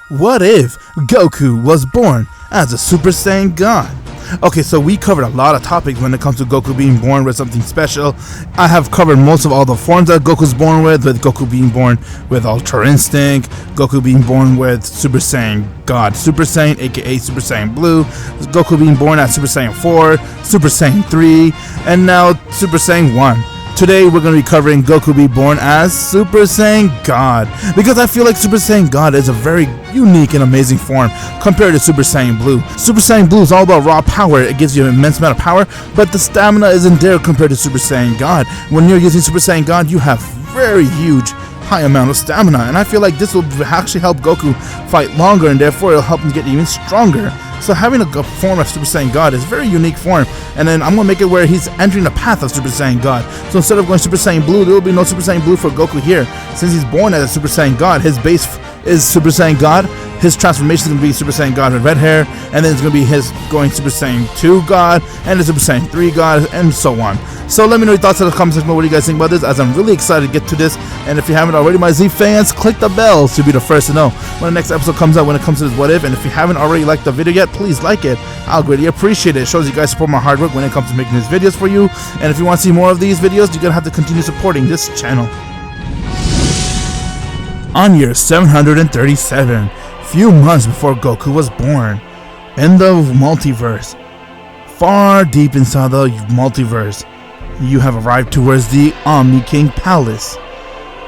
What if Goku was born as a Super Saiyan God? Okay, so we covered a lot of topics when it comes to Goku being born with something special. I have covered most of all the forms that Goku's born with Goku being born with Ultra Instinct, Goku being born with Super Saiyan God, Super Saiyan, aka Super Saiyan Blue, Goku being born as Super Saiyan 4, Super Saiyan 3, and now Super Saiyan 1. Today we're going to be covering Goku being born as Super Saiyan God, because I feel like Super Saiyan God is a very unique and amazing form compared to Super Saiyan Blue. Super Saiyan Blue is all about raw power. It gives you an immense amount of power, but the stamina isn't there compared to Super Saiyan God. When you're using Super Saiyan God, you have very huge high amount of stamina, and I feel like this will actually help Goku fight longer, and therefore it'll help him get even stronger. So having a form of Super Saiyan God is a very unique form, and then I'm going to make it where he's entering the path of Super Saiyan God. So instead of going Super Saiyan Blue, there will be no Super Saiyan Blue for Goku here. Since he's born as a Super Saiyan God, his base is Super Saiyan God. His transformation is going to be Super Saiyan God with red hair, and then it's going to be his going Super Saiyan 2 God, and the Super Saiyan 3 God, and so on. So let me know your thoughts in the comment section. What do you guys think about this, as I'm really excited to get to this. And if you haven't already, my Z fans, click the bell to be the first to know when the next episode comes out when it comes to this What If. And if you haven't already liked the video yet, please like it. I'll greatly appreciate it. It shows you guys support my hard work when it comes to making these videos for you. And if you want to see more of these videos, you're going to have to continue supporting this channel. On year 737, few months before Goku was born, in the multiverse, far deep inside the multiverse, you have arrived towards the Omni King Palace.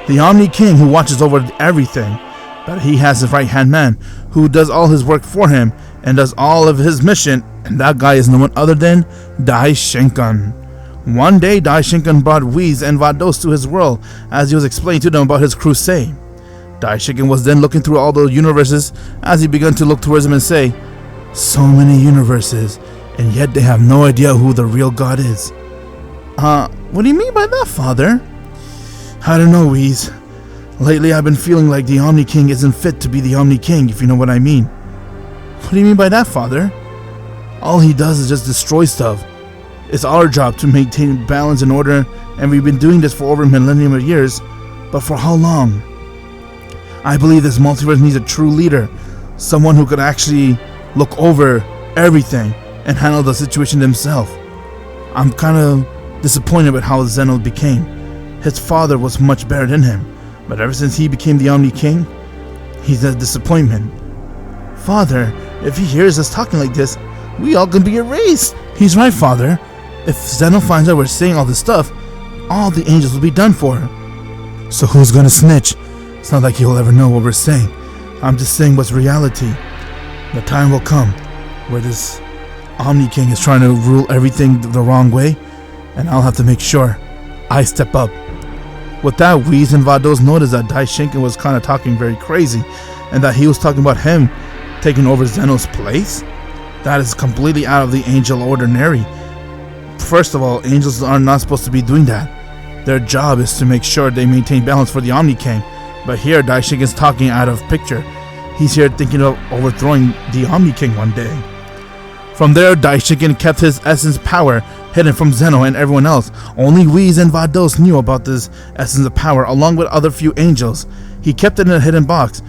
The Omni King, who watches over everything, but he has his right-hand man who does all his work for him and does all of his mission, and that guy is no one other than Dai Shinken. One day, Dai Shinken brought Whis and Vados to his world as he was explaining to them about his crusade. Dai Shinken was then looking through all the universes as he began to look towards them and say, "So many universes, and yet they have no idea who the real God is." What do you mean by that, Father? I don't know, Whis. Lately I've been feeling like the Omni King isn't fit to be the Omni King, if you know what I mean. What do you mean by that, Father? All he does is just destroy stuff. It's our job to maintain balance and order, and we've been doing this for over a millennium of years, but for how long? I believe this multiverse needs a true leader, someone who could actually look over everything and handle the situation themselves. I'm kind of disappointed with how Zeno became. His father was much better than him, but ever since he became the Omni King, he's a disappointment. Father, if he hears us talking like this, we all can be erased. He's right, Father. If Zeno finds out we're saying all this stuff, all the angels will be done for. So who's gonna snitch? It's not like he'll ever know what we're saying. I'm just saying what's reality. The time will come where this Omni King is trying to rule everything the wrong way, and I'll have to make sure I step up. With that, Whis and Vados noticed that Dai Shinken was kind of talking very crazy, and that he was talking about him taking over Zeno's place. That is completely out of the angel ordinary. First of all, angels are not supposed to be doing that. Their job is to make sure they maintain balance for the Omni King. But here, Dai Shinken's talking out of picture. He's here thinking of overthrowing the Omni King one day. From there, Dai Shinken kept his essence power hidden from Zeno and everyone else. Only Whis and Vados knew about this essence of power, along with other few angels. He kept it in a hidden box.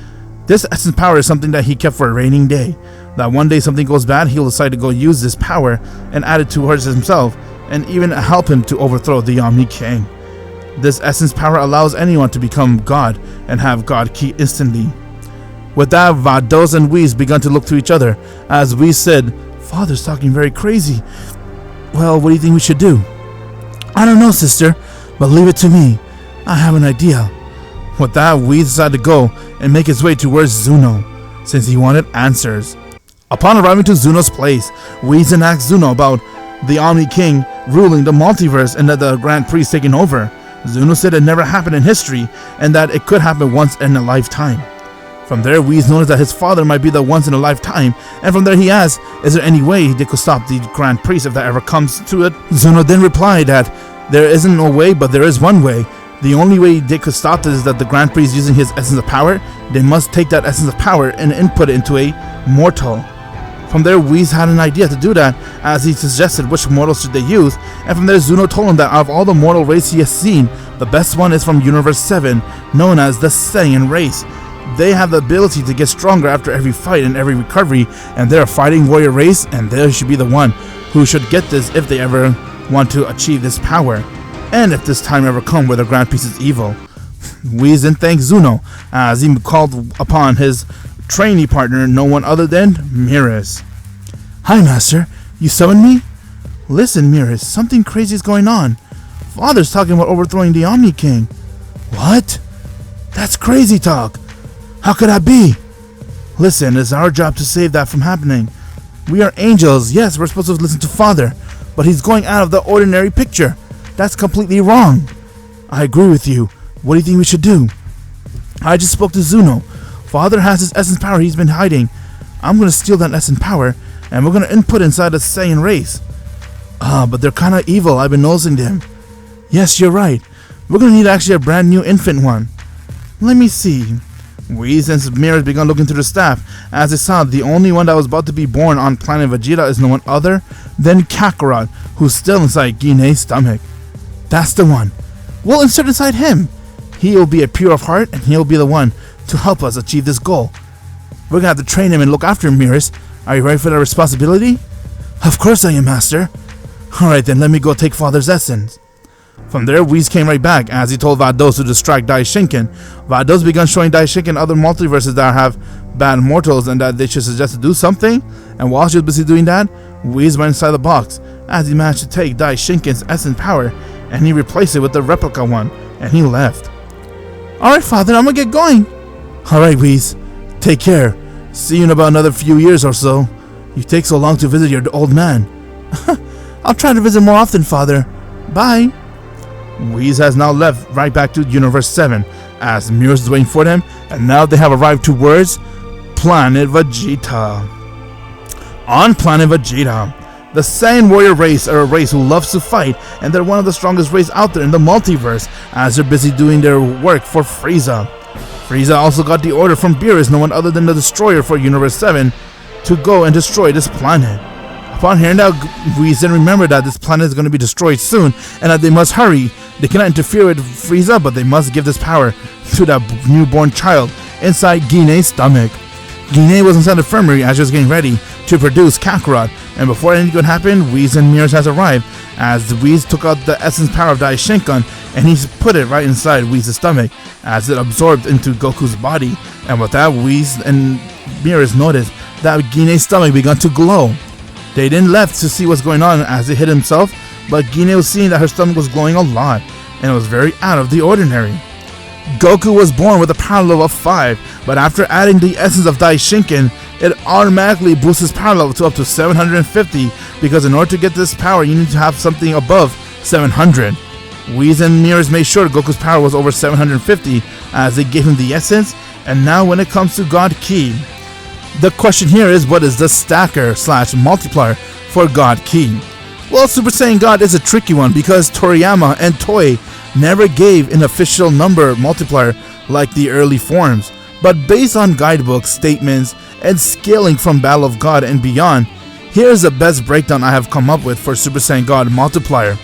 This essence power is something that he kept for a raining day. That one day something goes bad, he'll decide to go use this power and add it towards himself, and even help him to overthrow the Omni King. This essence power allows anyone to become God and have God key instantly. With that, Vados and Whis began to look to each other, as Whis said, "Father's talking very crazy. Well, what do you think we should do?" "I don't know, sister, but leave it to me. I have an idea." With that, Whis decided to go and make his way towards Zuno, since he wanted answers. Upon arriving to Zuno's place, Whis asked Zuno about the Omni King ruling the multiverse and that the Grand Priest taking over. Zuno said it never happened in history, and that it could happen once in a lifetime. From there, Whis noticed that his father might be the once in a lifetime, and from there he asked, is there any way they could stop the Grand Priest if that ever comes to it? Zuno then replied that there isn't no way, but there is one way. The only way they could stop this is that the Grand Priest, using his essence of power, they must take that essence of power and input it into a mortal. From there, Whis had an idea to do that, as he suggested which mortals should they use, and from there Zuno told him that out of all the mortal race he has seen, the best one is from Universe 7, known as the Saiyan race. They have the ability to get stronger after every fight and every recovery, and they're a fighting warrior race, and they should be the one who should get this if they ever want to achieve this power, and if this time ever come where the Grand Priest is evil. Whis then thanks Zuno as he called upon his trainee partner, no one other than Beerus. Hi, Master. You summoned me? Listen, Beerus, something crazy is going on. Father's talking about overthrowing the Omni King. What? That's crazy talk. How could that be? Listen, it's our job to save that from happening. We are angels. Yes, we're supposed to listen to Father, but he's going out of the ordinary picture. That's completely wrong. I agree with you. What do you think we should do? I just spoke to Zuno. Father has his essence power he's been hiding. I'm going to steal that essence power, and we're going to input inside the Saiyan race. But they're kind of evil. I've been noticing them. Yes, you're right. We're going to need actually a brand new infant one. Let me see. Whis and Beerus began looking through the staff as they saw the only one that was about to be born on planet Vegeta is no one other than Kakarot, who's still inside Guinei's stomach. That's the one. We'll insert inside him. He'll be a pure of heart, and he'll be the one to help us achieve this goal. We're gonna have to train him and look after him, Beerus. Are you ready for that responsibility? Of course I am, Master. Alright then, let me go take Father's essence. From there, Whis came right back as he told Vados to distract Daishinken. Vados began showing Daishinken other multiverses that have bad mortals and that they should suggest to do something. And while she was busy doing that, Whis went inside the box as he managed to take Daishinken's essence power and he replaced it with the replica one and he left. Alright, Father, I'm gonna get going. Alright, Whis. Take care. See you in about another few years or so. You take so long to visit your old man. I'll try to visit more often, Father. Bye. Whis has now left right back to Universe 7 as Beerus is waiting for them, and now they have arrived towards Planet Vegeta. On Planet Vegeta, the Saiyan warrior race are a race who loves to fight, and they're one of the strongest races out there in the multiverse as they're busy doing their work for Frieza. Frieza also got the order from Beerus, no one other than the destroyer for Universe 7, to go and destroy this planet. Upon hearing that, Whis then remembered that this planet is going to be destroyed soon and that they must hurry. They cannot interfere with Frieza, but they must give this power to that newborn child inside Guinei's stomach. Guinei was inside the infirmary as she was getting ready to produce Kakarot, and before anything could happen, Whis and Beerus has arrived as Whis took out the essence power of Daishinkan and he put it right inside Whis' stomach as it absorbed into Goku's body, and with that, Whis and Beerus noticed that Guinei's stomach began to glow. They then left to see what's going on as he hid himself, but Guinei was seeing that her stomach was glowing a lot, and it was very out of the ordinary. Goku was born with a power level of 5, but after adding the essence of Daishinkan, it automatically boosts his power level to up to 750, because in order to get this power, you need to have something above 700. Whis and Beerus made sure Goku's power was over 750 as they gave him the essence, and now when it comes to God Ki, the question here is, what is the stacker / multiplier for God Ki? Well, Super Saiyan God is a tricky one because Toriyama and Toei never gave an official number multiplier like the early forms. But based on guidebooks, statements, and scaling from Battle of God and beyond, here's the best breakdown I have come up with for Super Saiyan God multiplier.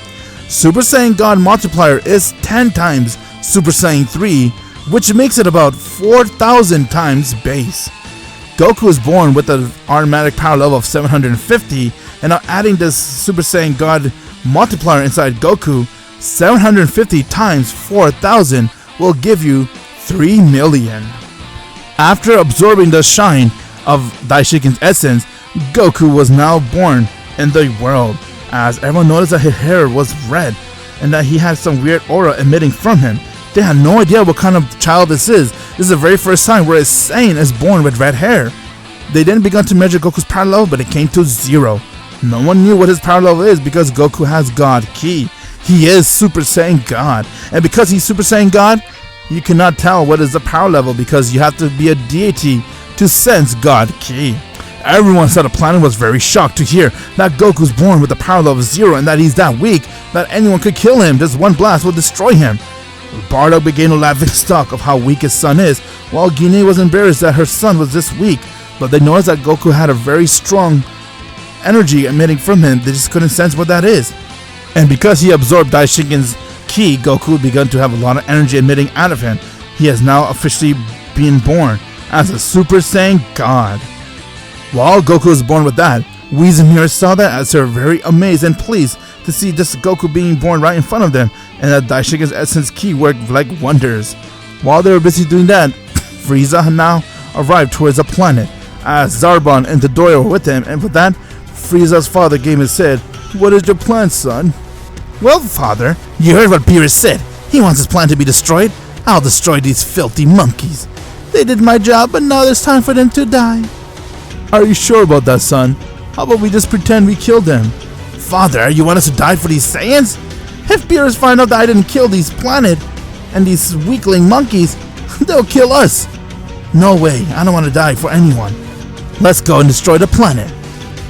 Super Saiyan God multiplier is 10 times Super Saiyan 3, which makes it about 4,000 times base. Goku is born with an automatic power level of 750, and now adding this Super Saiyan God multiplier inside Goku, 750 times 4,000 will give you 3 million. After absorbing the shine of Daishinkan's essence, Goku was now born in the world, as everyone noticed that his hair was red and that he had some weird aura emitting from him. They had no idea what kind of child this is. This is the very first time where a Saiyan is born with red hair. They then began to measure Goku's power level, but it came to 0. No one knew what his power level is because Goku has God Ki. He is Super Saiyan God. And because he's Super Saiyan God, you cannot tell what is the power level because you have to be a deity to sense God Ki. Everyone inside the planet was very shocked to hear that Goku's born with a power level of 0 and that he's that weak that anyone could kill him. Just one blast will destroy him. Bardock began to laughing stock of how weak his son is, while Guinei was embarrassed that her son was this weak, but they noticed that Goku had a very strong energy emitting from him. They just couldn't sense what that is. And because he absorbed Daishinkan's ki, Goku began to have a lot of energy emitting out of him. He has now officially being born as a Super Saiyan God. While Goku was born with that, Whis and Beerus saw that as they were very amazed and pleased to see just Goku being born right in front of them, and that Daishikin's essence key worked like wonders. While they were busy doing that, Frieza had now arrived towards a planet, as Zarbon and Dodoria were with him, and with that, Frieza's father gave his said, "What is your plan, son?" "Well, father, you heard what Beerus said. He wants his plan to be destroyed. I'll destroy these filthy monkeys. They did my job, but now there's time for them to die." "Are you sure about that, son? How about we just pretend we killed them?" "Father, you want us to die for these Saiyans? If Beerus find out that I didn't kill these planet and these weakling monkeys, they'll kill us. No way, I don't want to die for anyone. Let's go and destroy the planet."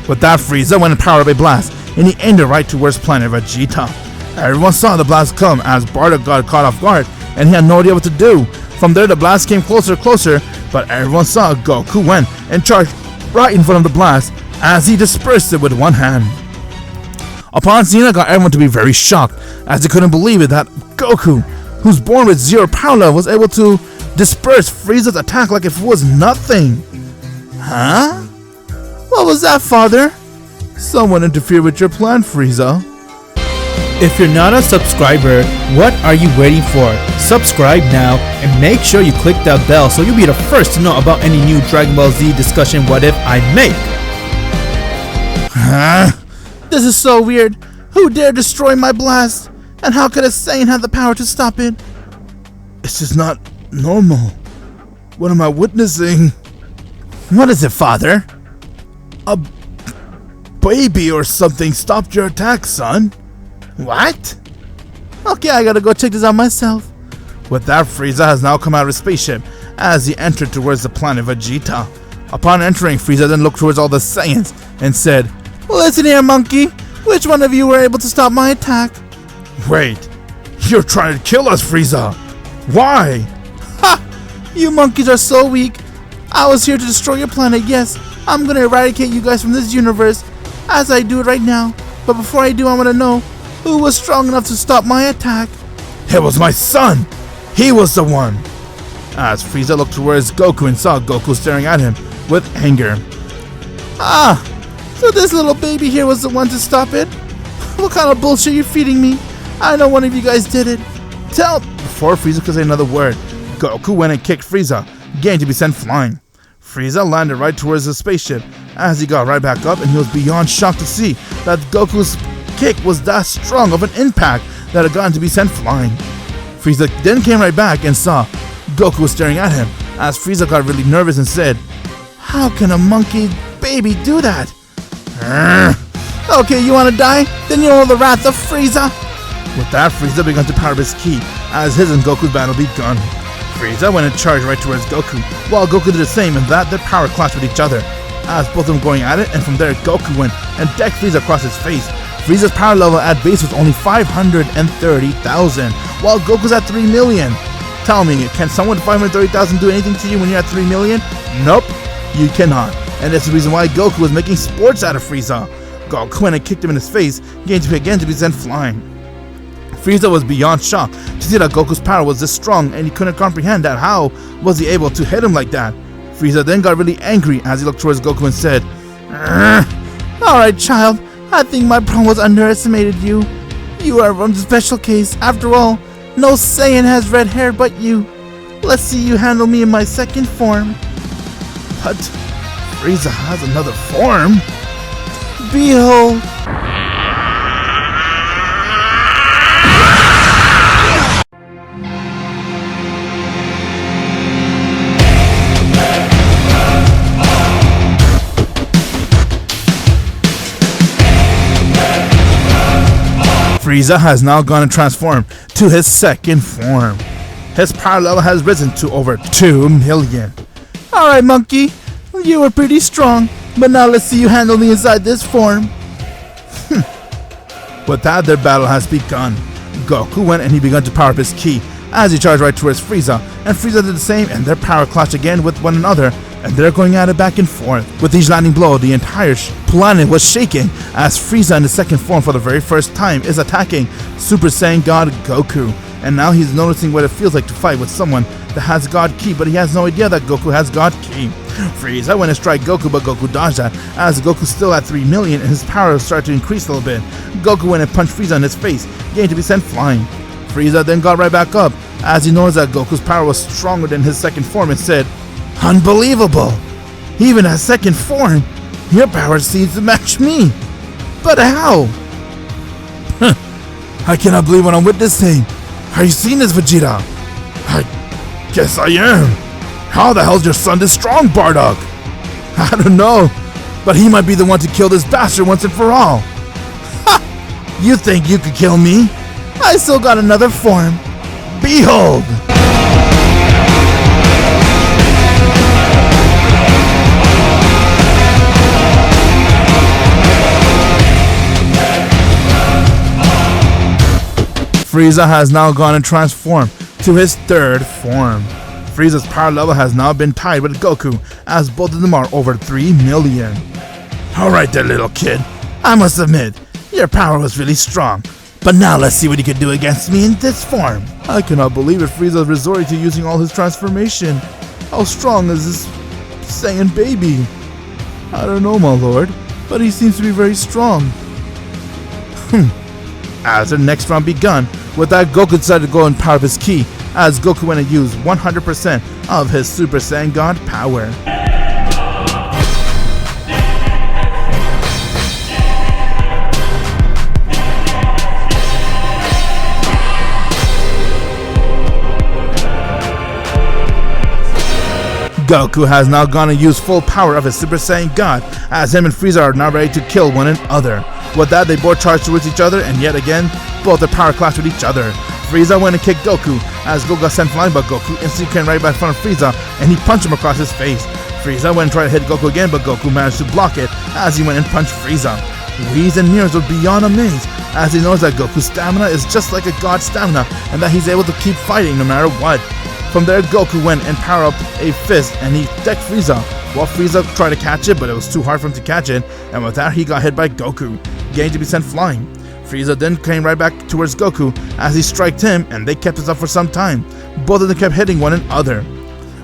With that, Frieza went in power of a blast, and he aimed it right towards planet Vegeta. Everyone saw the blast come as Bardock got caught off guard, and he had no idea what to do. From there, the blast came closer, but everyone saw Goku went and charged right in front of the blast as he dispersed it with one hand. Upon seeing it, got everyone to be very shocked, as they couldn't believe it that Goku, who's born with 0 power level, was able to disperse Frieza's attack like if it was nothing. Huh? What was that, father? Someone interfered with your plan, Frieza. If you're not a subscriber, what are you waiting for? Subscribe now and make sure you click that bell so you'll be the first to know about any new Dragon Ball Z discussion what if I make. Huh? This is so weird. Who dared destroy my blast? And how could a Saiyan have the power to stop it? This is not normal. What am I witnessing? What is it, father? A baby or something stopped your attack, son. What? Okay, I gotta go check this out myself. With that, Frieza has now come out of his spaceship as he entered towards the planet Vegeta. Upon entering, Frieza then looked towards all the Saiyans and said, "Listen here, monkey. Which one of you were able to stop my attack?" "Wait, you're trying to kill us, Frieza. Why?" "Ha! You monkeys are so weak. I was here to destroy your planet, yes. I'm gonna eradicate you guys from this universe, as I do it right now. But before I do, I wanna know who was strong enough to stop my attack." "It was my son. He was the one." As Frieza looked towards Goku and saw Goku staring at him with anger. "Ah, so this little baby here was the one to stop it? What kind of bullshit are you feeding me? I know one of you guys did it. Before Frieza could say another word, Goku went and kicked Frieza, getting to be sent flying. Frieza landed right towards the spaceship as he got right back up, and he was beyond shocked to see that Goku's kick was that strong of an impact that had gotten to be sent flying. Frieza then came right back and saw Goku was staring at him, as Frieza got really nervous and said, "How can a monkey baby do that?" "Okay, you wanna die? Then you know the wrath of Frieza." With that, Frieza began to power up his ki as his and Goku's battle begun. Frieza went and charged right towards Goku, while Goku did the same, and that their power clashed with each other, as both of them going at it, and from there Goku went and decked Frieza across his face. Frieza's power level at base was only 530,000, while Goku's at 3 million. Tell me, can someone 530,000 do anything to you when you're at 3 million? Nope, you cannot. And that's the reason why Goku was making sports out of Frieza. Goku went and kicked him in his face, again to be sent flying. Frieza was beyond shocked to see that Goku's power was this strong, and he couldn't comprehend that how was he able to hit him like that. Frieza then got really angry as he looked towards Goku and said, "Alright, child, I think my problem was underestimated you. You are a special case. After all, no Saiyan has red hair but you. Let's see you handle me in my second form." "But Frieza has another form." "Behold." Frieza has now gone and transformed to his second form. His power level has risen to over 2 million. "Alright, monkey, you were pretty strong, but now let's see you handle me inside this form." With that, their battle has begun. Goku went and he began to power up his ki as he charged right towards Frieza, and Frieza did the same, and their power clashed again with one another, and they're going at it back and forth. With each landing blow, the entire planet was shaking as Frieza in the second form for the very first time is attacking Super Saiyan God Goku. and now he's noticing what it feels like to fight with someone that has God Ki, but he has no idea that Goku has God Ki. Frieza went to strike Goku, but Goku dodged that. As Goku's still at 3 million and his power started to increase a little bit, Goku went and punched Frieza in his face, getting to be sent flying. Frieza then got right back up, as he knows that Goku's power was stronger than his second form, and said, "Unbelievable! Even at second form, your power seems to match me. But how?" "I cannot believe what I'm witnessing. Are you seeing this, Vegeta?" "I guess I am. How the hell's your son this strong, Bardock?" "I don't know, but he might be the one to kill this bastard once and for all." "Ha! You think you could kill me? I still got another form. Behold!" Frieza has now gone and transformed to his third form. Frieza's power level has now been tied with Goku, as both of them are over 3 million. "Alright there, little kid. I must admit, your power was really strong. But now let's see what you can do against me in this form." I cannot believe it. Frieza resorted to using all his transformation. How strong is this Saiyan baby? I don't know, my lord, but he seems to be very strong. As the next round begun, with that, Goku decided to go and power up his ki, as Goku went and used 100% of his Super Saiyan God power. Goku has now gone and used full power of his Super Saiyan God, as him and Frieza are now ready to kill one another. With that, they both charge towards each other, and yet again, both are power clash with each other. Frieza went and kicked Goku, as Goku got sent flying, but Goku instantly came right back in front of Frieza, and he punched him across his face. Frieza went and tried to hit Goku again, but Goku managed to block it, as he went and punched Frieza. Whis and Mirrors were beyond amazed, as he knows that Goku's stamina is just like a god stamina, and that he's able to keep fighting no matter what. From there, Goku went and powered up a fist, and he decked Frieza, while Frieza tried to catch it, but it was too hard for him to catch it, and with that, he got hit by Goku, getting to be sent flying. Frieza then came right back towards Goku, as he striked him, and they kept this up for some time. Both of them kept hitting one another.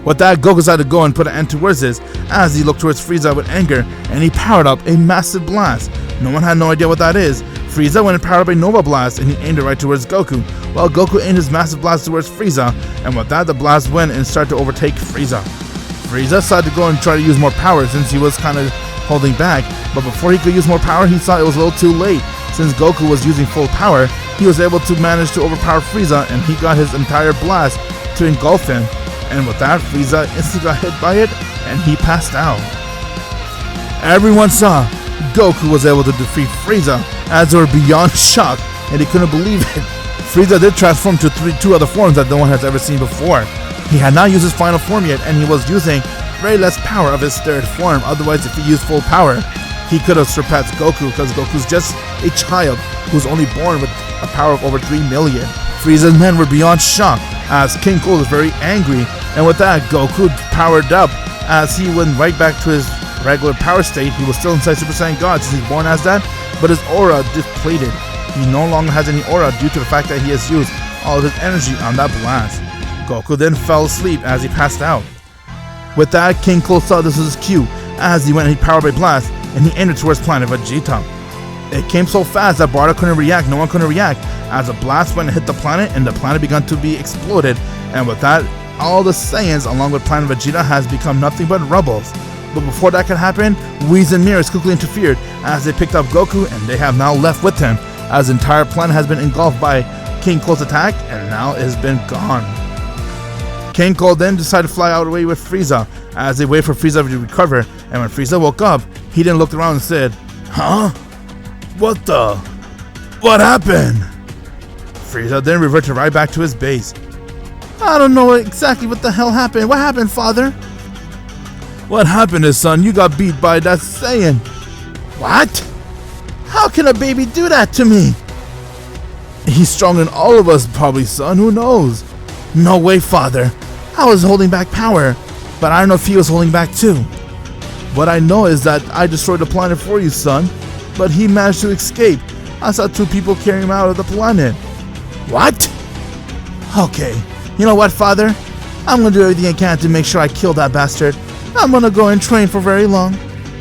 With that, Goku decided to go and put an end towards this, as he looked towards Frieza with anger, and he powered up a massive blast. No one had no idea what that is. Frieza went and powered up a Nova Blast, and he aimed it right towards Goku, while Goku aimed his massive blast towards Frieza, and with that, the blast went and started to overtake Frieza. Frieza decided to go and try to use more power, since he was kind of holding back, but before he could use more power, he saw it was a little too late. Since Goku was using full power, he was able to manage to overpower Frieza, and he got his entire blast to engulf him. And with that, Frieza instantly got hit by it, and he passed out. Everyone saw Goku was able to defeat Frieza, as they were beyond shock, and they couldn't believe it. Frieza did transform to two other forms that no one has ever seen before. He had not used his final form yet, and he was using very less power of his third form. Otherwise, if he used full power, he could have surpassed Goku, because Goku's just a child who's only born with a power of over 3 million. Frieza's men were beyond shock, as King Cool was very angry, and with that, Goku powered up, as he went right back to his regular power state. He was still inside Super Saiyan God since he's born as that, but his aura depleted. He no longer has any aura due to the fact that he has used all of his energy on that blast. Goku then fell asleep as he passed out. With that, King Cool saw this was his cue, as he went and he powered by blast, and he aimed it towards planet Vegeta. It came so fast that Bardock couldn't react, no one couldn't react, as the blast went and hit the planet, and the planet began to be exploded, and with that, all the Saiyans along with planet Vegeta has become nothing but rubbles. But before that could happen, Whis and Mirrors quickly interfered, as they picked up Goku, and they have now left with him, as the entire planet has been engulfed by King Cole's attack, and now it has been gone. King Cole then decided to fly out away with Frieza, as they wait for Frieza to recover, and when Frieza woke up, he then looked around and said, "Huh? What happened?" Frieza then reverted right back to his base. "I don't know exactly what the hell happened. What happened, father?" "What happened is, son, you got beat by that Saiyan." "What? How can a baby do that to me?" "He's stronger than all of us, probably, son. Who knows?" "No way, father. I was holding back power, but I don't know if he was holding back too. What I know is that I destroyed the planet for you, son, but he managed to escape. I saw 2 people carrying him out of the planet." "What? Okay, you know what, Father? I'm gonna do everything I can to make sure I kill that bastard. I'm gonna go and train for very long.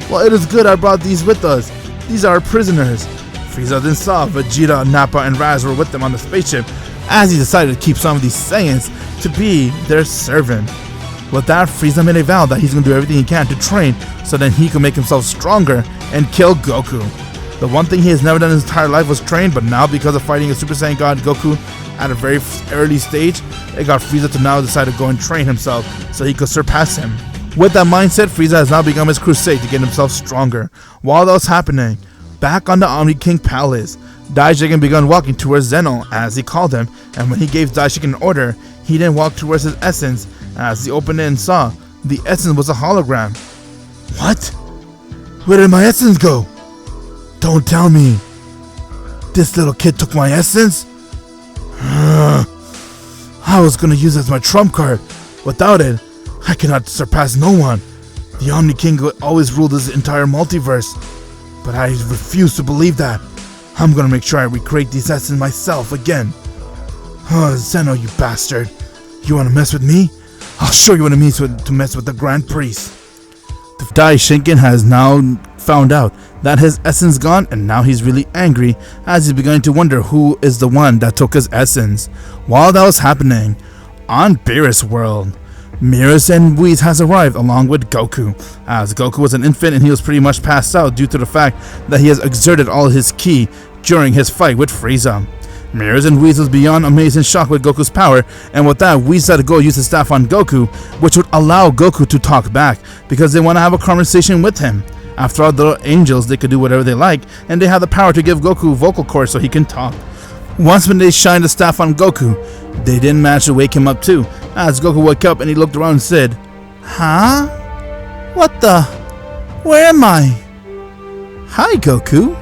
Well, it is good I brought these with us. These are our prisoners. Frieza then saw Vegeta, Nappa, and Raz were with them on the spaceship as he decided to keep some of these Saiyans to be their servant. With that, Frieza made a vow that he's gonna do everything he can to train so that he can make himself stronger and kill Goku. The one thing he has never done in his entire life was train, but now because of fighting a Super Saiyan God Goku at a very early stage, it got Frieza to now decide to go and train himself so he could surpass him. With that mindset, Frieza has now begun his crusade to get himself stronger. While that was happening, back on the Omni King Palace, Daishiken began walking towards Zeno, as he called him, and when he gave Daishiken an order, he then walked towards his essence. As he opened it and saw, the essence was a hologram. What? Where did my essence go? Don't tell me. This little kid took my essence? I was gonna use it as my trump card. Without it, I cannot surpass no one. The Omni King always ruled this entire multiverse. But I refuse to believe that. I'm gonna make sure I recreate these essence myself again. Zeno, you bastard. You wanna mess with me? I'll show you what it means to mess with the Grand Priest. The Daishiken has now found out that his essence gone, and now he's really angry as he's beginning to wonder who is the one that took his essence. While that was happening, on Beerus world, Beerus and Whis has arrived along with Goku, as Goku was an infant and he was pretty much passed out due to the fact that he has exerted all his ki during his fight with Frieza. Beerus and Whis was beyond amazing shock with Goku's power, and with that, Whis had to go use his staff on Goku, which would allow Goku to talk back, because they want to have a conversation with him. After all, the angels, they could do whatever they like, and they have the power to give Goku vocal cords so he can talk. Once when they shined the staff on Goku, they didn't manage to wake him up too, as Goku woke up and he looked around and said, Huh? What the? Where am I? Hi Goku.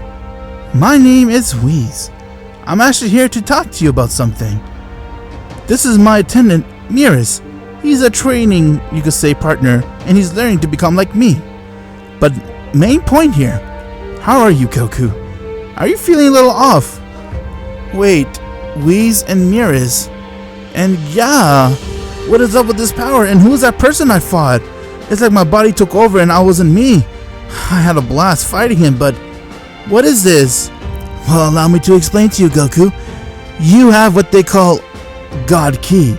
My name is Whis. I'm actually here to talk to you about something. This is my attendant, Beerus. He's a training, you could say, partner, and he's learning to become like me. But main point here, how are you, Goku? Are you feeling a little off? Wait, Whis and Beerus. And yeah, what is up with this power, and who is that person I fought? It's like my body took over and I wasn't me. I had a blast fighting him, but what is this? Well, allow me to explain to you, Goku. You have what they call God Ki.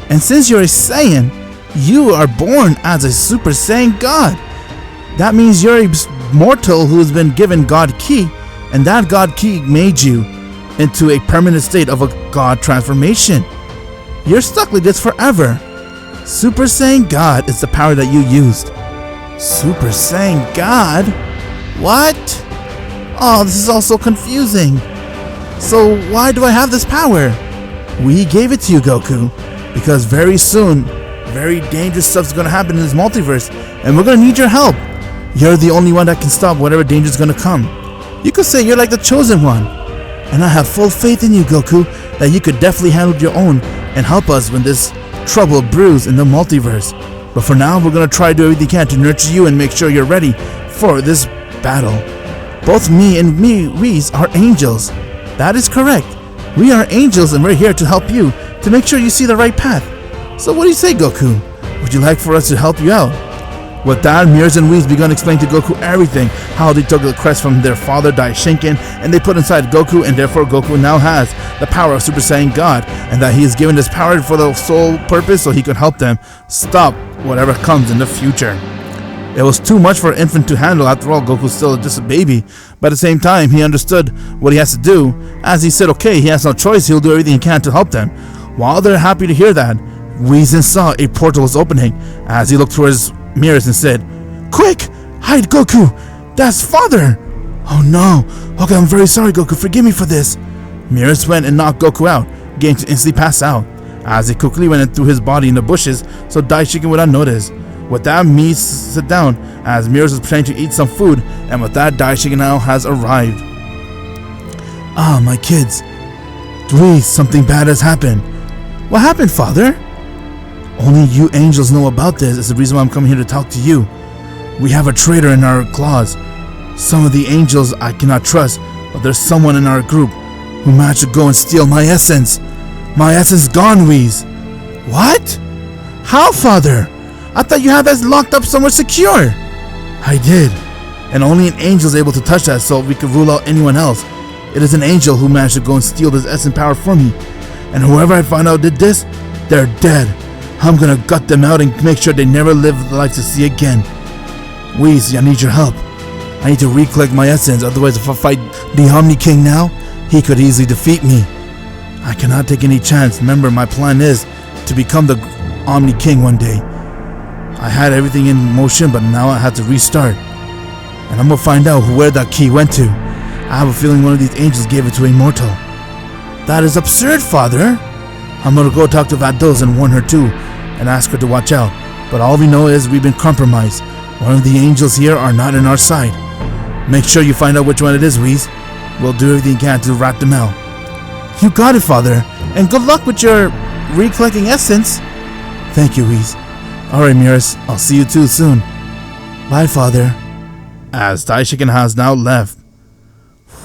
And since you're a Saiyan, you are born as a Super Saiyan God. That means you're a mortal who has been given God Ki, and that God Ki made you into a permanent state of a God transformation. You're stuck like this forever. Super Saiyan God is the power that you used. Super Saiyan God? What? Oh, this is all so confusing. So why do I have this power? We gave it to you, Goku, because very soon, very dangerous stuff is going to happen in this multiverse, and we're going to need your help. You're the only one that can stop whatever danger is going to come. You could say you're like the chosen one. And I have full faith in you, Goku, that you could definitely handle your own and help us when this trouble brews in the multiverse. But for now, we're going to try to do everything we can to nurture you and make sure you're ready for this battle. Both me and Whis are angels. That is correct. We are angels and we're here to help you to make sure you see the right path. So what do you say, Goku? Would you like for us to help you out? With that, Beerus and Whis began explaining to Goku everything, how they took the crest from their father Daishiken and they put inside Goku, and therefore Goku now has the power of Super Saiyan God, and that he is given this power for the sole purpose so he could help them stop whatever comes in the future. It was too much for an infant to handle. After all, Goku's still just a baby, but at the same time he understood what he has to do, as he said okay, he has no choice, he'll do everything he can to help them. While they're happy to hear that, Whis saw a portal was opening as he looked towards Beerus and said, Quick! Hide, Goku! That's father! Oh no! Okay, I'm very sorry, Goku, forgive me for this. Beerus went and knocked Goku out, getting to instantly pass out, as he quickly went and threw his body in the bushes so Daishiken would not notice. With that, Whis sat down as Beerus was pretending to eat some food, and with that, Daishiken now has arrived. Ah, my kids. Whis, something bad has happened. What happened, father? Only you angels know about this. It's the reason why I'm coming here to talk to you. We have a traitor in our claws. Some of the angels I cannot trust, but there's someone in our group who managed to go and steal my essence. My essence gone, Whis. What? How, Father? I thought you had that locked up somewhere secure. I did. And only an angel is able to touch that, so we could rule out anyone else. It is an angel who managed to go and steal this essence power from me. And whoever I find out did this, they're dead. I'm gonna gut them out and make sure they never live the life to see again. Whis, I need your help. I need to recollect my essence, otherwise if I fight the Omni King now, he could easily defeat me. I cannot take any chance. Remember, my plan is to become the Omni King one day. I had everything in motion, but now I have to restart. And I'm gonna find out where that key went to. I have a feeling one of these angels gave it to a mortal. That is absurd, Father. I'm gonna go talk to Vados and warn her too, and ask her to watch out. But all we know is we've been compromised. One of the angels here are not in our side. Make sure you find out which one it is, Whis. We'll do everything we can to rat them out. You got it, Father. And good luck with your recollecting essence. Thank you, Whis. Alright, Beerus. I'll see you too soon. Bye, Father. As Daishiken has now left.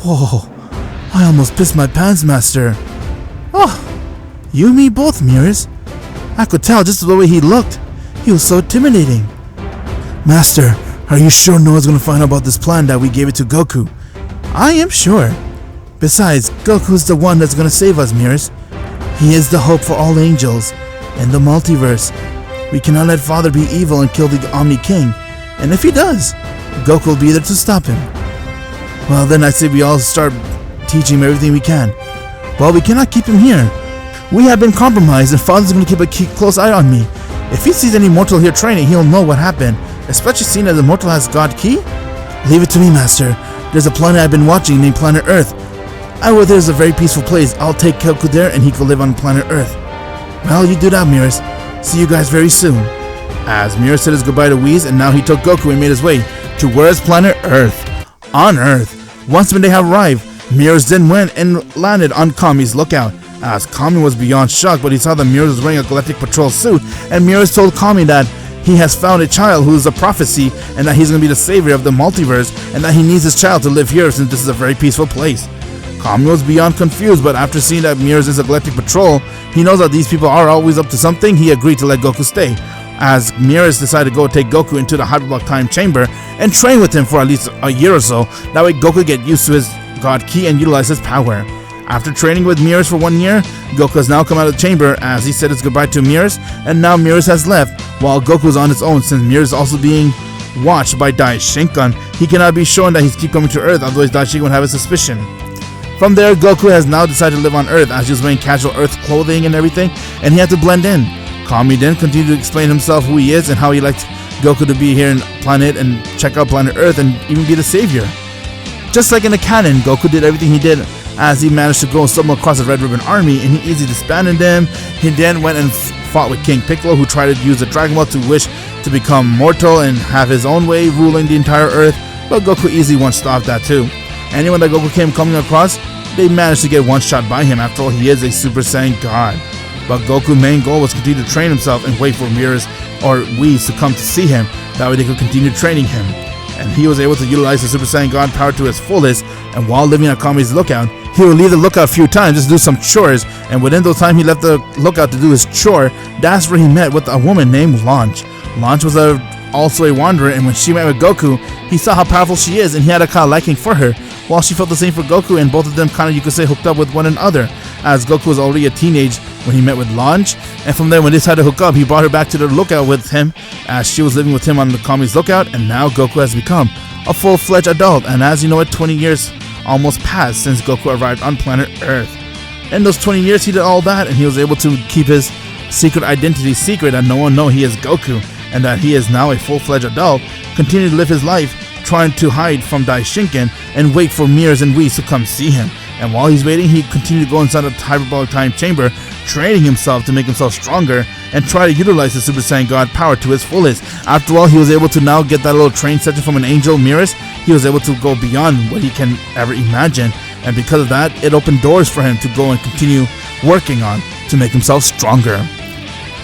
Whoa. I almost pissed my pants, Master. Oh. You and me both, Beerus. I could tell just the way he looked. He was so intimidating. Master, are you sure no one's gonna find out about this plan that we gave it to Goku? I am sure. Besides, Goku's the one that's gonna save us, Beerus. He is the hope for all angels and the multiverse. We cannot let Father be evil and kill the Omni King. And if he does, Goku will be there to stop him. Well, then I say we all start teaching him everything we can. Well, we cannot keep him here. We have been compromised and Father's going to keep a close eye on me. If he sees any mortal here training, he'll know what happened. Especially seeing as the mortal has God Key. Leave it to me, Master. There's a planet I've been watching named Planet Earth. I heard there's a very peaceful place. I'll take Goku there and he could live on planet Earth. Well, you do that, Beerus. See you guys very soon. As Beerus said his goodbye to Whis, and now he took Goku and made his way to where's planet Earth. On Earth. Once when they have arrived, Beerus then went and landed on Kami's lookout. As Kami was beyond shocked, but he saw that Beerus was wearing a Galactic Patrol suit, and Beerus told Kami that he has found a child who is a prophecy, and that he's going to be the savior of the multiverse, and that he needs his child to live here since this is a very peaceful place. Kami was beyond confused, but after seeing that Beerus is a Galactic Patrol, he knows that these people are always up to something. He agreed to let Goku stay. As Beerus decided to go take Goku into the Hyperbolic Time Chamber and train with him for at least a year or so, that way Goku could get used to his God Key and utilize his power. After training with Beerus for 1 year, Goku has now come out of the chamber as he said his goodbye to Beerus, and now Beerus has left while Goku is on his own since Beerus is also being watched by Daishinkan. He cannot be shown that he's keep coming to Earth, otherwise Daishinkan would have a suspicion. From there, Goku has now decided to live on Earth as he was wearing casual Earth clothing and everything, and he had to blend in. Kami then continued to explain himself who he is and how he liked Goku to be here in planet and check out planet Earth and even be the savior. Just like in the canon, Goku did everything he did as he managed to go and stumble across the Red Ribbon Army, and he easily disbanded them. He then went and fought with King Piccolo, who tried to use the Dragon Ball to wish to become mortal and have his own way ruling the entire Earth, but Goku easily one-stopped that too. Anyone that Goku came coming across, they managed to get one shot by him. After all, he is a Super Saiyan God. But Goku's main goal was to continue to train himself and wait for Beerus or Whis to come to see him. That way they could continue training him. And he was able to utilize the Super Saiyan God power to his fullest, and while living at Kami's lookout, he would leave the lookout a few times just to do some chores, and within those time he left the lookout to do his chore, that's where he met with a woman named Launch. Launch was also a wanderer, and when she met with Goku, he saw how powerful she is, and he had a kind of liking for her, while she felt the same for Goku, and both of them kind of, you could say, hooked up with one another, as Goku was already a teenage when he met with Launch, and from there when they decided to hook up, he brought her back to the lookout with him, as she was living with him on the Kami's lookout, and now Goku has become a full-fledged adult, and as you know it, 20 years almost passed since Goku arrived on planet Earth. In those 20 years he did all that, and he was able to keep his secret identity secret, and no one know he is Goku, and that he is now a full-fledged adult, continue to live his life trying to hide from Daishinkan and wait for Beerus and Whis to come see him. And while he's waiting, he continued to go inside the Hyperbolic Time Chamber, training himself to make himself stronger and try to utilize the Super Saiyan God power to his fullest. After all, he was able to now get that little train session from an angel, Beerus. He was able to go beyond what he can ever imagine, and because of that, it opened doors for him to go and continue working on to make himself stronger.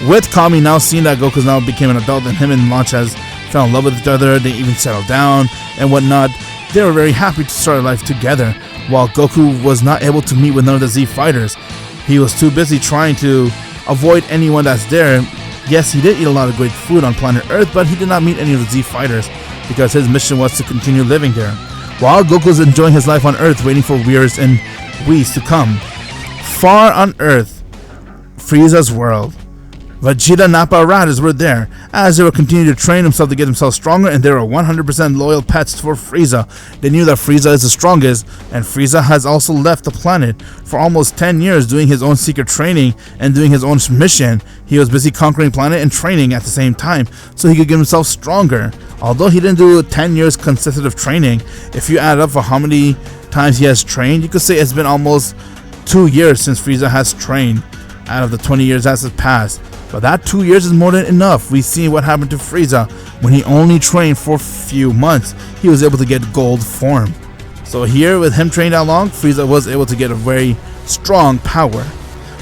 With Kami now seeing that Goku now became an adult and him and Launch has fell in love with each other, they even settled down and whatnot, they were very happy to start a life together. While Goku was not able to meet with none of the Z fighters, He was too busy trying to avoid anyone that's there. Yes, he did eat a lot of great food on planet Earth, but he did not meet any of the Z fighters because his mission was to continue living there. While Goku was enjoying his life on Earth, waiting for Beerus and Whis to come. Far on Earth, Frieza's world, Vegeta, Nappa, and Raditz were there, as they were continuing to train themselves to get themselves stronger, and they were 100% loyal pets for Frieza. They knew that Frieza is the strongest, and Frieza has also left the planet for almost 10 years doing his own secret training and doing his own mission. He was busy conquering planet and training at the same time, so he could get himself stronger. Although he didn't do 10 years consecutive training, if you add up for how many times he has trained, you could say it's been almost 2 years since Frieza has trained out of the 20 years that has passed. But that 2 years is more than enough. We see what happened to Frieza when he only trained for a few months. He was able to get gold form. So here, with him trained that long, Frieza was able to get a very strong power.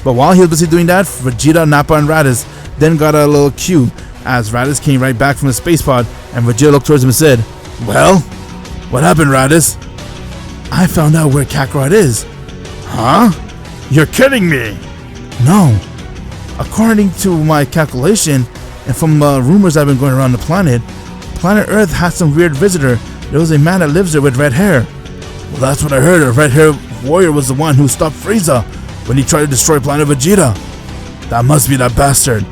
But while he was busy doing that, Vegeta, Nappa, and Raditz then got a little cue as Raditz came right back from the space pod, and Vegeta looked towards him and said, "Well, what happened, Raditz?" "I found out where Kakarot is." "Huh? You're kidding me!" "No. According to my calculation, and from rumors that have been going around the planet Earth has some weird visitor. There was a man that lives there with red hair." "Well, that's what I heard. A red-haired warrior was the one who stopped Frieza when he tried to destroy planet Vegeta." "That must be that bastard."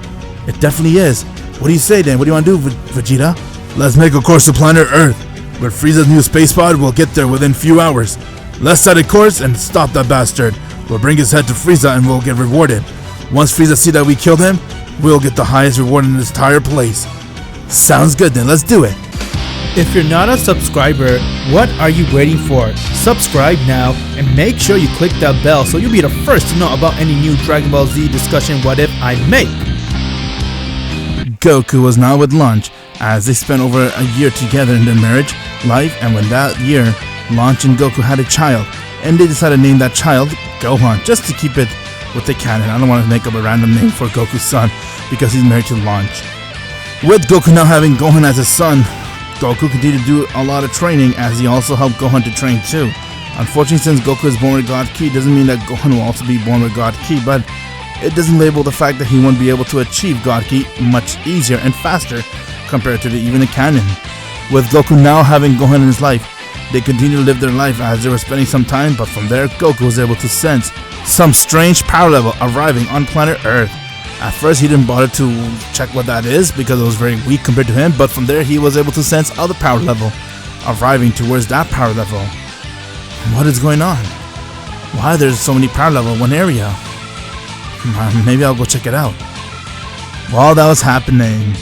"It definitely is. What do you say then? What do you want to do, Vegeta?" "Let's make a course to planet Earth. With Frieza's new space pod, we'll get there within few hours. Let's set a course and stop that bastard. We'll bring his head to Frieza and we'll get rewarded. Once Frieza see that we killed him, we'll get the highest reward in this entire place." "Sounds good then, let's do it." If you're not a subscriber, what are you waiting for? Subscribe now and make sure you click that bell so you'll be the first to know about any new Dragon Ball Z discussion what if I make. Goku was now with Launch as they spent over a year together in their marriage life, and when that year, Launch and Goku had a child, and they decided to name that child Gohan just to keep it with the canon. I don't want to make up a random name for Goku's son because he's married to Launch. With Goku now having Gohan as his son, Goku continued to do a lot of training as he also helped Gohan to train too. Unfortunately, since Goku is born with God Ki, doesn't mean that Gohan will also be born with God Ki, but it doesn't label the fact that he won't be able to achieve God Ki much easier and faster compared to even the canon. With Goku now having Gohan in his life, they continued to live their life as they were spending some time, but from there, Goku was able to sense some strange power level arriving on planet Earth. At first, he didn't bother to check what that is because it was very weak compared to him, but from there, he was able to sense other power level arriving towards that power level. What is going on? Why there's so many power level in one area? Maybe I'll go check it out. While that was happening,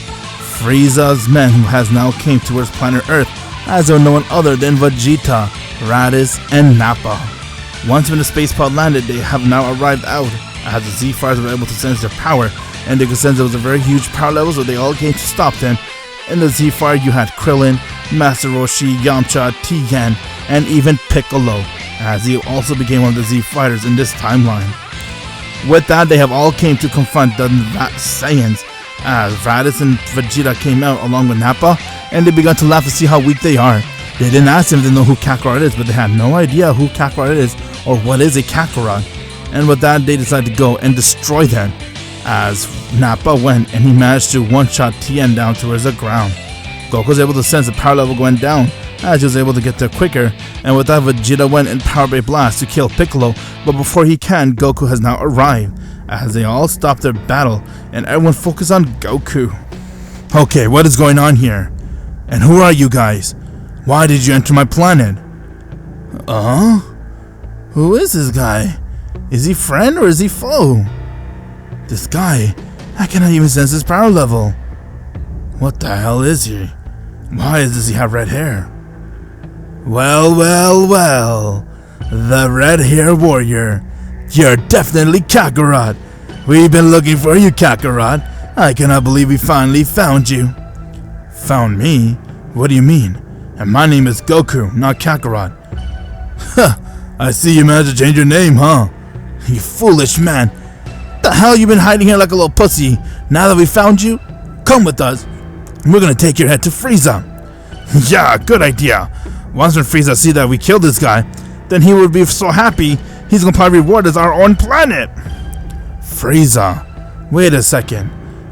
Frieza's men has now came towards planet Earth as there were no one other than Vegeta, Raditz, and Nappa. Once when the space pod landed, they have now arrived out as the Z-Fighters were able to sense their power, and they could sense there was a very huge power level, so they all came to stop them. In the Z-Fighter, you had Krillin, Master Roshi, Yamcha, Tien, and even Piccolo, as he also became one of the Z-Fighters in this timeline. With that, they have all came to confront the Saiyans, as Raditz and Vegeta came out along with Nappa, and they began to laugh to see how weak they are. They didn't ask them if they know who Kakarot is, but they had no idea who Kakarot is or what is a Kakarot. And with that, they decided to go and destroy them, as Nappa went and he managed to one-shot Tien down towards the ground. Goku was able to sense the power level going down, as he was able to get there quicker, and with that, Vegeta went in Power Blade Blast to kill Piccolo, but before he can, Goku has now arrived, as they all stopped their battle, and everyone focused on Goku. Okay, what is going on here? And who are you guys? Why did you enter my planet? Who is this guy? Is he friend or is he foe? This guy, I cannot even sense his power level. What the hell is he? Why does he have red hair? Well, the red hair warrior. You're definitely Kakarot. We've been looking for you, Kakarot. I cannot believe we finally found you. Found me? What do you mean? And my name is Goku, not Kakarot. Huh, I see you managed to change your name, huh? You foolish man. The hell you been hiding here like a little pussy? Now that we found you, come with us. We're gonna take your head to Frieza. Yeah, good idea. Once when Frieza see that we killed this guy, then he would be so happy, he's gonna probably reward us our own planet. Frieza. Wait a second.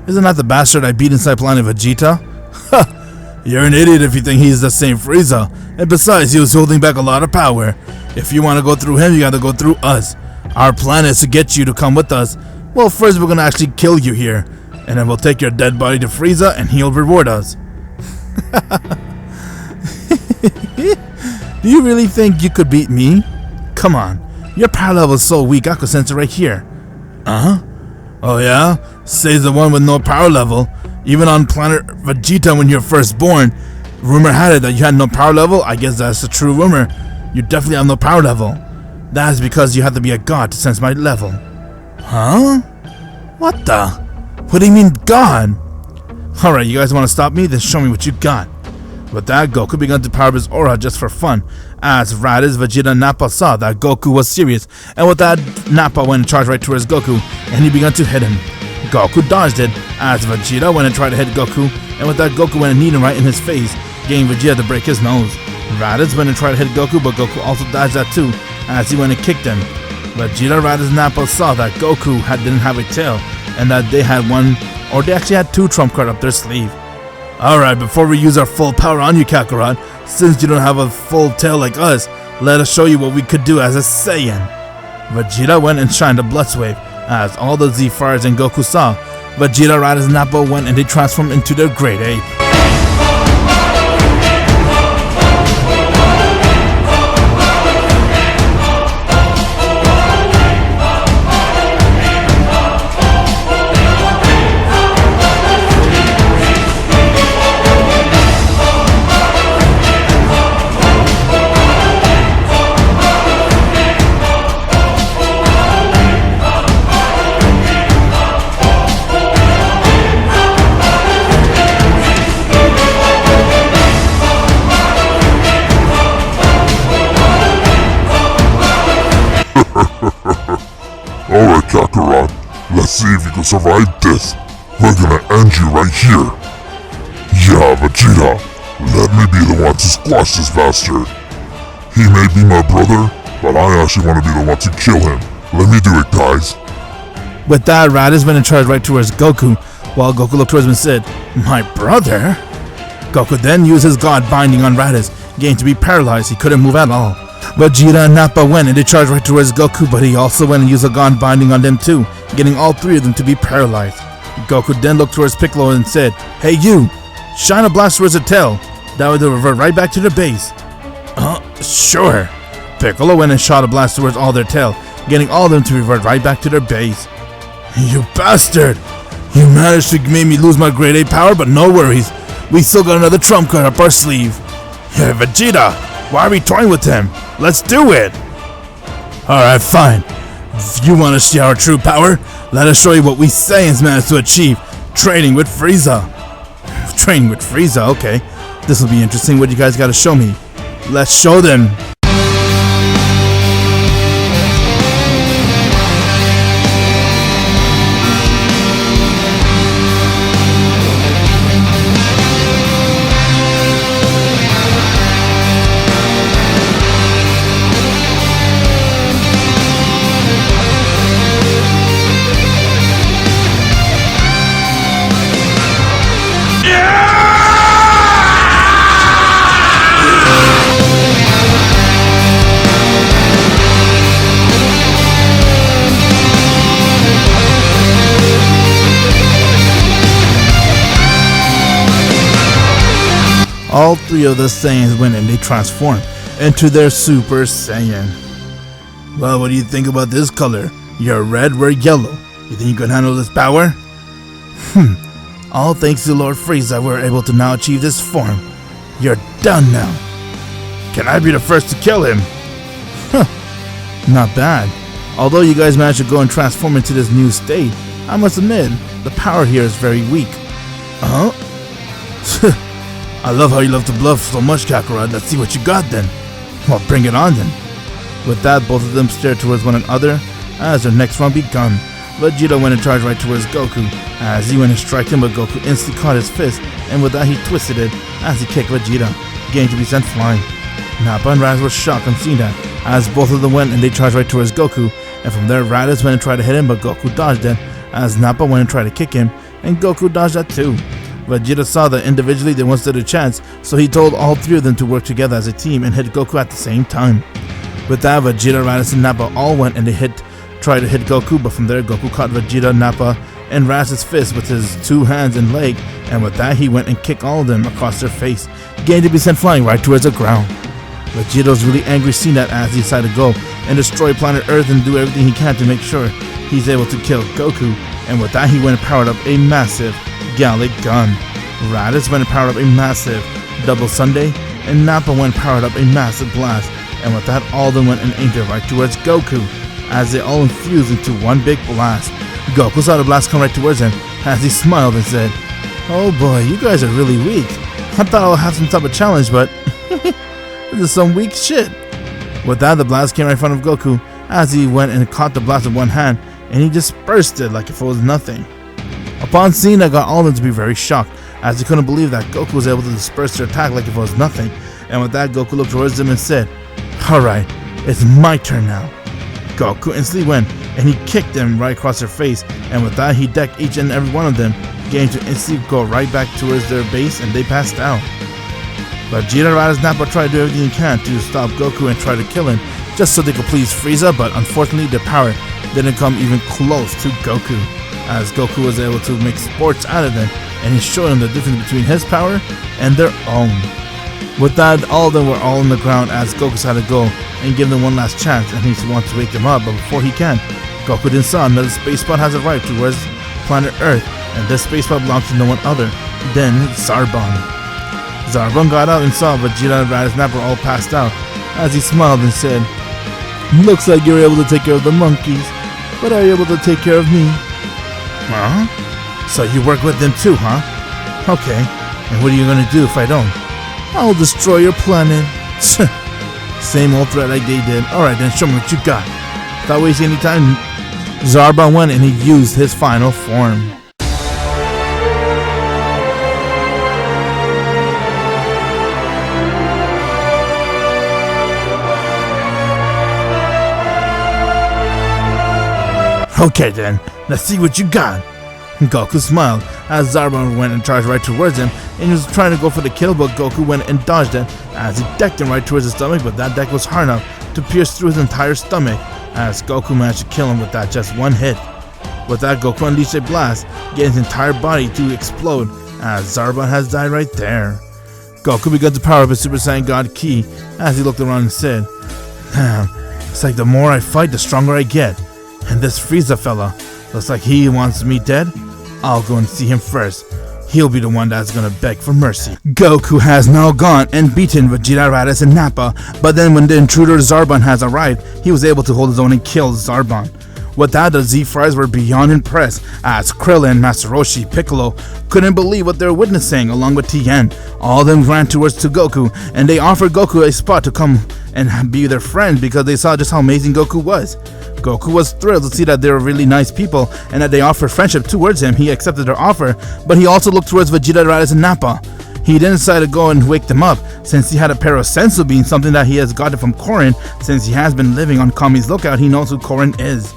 Isn't that the bastard I beat inside Planet Vegeta? Ha! You're an idiot if you think he's the same Frieza. And besides, he was holding back a lot of power. If you want to go through him, you gotta go through us. Our plan is to get you to come with us. Well, first we're gonna actually kill you here. And then we'll take your dead body to Frieza and he'll reward us. Do you really think you could beat me? Come on. Your power level is so weak, I could sense it right here. Oh yeah? Says the one with no power level. Even on planet Vegeta when you're first born, rumor had it that you had no power level. I guess that's a true rumor. You definitely have no power level. That is because you have to be a god to sense my level. Huh? What the? What do you mean god? Alright, you guys want to stop me? Then show me what you got. With that, Goku began to power up his aura just for fun. As Raditz, Vegeta, and Nappa saw that Goku was serious, and with that, Nappa went and charged right towards Goku, and he began to hit him. Goku dodged it, as Vegeta went and tried to hit Goku, and with that, Goku went and kneed him right in his face, getting Vegeta to break his nose. Raditz went and tried to hit Goku, but Goku also dodged that too, as he went and kicked him. Vegeta, Raditz, and Nappa saw that Goku didn't have a tail, and that they had one, or they actually had two trump cards up their sleeve. Alright, before we use our full power on you, Kakarot, since you don't have a full tail like us, let us show you what we could do as a Saiyan. Vegeta went and shined a Bloods Wave, as all the Z Fires and Goku saw. Vegeta, Raditz, and Nappa went and they transformed into their Great Ape. Alright, Kakarot, let's see if you can survive this. We're gonna end you right here. Yeah, Vegeta, let me be the one to squash this bastard. He may be my brother, but I actually want to be the one to kill him. Let me do it, guys. With that, Raditz went and charged right towards Goku, while Goku looked towards him and said, "My brother?" Goku then used his God binding on Raditz, getting to be paralyzed. He couldn't move at all. Vegeta and Nappa went and they charged right towards Goku, but he also went and used a God binding on them too, getting all three of them to be paralyzed. Goku then looked towards Piccolo and said, "Hey you, shine a blast towards the tail. That way they'll revert right back to their base." Sure. Piccolo went and shot a blast towards all their tail, getting all of them to revert right back to their base. You bastard! You managed to make me lose my Great Ape power, but no worries. We still got another trump card up our sleeve. Yeah, Vegeta, why are we toying with him? Let's do it! Alright, fine. If you want to see our true power, let us show you what we Saiyans managed to achieve. Training with Frieza. Training with Frieza, okay. This will be interesting. What you guys gotta show me? Let's show them. All three of the Saiyans went and they transformed into their Super Saiyan. Well, what do you think about this color? You're red, we're yellow. You think you can handle this power? All thanks to Lord Frieza, we're able to now achieve this form. You're done now. Can I be the first to kill him? Not bad. Although you guys managed to go and transform into this new state, I must admit, the power here is very weak. I love how you love to bluff so much, Kakarot. Let's see what you got then. Well, bring it on then. With that, both of them stared towards one another as their next round begun. Vegeta went and charged right towards Goku as he went and struck him, but Goku instantly caught his fist, and with that he twisted it as he kicked Vegeta, getting to be sent flying. Nappa and Raz were shocked on seeing that, as both of them went and they charged right towards Goku, and from there Raditz went and tried to hit him, but Goku dodged it, as Nappa went and tried to kick him, and Goku dodged that too. Vegeta saw that individually they once stood a chance, so he told all three of them to work together as a team and hit Goku at the same time. With that, Vegeta, Raditz, and Nappa all went and they tried to hit Goku, but from there Goku caught Vegeta, Nappa, and Raditz's fist with his 2 hands and leg, and with that he went and kicked all of them across their face, getting to be sent flying right towards the ground. Vegeta was really angry seeing that, as he decided to go and destroy planet Earth and do everything he can to make sure he's able to kill Goku, and with that he went and powered up a massive Gallic gun. Raditz went and powered up a massive Double Sunday, and Nappa went and powered up a massive blast, and with that all of them went and aimed it right towards Goku, as they all infused into one big blast. Goku saw the blast come right towards him, as he smiled and said, "Oh boy, you guys are really weak. I thought I'll have some type of challenge, but this is some weak shit." With that, the blast came right in front of Goku, as he went and caught the blast with one hand, and he dispersed it like if it was nothing. Upon seeing that, got all of them to be very shocked, as he couldn't believe that Goku was able to disperse their attack like if it was nothing. And with that, Goku looked towards him and said, "Alright, it's my turn now." Goku instantly went and he kicked them right across their face, and with that he decked each and every one of them, getting to instantly go right back towards their base, and they passed out. Vegeta, Raditz, Nappa tried to do everything he can to stop Goku and try to kill him, just so they could please Frieza, but unfortunately their power didn't come even close to Goku, as Goku was able to make sports out of them, and he showed them the difference between his power and their own. With that, all of them were all on the ground, as Goku decided to go and give them one last chance, and he wants to wake them up, but before he can, Goku then saw another space pod has arrived towards planet Earth, and this space pod belongs to no one other than Zarbon. Zarbon got out and saw Vegeta and Raditz, Nappa all passed out, as he smiled and said, "Looks like you're able to take care of the monkeys, but are you able to take care of me?" "Huh? So you work with them too, huh? Okay, and what are you gonna do if I don't?" "I'll destroy your planet." Same old threat like they did. Alright then, show me what you got. Without wasting any time, Zarbon went and he used his final form. "Okay then, let's see what you got." Goku smiled as Zarbon went and charged right towards him, and he was trying to go for the kill, but Goku went and dodged it as he decked him right towards his stomach, but that deck was hard enough to pierce through his entire stomach, as Goku managed to kill him with that just one hit. With that, Goku unleashed a blast, getting his entire body to explode, as Zarbon has died right there. Goku began to power up his Super Saiyan God ki, as he looked around and said, "Damn, it's like the more I fight, the stronger I get. And this Frieza fella, looks like he wants me dead. I'll go and see him first. He'll be the one that's gonna beg for mercy." Goku has now gone and beaten Vegeta, Raditz, and Nappa, but then when the intruder Zarbon has arrived, he was able to hold his own and kill Zarbon. With that, the Z-Fries were beyond impressed, as Krillin, Master Roshi, Piccolo couldn't believe what they were witnessing, along with Tien. All of them ran towards to Goku, and they offered Goku a spot to come and be their friend because they saw just how amazing Goku was. Goku was thrilled to see that they were really nice people and that they offered friendship towards him. He accepted their offer, but he also looked towards Vegeta, Raditz, and Nappa. He then decided to go and wake them up, since he had a pair of sensu beans, something that he has gotten from Korin. Since he has been living on Kami's lookout, he knows who Korin is.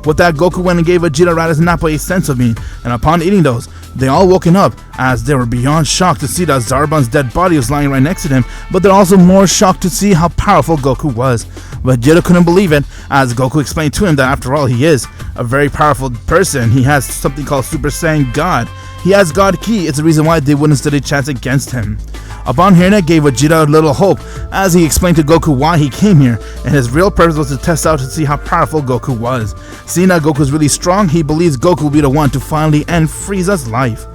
With that, Goku went and gave Vegeta, Raditz, and Nappa a sensu bean, and upon eating those, they all woken up, as they were beyond shocked to see that Zarbon's dead body was lying right next to them, but they're also more shocked to see how powerful Goku was. Vegeta couldn't believe it, as Goku explained to him that after all, he is a very powerful person. He has something called Super Saiyan God. He has God Ki. It's the reason why they wouldn't stand a chance against him. Upon hearing that, gave Vegeta a little hope, as he explained to Goku why he came here, and his real purpose was to test out to see how powerful Goku was. Seeing that Goku is really strong, he believes Goku will be the one to finally end Frieza's life.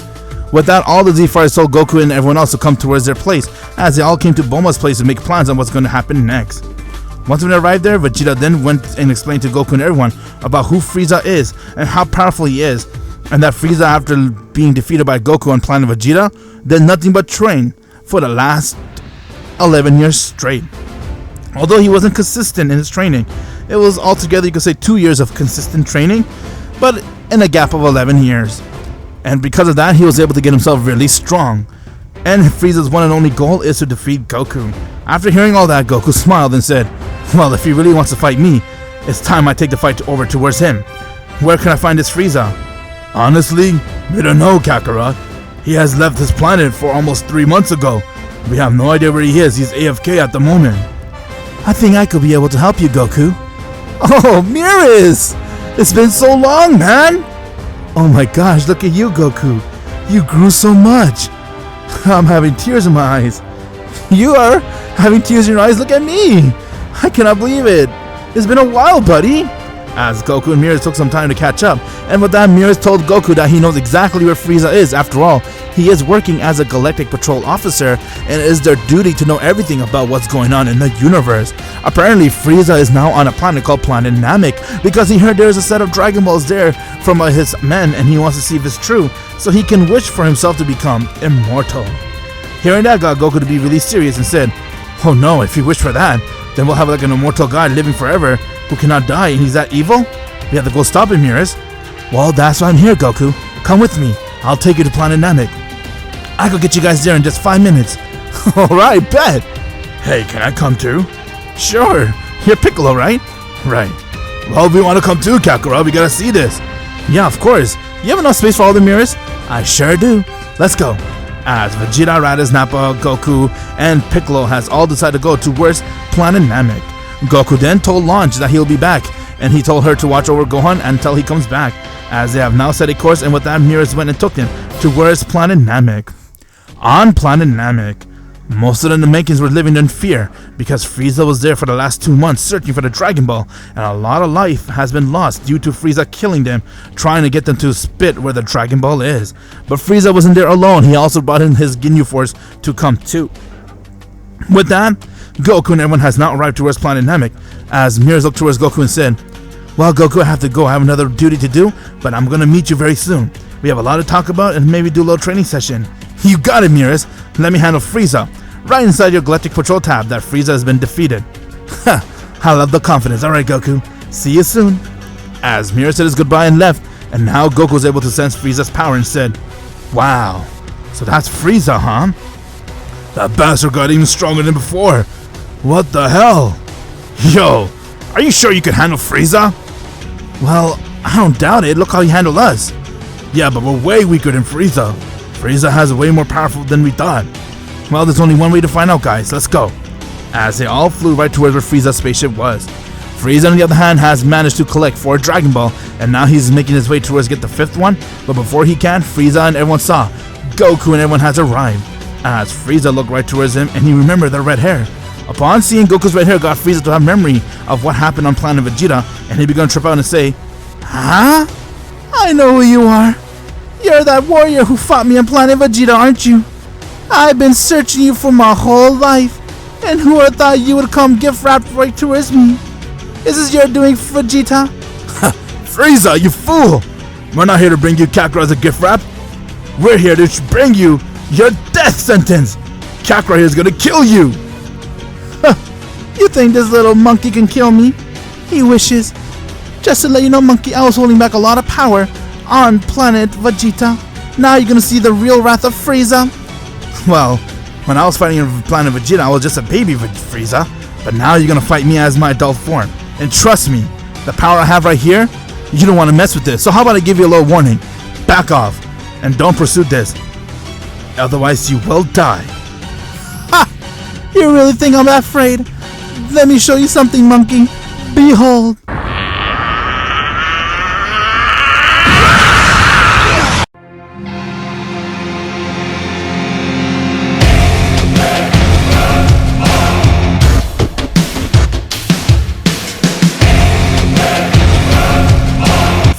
With that, all the Z-Fighters told Goku and everyone else to come towards their place, as they all came to Bulma's place to make plans on what's going to happen next. Once they arrived there, Vegeta then went and explained to Goku and everyone about who Frieza is and how powerful he is, and that Frieza, after being defeated by Goku on planet Vegeta, did nothing but train for the last 11 years straight. Although he wasn't consistent in his training, it was altogether, you could say, 2 years of consistent training, but in a gap of 11 years. And because of that, he was able to get himself really strong. And Frieza's one and only goal is to defeat Goku. After hearing all that, Goku smiled and said, "Well, if he really wants to fight me, It's time I take the fight over towards him. Where can I find this Frieza? Honestly, we don't know, Kakarot. He has left this planet for almost 3 months ago. We have no idea where he is. He's AFK at the moment. I think I could be able to help you, Goku. Oh, Beerus! It's been so long, man! Oh my gosh, look at you, Goku. You grew so much. I'm having tears in my eyes. You are having tears in your eyes? Look at me! I cannot believe it. It's been a while, buddy. As Goku and Beerus took some time to catch up, and with that, Beerus told Goku that he knows exactly where Frieza is. After all, he is working as a Galactic Patrol officer, and it is their duty to know everything about what's going on in the universe. Apparently, Frieza is now on a planet called Planet Namek because he heard there's a set of Dragon Balls there from his men, and he wants to see if it's true, so he can wish for himself to become immortal. Hearing that got Goku to be really serious and said, "Oh no, if you wish for that, then we'll have like an immortal guy living forever who cannot die, and he's that evil? We have to go stop him, Beerus." Well, that's why I'm here, Goku. Come with me. I'll take you to Planet Namek. I could get you guys there in just 5 minutes. Alright, bet. Hey, can I come too? Sure. You're Piccolo, right? Right. Well, we want to come too, Kakarot. We gotta see this. Yeah, of course. You have enough space for all the mirrors? I sure do. Let's go. As Vegeta, Raditz, Nappa, Goku, and Piccolo has all decided to go towards Planet Namek. Goku then told Launch that he'll be back, and he told her to watch over Gohan until he comes back, as they have now set a course, and with that, Beerus went and took him towards Planet Namek. On Planet Namek, most of the Namekians were living in fear because Frieza was there for the last 2 months searching for the Dragon Ball, and a lot of life has been lost due to Frieza killing them, trying to get them to spit where the Dragon Ball is. But Frieza wasn't there alone. He also brought in his Ginyu Force to come too. With that, Goku and everyone has now arrived towards Planet Namek, as Beerus looked towards Goku and said, "Well, Goku, I have to go. I have another duty to do, but I'm gonna meet you very soon. We have a lot to talk about and maybe do a little training session." You got it, Beerus. Let me handle Frieza. Right inside your Galactic Patrol tab that Frieza has been defeated. Ha! I love the confidence. Alright, Goku. See you soon. As Beerus said his goodbye and left, and now Goku was able to sense Frieza's power and said, "Wow, so that's Frieza, huh? That bastard got even stronger than before. What the hell? Yo, are you sure you can handle Frieza?" "Well, I don't doubt it. Look how he handled us." "Yeah, but we're way weaker than Frieza. Frieza has way more powerful than we thought." "Well, there's only one way to find out, guys. Let's go." As they all flew right towards where Frieza's spaceship was. Frieza, on the other hand, has managed to collect 4 Dragon Ball, and now he's making his way towards get the 5th one. But before he can, Frieza and everyone saw Goku and everyone has arrived. As Frieza looked right towards him, and he remembered the red hair. Upon seeing Goku's red hair, got Frieza to have memory of what happened on Planet Vegeta, and he began to trip out and say, "Huh? I know who you are. You're that warrior who fought me on Planet Vegeta, aren't you? I've been searching you for my whole life, and who would have thought you would come gift wrapped right towards me? Is this your doing, Vegeta?" "Frieza, you fool! We're not here to bring you Kakarot as a gift wrap. We're here to bring you your death sentence. Kakarot here is gonna kill you." "You think this little monkey can kill me? He wishes. Just to let you know, monkey, I was holding back a lot of power on Planet Vegeta. Now you're gonna see the real wrath of Frieza." "Well, when I was fighting on Planet Vegeta, I was just a baby Frieza. But now you're gonna fight me as my adult form. And trust me, the power I have right here, you don't want to mess with this. So how about I give you a little warning? Back off, and don't pursue this. Otherwise you will die." "Ha! You really think I'm that afraid? Let me show you something, monkey. Behold."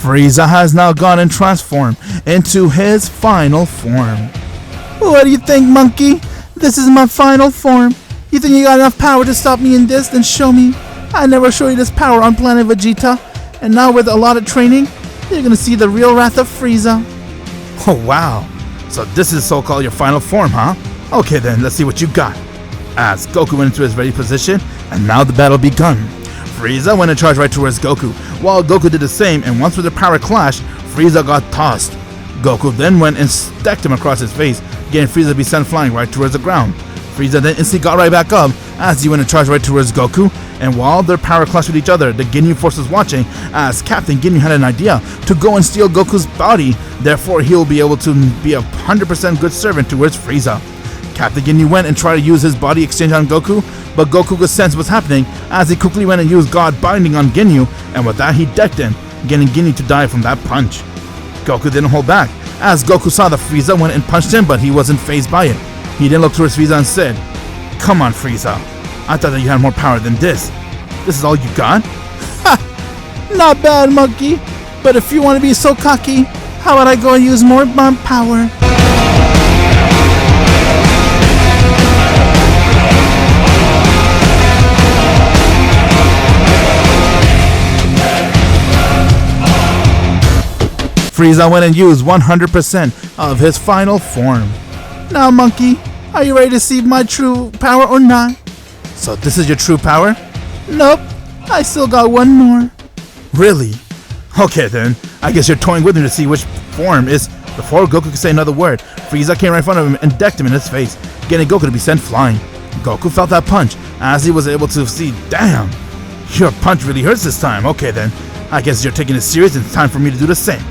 Frieza has now gone and transformed into his final form. "What do you think, monkey? This is my final form. You think you got enough power to stop me in this? Then show me. I never showed you this power on Planet Vegeta. And now with a lot of training, you're gonna see the real wrath of Frieza." "Oh wow. So this is so-called your final form, huh? Okay then, let's see what you got." As Goku went into his ready position, and now the battle begun. Frieza went and charged right towards Goku, while Goku did the same, and once with the power clash, Frieza got tossed. Goku then went and stacked him across his face, getting Frieza to be sent flying right towards the ground. Frieza then instantly got right back up as he went and charged right towards Goku, And while their power clashed with each other, the Ginyu force was watching, as Captain Ginyu had an idea to go and steal Goku's body. Therefore, he will be able to be a 100% good servant towards Frieza. Captain Ginyu went and tried to use his body exchange on Goku, but Goku could sense what's happening as he quickly went and used God binding on Ginyu, and with that he decked him, getting Ginyu to die from that punch. Goku didn't hold back, as Goku saw that Frieza went and punched him, but he wasn't fazed by it. He then looked towards Frieza and said, "Come on, Frieza. I thought that you had more power than this. This is all you got?" Ha! Not bad, monkey. But if you want to be so cocky, how about I go and use more of my power? Frieza went and used 100% of his final form. Now, monkey, are you ready to see my true power or not? So this is your true power? Nope, I still got one more. Really? Okay then, I guess you're toying with me to see which form is. Before Goku could say another word, Frieza came right in front of him and decked him in his face, getting Goku to be sent flying. Goku felt that punch, as he was able to see, damn, your punch really hurts this time. Okay then, I guess you're taking it serious and it's time for me to do the same.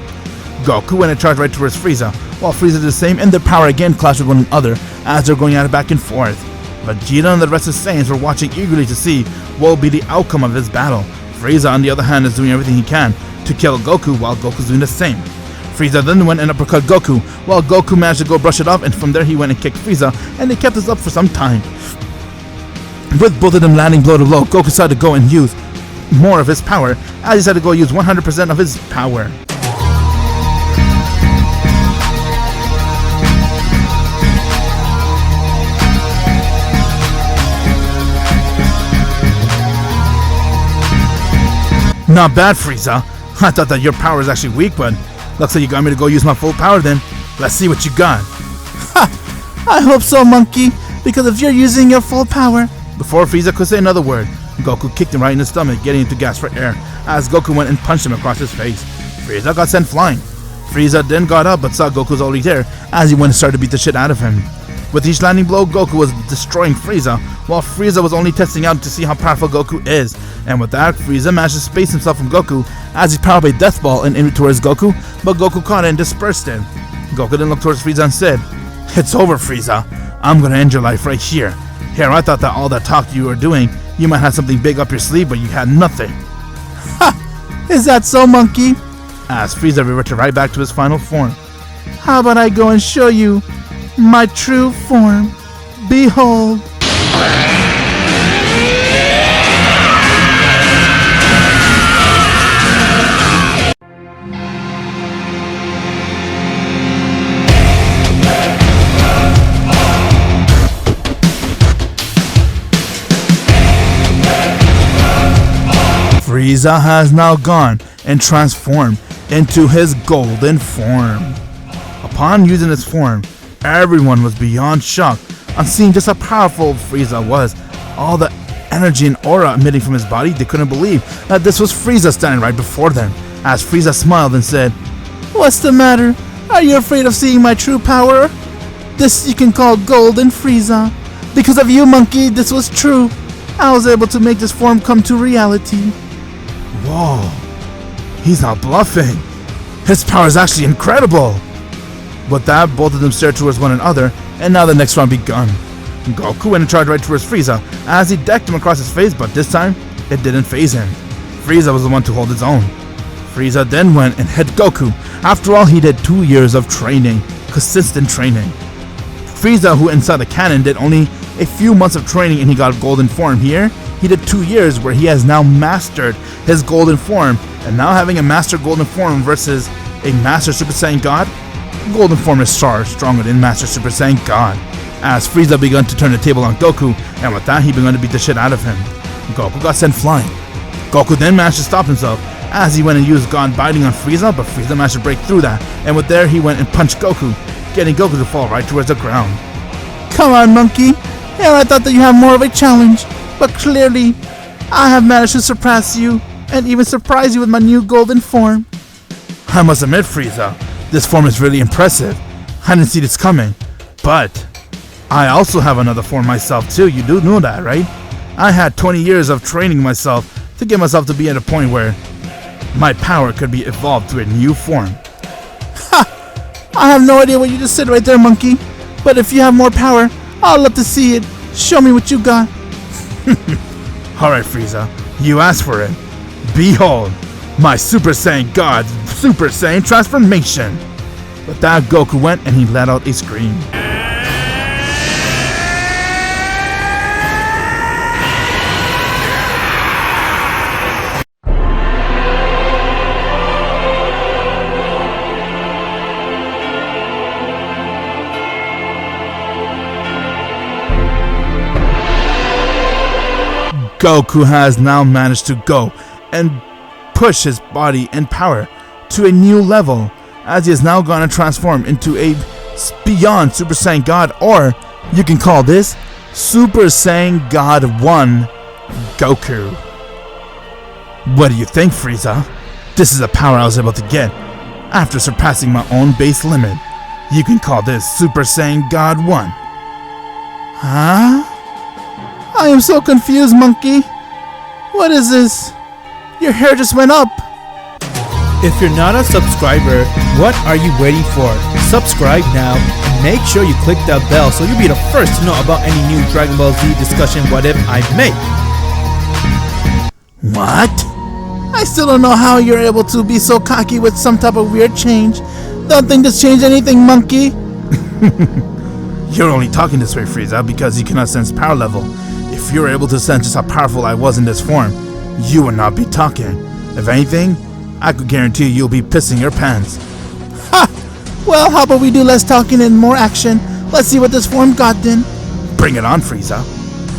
Goku went and charged right towards Frieza, while Frieza did the same, and their power again clashed with one another as they're going at it back and forth. Vegeta and the rest of the Saiyans were watching eagerly to see what will be the outcome of this battle. Frieza, on the other hand, is doing everything he can to kill Goku, while Goku's doing the same. Frieza then went and uppercut Goku, while Goku managed to go brush it off, and from there he went and kicked Frieza, and they kept this up for some time. With both of them landing blow to blow, Goku decided to go and use more of his power, as he decided to go use 100% of his power. Not bad, Frieza. I thought that your power is actually weak, but looks like you got me to go use my full power then. Let's see what you got. Ha! I hope so, monkey, because if you're using your full power... Before Frieza could say another word, Goku kicked him right in the stomach, getting him to gasp for air, as Goku went and punched him across his face. Frieza got sent flying. Frieza then got up but saw Goku was already there, as he went and started to beat the shit out of him. With each landing blow, Goku was destroying Frieza, while Frieza was only testing out to see how powerful Goku is. And with that, Frieza managed to space himself from Goku as he powered up a death ball and aimed it towards Goku, but Goku caught it and dispersed it. Goku then looked towards Frieza and said, "It's over, Frieza. I'm gonna end your life right here. Here, I thought that all that talk you were doing, you might have something big up your sleeve, but you had nothing." Ha! Is that so, monkey? As Frieza reverted right back to his final form. How about I go and show you my true form? Behold. Frieza has now gone and transformed into his golden form. Upon using his form, everyone was beyond shocked on seeing just how powerful Frieza was. All the energy and aura emitting from his body, they couldn't believe that this was Frieza standing right before them. As Frieza smiled and said, "What's the matter? Are you afraid of seeing my true power? This you can call Golden Frieza. Because of you, monkey, this was true. I was able to make this form come to reality." Whoa, he's not bluffing. His power is actually incredible. With that, both of them stared towards one another, and now the next round begun. Goku went and charged right towards Frieza as he decked him across his face, but this time, it didn't faze him. Frieza was the one to hold his own. Frieza then went and hit Goku. After all, he did 2 years of training, consistent training. Frieza, who inside the canon did only a few months of training and he got golden form, here he did 2 years where he has now mastered his golden form, and now having a master golden form versus a master Super Saiyan God, golden form is far stronger than master Super Saiyan God. As Frieza began to turn the table on Goku, and with that he began to beat the shit out of him. Goku got sent flying. Goku then managed to stop himself as he went and used God biting on Frieza, but Frieza managed to break through that, and with there he went and punched Goku, getting Goku to fall right towards the ground. Come on, monkey. Yeah, I thought that you have more of a challenge, but clearly I have managed to surpass you and even surprise you with my new golden form. I must admit, Frieza, this form is really impressive. I didn't see this coming, but I also have another form myself too. You do know that, right? I had 20 years of training myself to get myself to be at a point where my power could be evolved to a new form. Ha! I have no idea what you just said right there, monkey. But if you have more power, I'd love to see it. Show me what you got. Alright, Frieza. You asked for it. Behold, my Super Saiyan God Super Saiyan transformation. With that, Goku went and he let out a scream. Goku has now managed to go and push his body and power to a new level, as he is now going to transform into a beyond Super Saiyan God, or you can call this Super Saiyan God 1 Goku. What do you think, Frieza? This is the power I was able to get after surpassing my own base limit. You can call this Super Saiyan God 1. Huh? I am so confused, monkey. What is this? Your hair just went up. If you're not a subscriber, what are you waiting for? Subscribe now and make sure you click that bell so you'll be the first to know about any new Dragon Ball Z discussion what if I make. What? I still don't know how you're able to be so cocky with some type of weird change. Don't think this changed anything, monkey. You're only talking this way, Frieza, because you cannot sense power level. If you were able to sense just how powerful I was in this form, you would not be talking. If anything, I could guarantee you'll be pissing your pants. Ha! Well, how about we do less talking and more action? Let's see what this form got then. Bring it on, Frieza.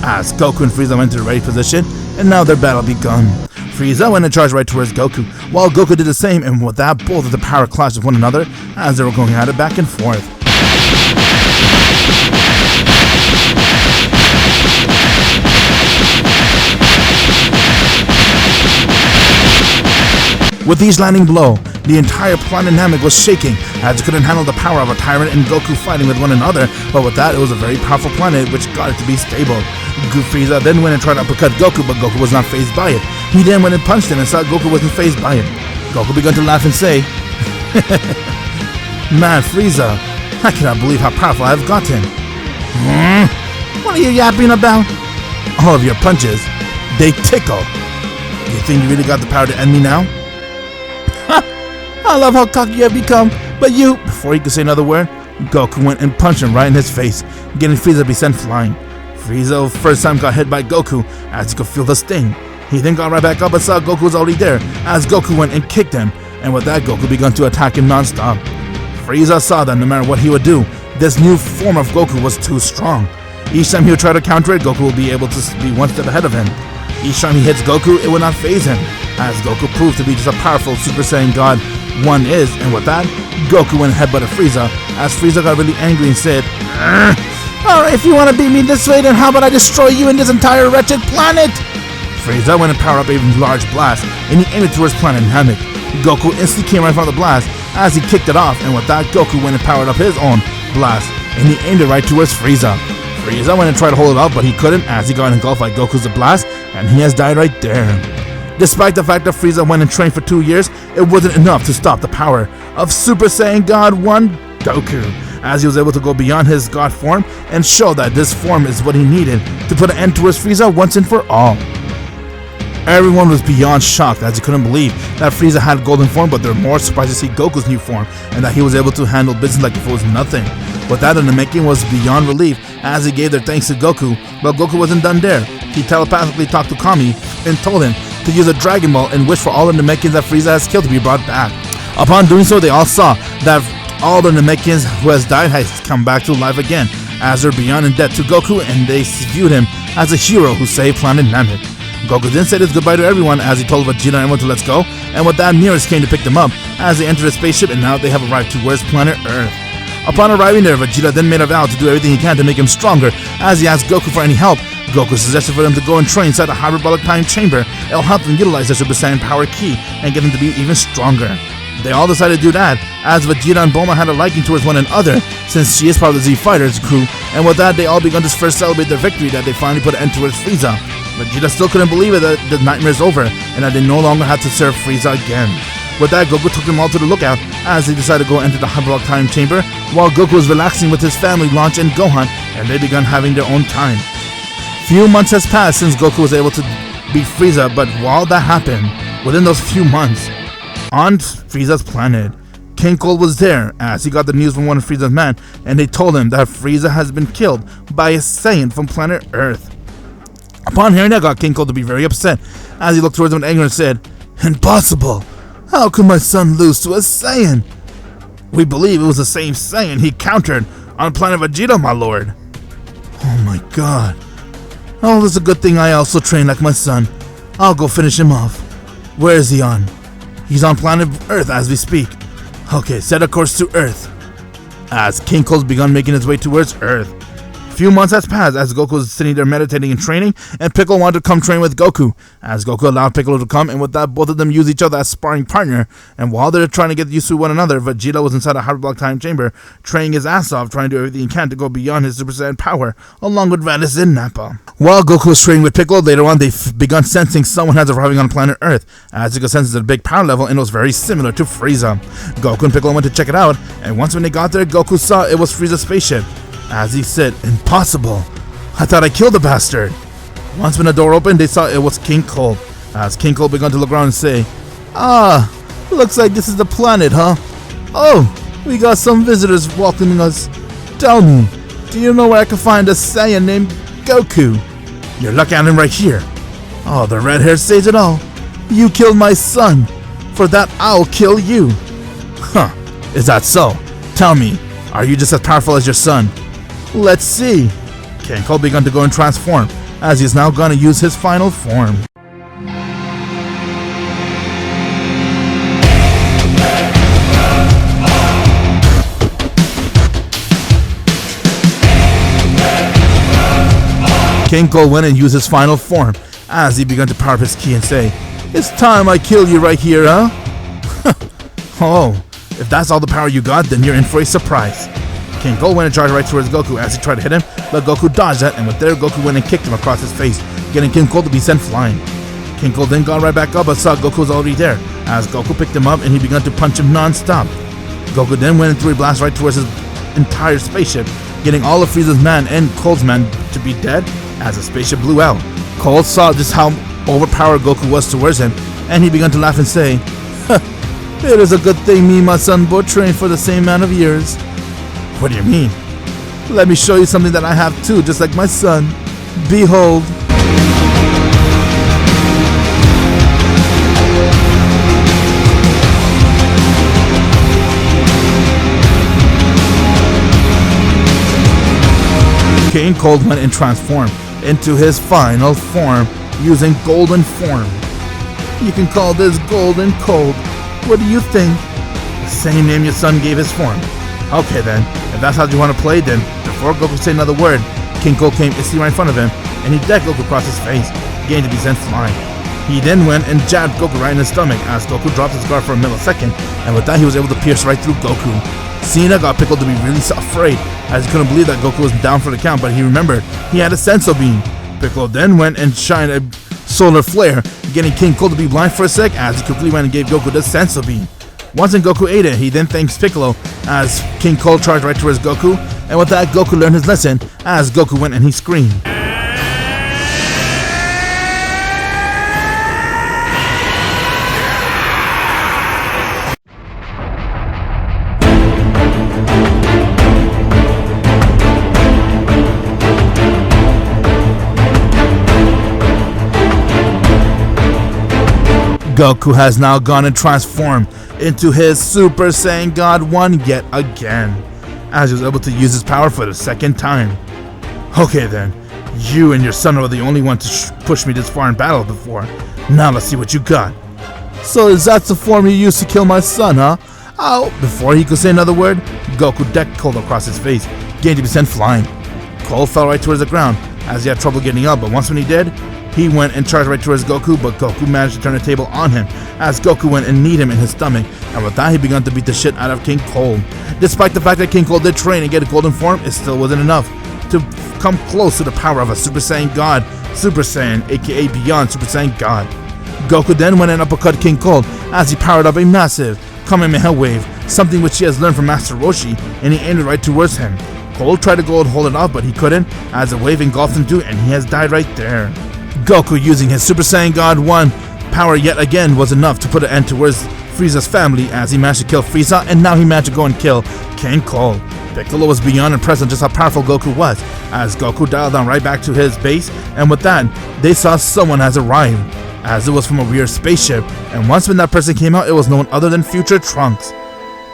As Goku and Frieza went to the ready position, and now their battle begun. Frieza went and charged right towards Goku, while Goku did the same, and with that, both of the power clashed with one another as they were going at it back and forth. With each landing blow, the entire planet Namek was shaking as it couldn't handle the power of a tyrant and Goku fighting with one another, but with that it was a very powerful planet which got it to be stable. Frieza then went and tried to uppercut Goku, but Goku was not fazed by it. He then went and punched him and saw Goku wasn't fazed by it. Goku began to laugh and say, Man, Frieza, I cannot believe how powerful I have gotten. What are you yapping about? All of your punches, they tickle. Do you think you really got the power to end me now? I love how cocky you have become, but you... Before he could say another word, Goku went and punched him right in his face, getting Frieza to be sent flying. Frieza first time got hit by Goku, as he could feel the sting. He then got right back up and saw Goku was already there, as Goku went and kicked him, and with that Goku began to attack him non-stop. Frieza saw that no matter what he would do, this new form of Goku was too strong. Each time he would try to counter it, Goku would be able to be one step ahead of him. Each time he hits Goku, it would not faze him, as Goku proved to be just a powerful Super Saiyan God 1 is, and with that, Goku went and headbutted Frieza, as Frieza got really angry and said, Alright, if you want to beat me this way, then how about I destroy you and this entire wretched planet? Frieza went and powered up a large blast, and he aimed it towards planet Namek. Goku instantly came right from the blast, as he kicked it off, and with that, Goku went and powered up his own blast, and he aimed it right towards Frieza. Frieza went and tried to hold it up, but he couldn't, as he got engulfed by Goku's blast, and he has died right there. Despite the fact that Frieza went and trained for 2 years, it wasn't enough to stop the power of Super Saiyan God 1 Goku, as he was able to go beyond his God form and show that this form is what he needed to put an end to his Frieza once and for all. Everyone was beyond shocked as he couldn't believe that Frieza had golden form, but they're more surprised to see Goku's new form and that he was able to handle business like if it was nothing. With that, the Namekian was beyond relief as he gave their thanks to Goku, but Goku wasn't done there. He telepathically talked to Kami and told him to use a Dragon Ball and wish for all the Namekians that Frieza has killed to be brought back. Upon doing so, they all saw that all the Namekians who has died has come back to life again, as they're beyond in debt to Goku, and they viewed him as a hero who saved planet Namek. Goku then said his goodbye to everyone as he told Vegeta and everyone to let's go, and with that, Beerus came to pick them up as they entered a spaceship, and now they have arrived towards planet Earth. Upon arriving there, Vegeta then made a vow to do everything he can to make him stronger as he asked Goku for any help. Goku suggested for them to go and train inside the hyperbolic time chamber. It'll help them utilize their Super Saiyan power key and get them to be even stronger. They all decided to do that, as Vegeta and Bulma had a liking towards one another since she is part of the Z Fighters crew, and with that they all began to first celebrate their victory that they finally put an end towards Frieza. Vegeta still couldn't believe it that the nightmare's over and that they no longer had to serve Frieza again. With that, Goku took them all to the lookout as they decided to go enter the hyperbolic time chamber while Goku was relaxing with his family, Launch and Gohan, and they began having their own time. Few months has passed since Goku was able to beat Frieza, but while that happened, within those few months, on Frieza's planet, King Cold was there as he got the news from one of Frieza's men, and they told him that Frieza has been killed by a Saiyan from planet Earth. Upon hearing that, got King Cold to be very upset as he looked towards him in anger and said, "Impossible! How could my son lose to a Saiyan? We believe it was the same Saiyan he countered on planet Vegeta, my lord." Oh my god. Oh, it's a good thing I also train like my son. I'll go finish him off. Where is he on? He's on planet Earth as we speak. Okay, set a course to Earth. As King Cold begun making his way towards Earth. Few months has passed as Goku was sitting there meditating and training, and Piccolo wanted to come train with Goku. As Goku allowed Piccolo to come, and with that, both of them used each other as sparring partner. And while they're trying to get used to one another, Vegeta was inside a hyperbolic time chamber, training his ass off, trying to do everything he can to go beyond his Super Saiyan power, along with Raditz and Nappa. While Goku was training with Piccolo, later on they begun sensing someone has arriving on planet Earth, as you could sense at a big power level, and it was very similar to Frieza. Goku and Piccolo went to check it out, and once when they got there, Goku saw it was Frieza's spaceship. As he said, "Impossible! I thought I killed the bastard!" Once when the door opened, they saw it was King Cold. As King Cold began to look around and say, "Ah, looks like this is the planet, huh? Oh, we got some visitors welcoming us. Tell me, do you know where I can find a Saiyan named Goku?" "You're looking at him right here." "Oh, the red hair says it all. You killed my son. For that, I'll kill you." "Huh, is that so? Tell me, are you just as powerful as your son?" "Let's see." King Cold began to go and transform, as he is now going to use his final form. King Cold went and used his final form, as he began to power up his ki and say, "It's time I kill you right here, huh?" Oh, if that's all the power you got, then you're in for a surprise. King Cold went and charged right towards Goku as he tried to hit him, but Goku dodged that, and with there, Goku went and kicked him across his face, getting King Cold to be sent flying. King Cold then got right back up but saw Goku was already there, as Goku picked him up and he began to punch him non-stop. Goku then went and threw a blast right towards his entire spaceship, getting all of Frieza's man and Cold's man to be dead as the spaceship blew out. Cold saw just how overpowered Goku was towards him, and he began to laugh and say, "It is a good thing me and my son both trained for the same amount of years." "What do you mean?" "Let me show you something that I have too, just like my son. Behold." King Cold went and transformed into his final form using golden form. You can call this Golden Cold. What do you think? The same name your son gave his form. Okay then, if that's how you want to play, then before Goku said another word, King Cold came instantly right in front of him, and he decked Goku across his face, getting to be sent flying. He then went and jabbed Goku right in his stomach as Goku dropped his guard for a millisecond, and with that he was able to pierce right through Goku. Seeing that got Piccolo to be really afraid, as he couldn't believe that Goku was down for the count, but he remembered he had a Senso Beam. Piccolo then went and shined a solar flare, getting King Cold to be blind for a sec, as he quickly went and gave Goku the Senso Beam. Once Goku ate it, he then thanks Piccolo as King Cold charged right towards Goku, and with that Goku learned his lesson as Goku went and he screamed. Goku has now gone and transformed into his Super Saiyan God 1 yet again, as he was able to use his power for the second time. Okay then, you and your son are the only one to push me this far in battle before. Now let's see what you got. So is that the form you used to kill my son, huh? Ow! Before he could say another word, Goku decked Cold across his face, getting to be sent flying. Cold fell right towards the ground, as he had trouble getting up, but once when he did, he went and charged right towards Goku, but Goku managed to turn the table on him, as Goku went and kneed him in his stomach, and with that he began to beat the shit out of King Cold. Despite the fact that King Cold did train and get a golden form, it still wasn't enough to come close to the power of a Super Saiyan God Super Saiyan, aka Beyond Super Saiyan God. Goku then went and uppercut King Cold as he powered up a massive Kamehameha wave, something which he has learned from Master Roshi, and he aimed it right towards him. Cold tried to go and hold it off, but he couldn't, as the wave engulfed him too, and he has died right there. Goku, using his Super Saiyan God 1 power yet again, was enough to put an end towards Frieza's family, as he managed to kill Frieza, and now he managed to go and kill King Cold. Piccolo was beyond impressed on just how powerful Goku was, as Goku dialed down right back to his base, and with that, they saw someone has arrived, as it was from a weird spaceship, and once when that person came out, it was no one other than Future Trunks.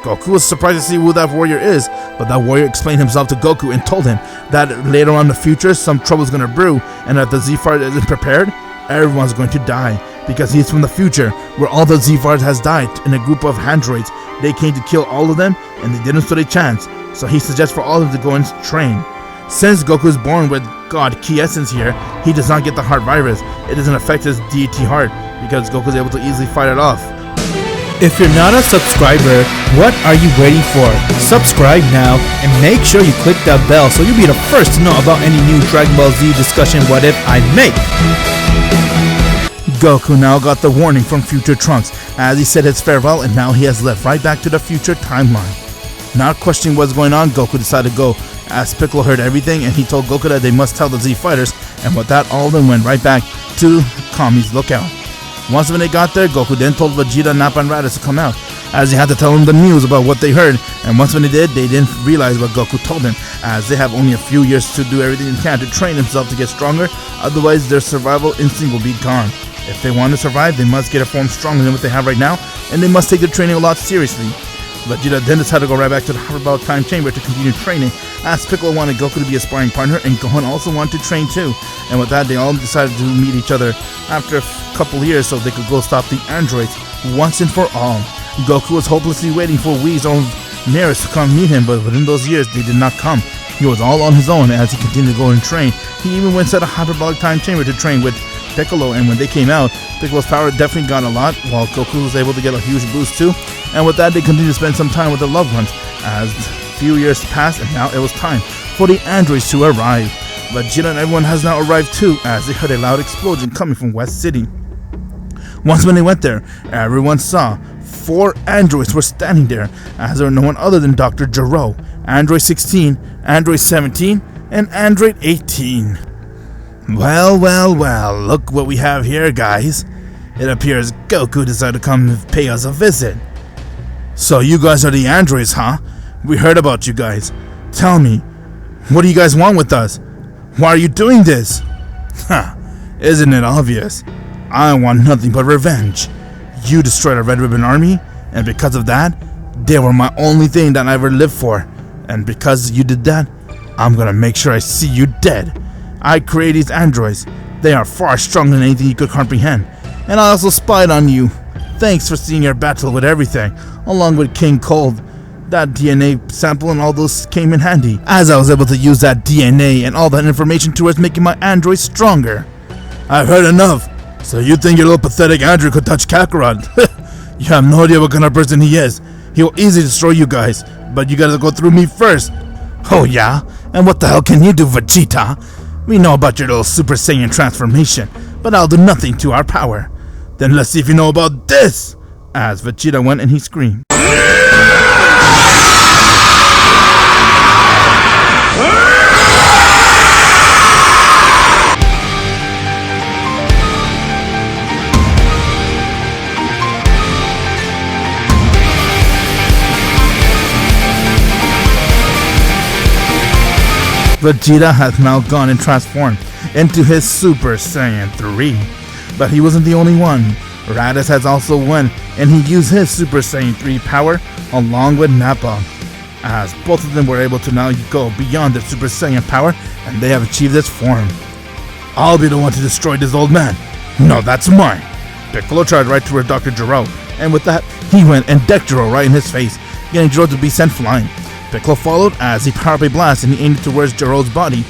Goku was surprised to see who that warrior is, but that warrior explained himself to Goku and told him that later on in the future, some trouble is going to brew, and that the Z-Fire isn't prepared, everyone's going to die, because he's from the future, where all the Z-Fires has died in a group of androids. They came to kill all of them, and they didn't stand a chance, so he suggests for all of them to go and train. Since Goku is born with God Key Essence here, he does not get the heart virus. It doesn't affect his deity heart, because Goku is able to easily fight it off. If you're not a subscriber, what are you waiting for? Subscribe now and make sure you click that bell so you'll be the first to know about any new Dragon Ball Z discussion what if I make. Goku now got the warning from Future Trunks as he said his farewell, and now he has left right back to the future timeline. Not questioning what's going on, Goku decided to go, as Piccolo heard everything and he told Goku that they must tell the Z Fighters, and with that all of them went right back to Kami's lookout. Once when they got there, Goku then told Vegeta, Nappa, and Raditz to come out, as he had to tell them the news about what they heard, and once when they did, they didn't realize what Goku told them, as they have only a few years to do everything they can to train themselves to get stronger, otherwise their survival instinct will be gone. If they want to survive, they must get a form stronger than what they have right now, and they must take their training a lot seriously. Vegeta then decided to go right back to the hyperbolic time chamber to continue training, as Piccolo wanted Goku to be a sparring partner, and Gohan also wanted to train too. And with that, they all decided to meet each other after a couple years so they could go stop the androids once and for all. Goku was hopelessly waiting for Whis or Beerus to come meet him, but within those years, they did not come. He was all on his own as he continued to go and train. He even went to the hyperbolic time chamber to train with Piccolo, and when they came out, Piccolo's power definitely got a lot, while Goku was able to get a huge boost too. And with that, they continued to spend some time with their loved ones, as a few years passed, and now it was time for the androids to arrive. Vegeta and everyone has now arrived too, as they heard a loud explosion coming from West City. Once when they went there, everyone saw 4 androids were standing there, as there were no one other than Dr. Gero, Android 16, Android 17, and Android 18. Well, look what we have here, guys. It appears Goku decided to come pay us a visit. So you guys are the androids, huh? We heard about you guys. Tell me, what do you guys want with us? Why are you doing this? Isn't it obvious? I want nothing but revenge. You destroyed a Red Ribbon army, and because of that, they were my only thing that I ever lived for. And because you did that, I'm gonna make sure I see you dead. I created these androids. They are far stronger than anything you could comprehend. And I also spied on you. Thanks for seeing your battle with everything, along with King Cold. That DNA sample and all those came in handy, as I was able to use that DNA and all that information towards making my android stronger. I've heard enough. So you think your little pathetic android could touch Kakarot? You have no idea what kind of person he is. He will easily destroy you guys, but you gotta go through me first. Oh yeah? And what the hell can you do, Vegeta? We know about your little Super Saiyan transformation, but I'll do nothing to our power. Then let's see if you know about this! As Vegeta went and he screamed. Vegeta has now gone and transformed into his Super Saiyan 3. But he wasn't the only one. Raditz has also won, and he used his Super Saiyan 3 power along with Nappa, as both of them were able to now go beyond their Super Saiyan power, and they have achieved this form. I'll be the one to destroy this old man. No, that's mine. Piccolo charged right towards Dr. Gero, and with that, he went and decked Gero right in his face, getting Gero to be sent flying. Piccolo followed as he powered up a blast and he aimed it towards Gero's body.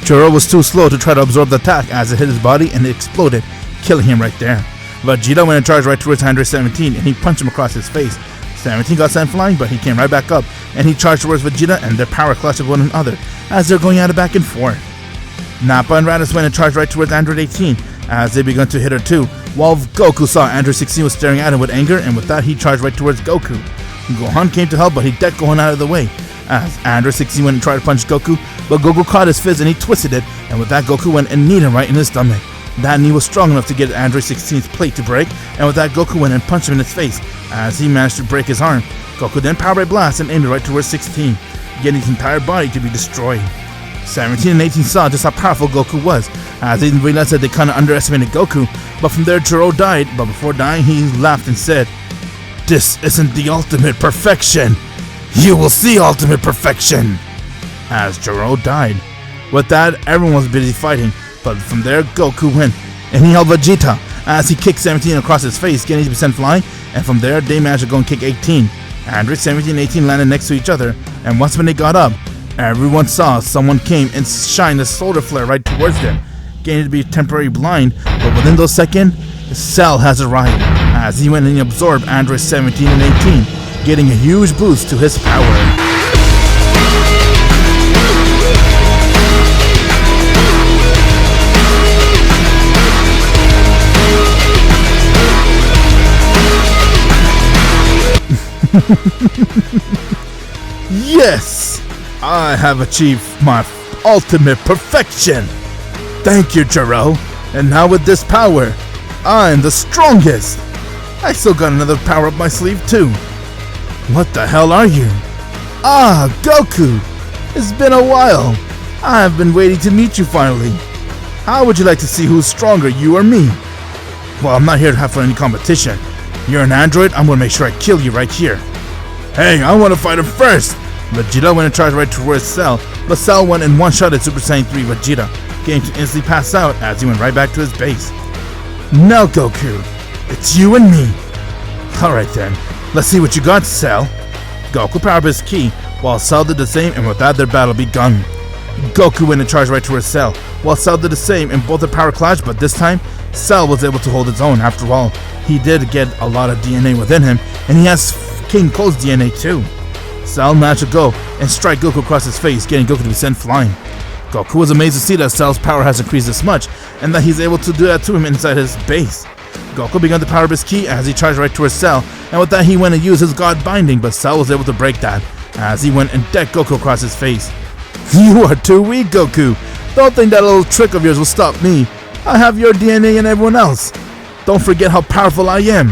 Gero was too slow to try to absorb the attack as it hit his body and it exploded, killing him right there. Vegeta went and charged right towards Android 17 and he punched him across his face. 17 got sent flying, but he came right back up and he charged towards Vegeta, and their power clashed with one another as they're going at it back and forth. Nappa and Raditz went and charged right towards Android 18 as they began to hit her too, while Goku saw Android 16 was staring at him with anger, and with that he charged right towards Goku. Gohan came to help, but he decked Gohan out of the way as Android 16 went and tried to punch Goku, but Goku caught his fist and he twisted it, and with that Goku went and kneed him right in his stomach. That knee was strong enough to get Android 16's plate to break, and with that Goku went and punched him in his face as he managed to break his arm. Goku then power by blast and aimed it right towards 16, getting his entire body to be destroyed. 17 and 18 saw just how powerful Goku was, as they realized that they kind of underestimated Goku, but from there Jiro died, but before dying he laughed and said, "This isn't the ultimate perfection. You will see ultimate perfection," as Jiro died. With that, everyone was busy fighting, but from there Goku went, and he held Vegeta, as he kicked 17 across his face, getting 80% flying, and from there they managed to go and kick 18. Android 17 and 18 landed next to each other, and once when they got up, everyone saw someone came and shined a solar flare right towards them, getting to be temporarily blind, but within those seconds, Cell has arrived, as he went and absorbed Android 17 and 18, getting a huge boost to his power. Yes! I have achieved my ultimate perfection! Thank you, Jiro. And now with this power, I'm the strongest! I still got another power up my sleeve too. What the hell are you? Ah, Goku! It's been a while. I have been waiting to meet you finally. How would you like to see who's stronger, you or me? Well, I'm not here to have for any competition. You're an android, I'm gonna make sure I kill you right here. Hey, I wanna fight him first! Vegeta went and charged right towards Cell, but Cell went and one-shotted Super Saiyan 3 Vegeta, getting to instantly pass out as he went right back to his base. Now Goku, it's you and me. Alright then, let's see what you got, Cell. Goku powered up his ki, while Cell did the same, and with that their battle begun. Goku went and charged right towards Cell, while Cell did the same, and both the power clashed, but this time, Cell was able to hold his own. After all, he did get a lot of DNA within him, and he has King Cold's DNA too. Cell managed to go and strike Goku across his face, getting Goku to be sent flying. Goku was amazed to see that Cell's power has increased this much, and that he's able to do that to him inside his base. Goku began to power up his ki as he charged right towards Cell, and with that he went and used his God Binding, but Cell was able to break that, as he went and decked Goku across his face. You are too weak, Goku. Don't think that little trick of yours will stop me. I have your DNA and everyone else. Don't forget how powerful I am.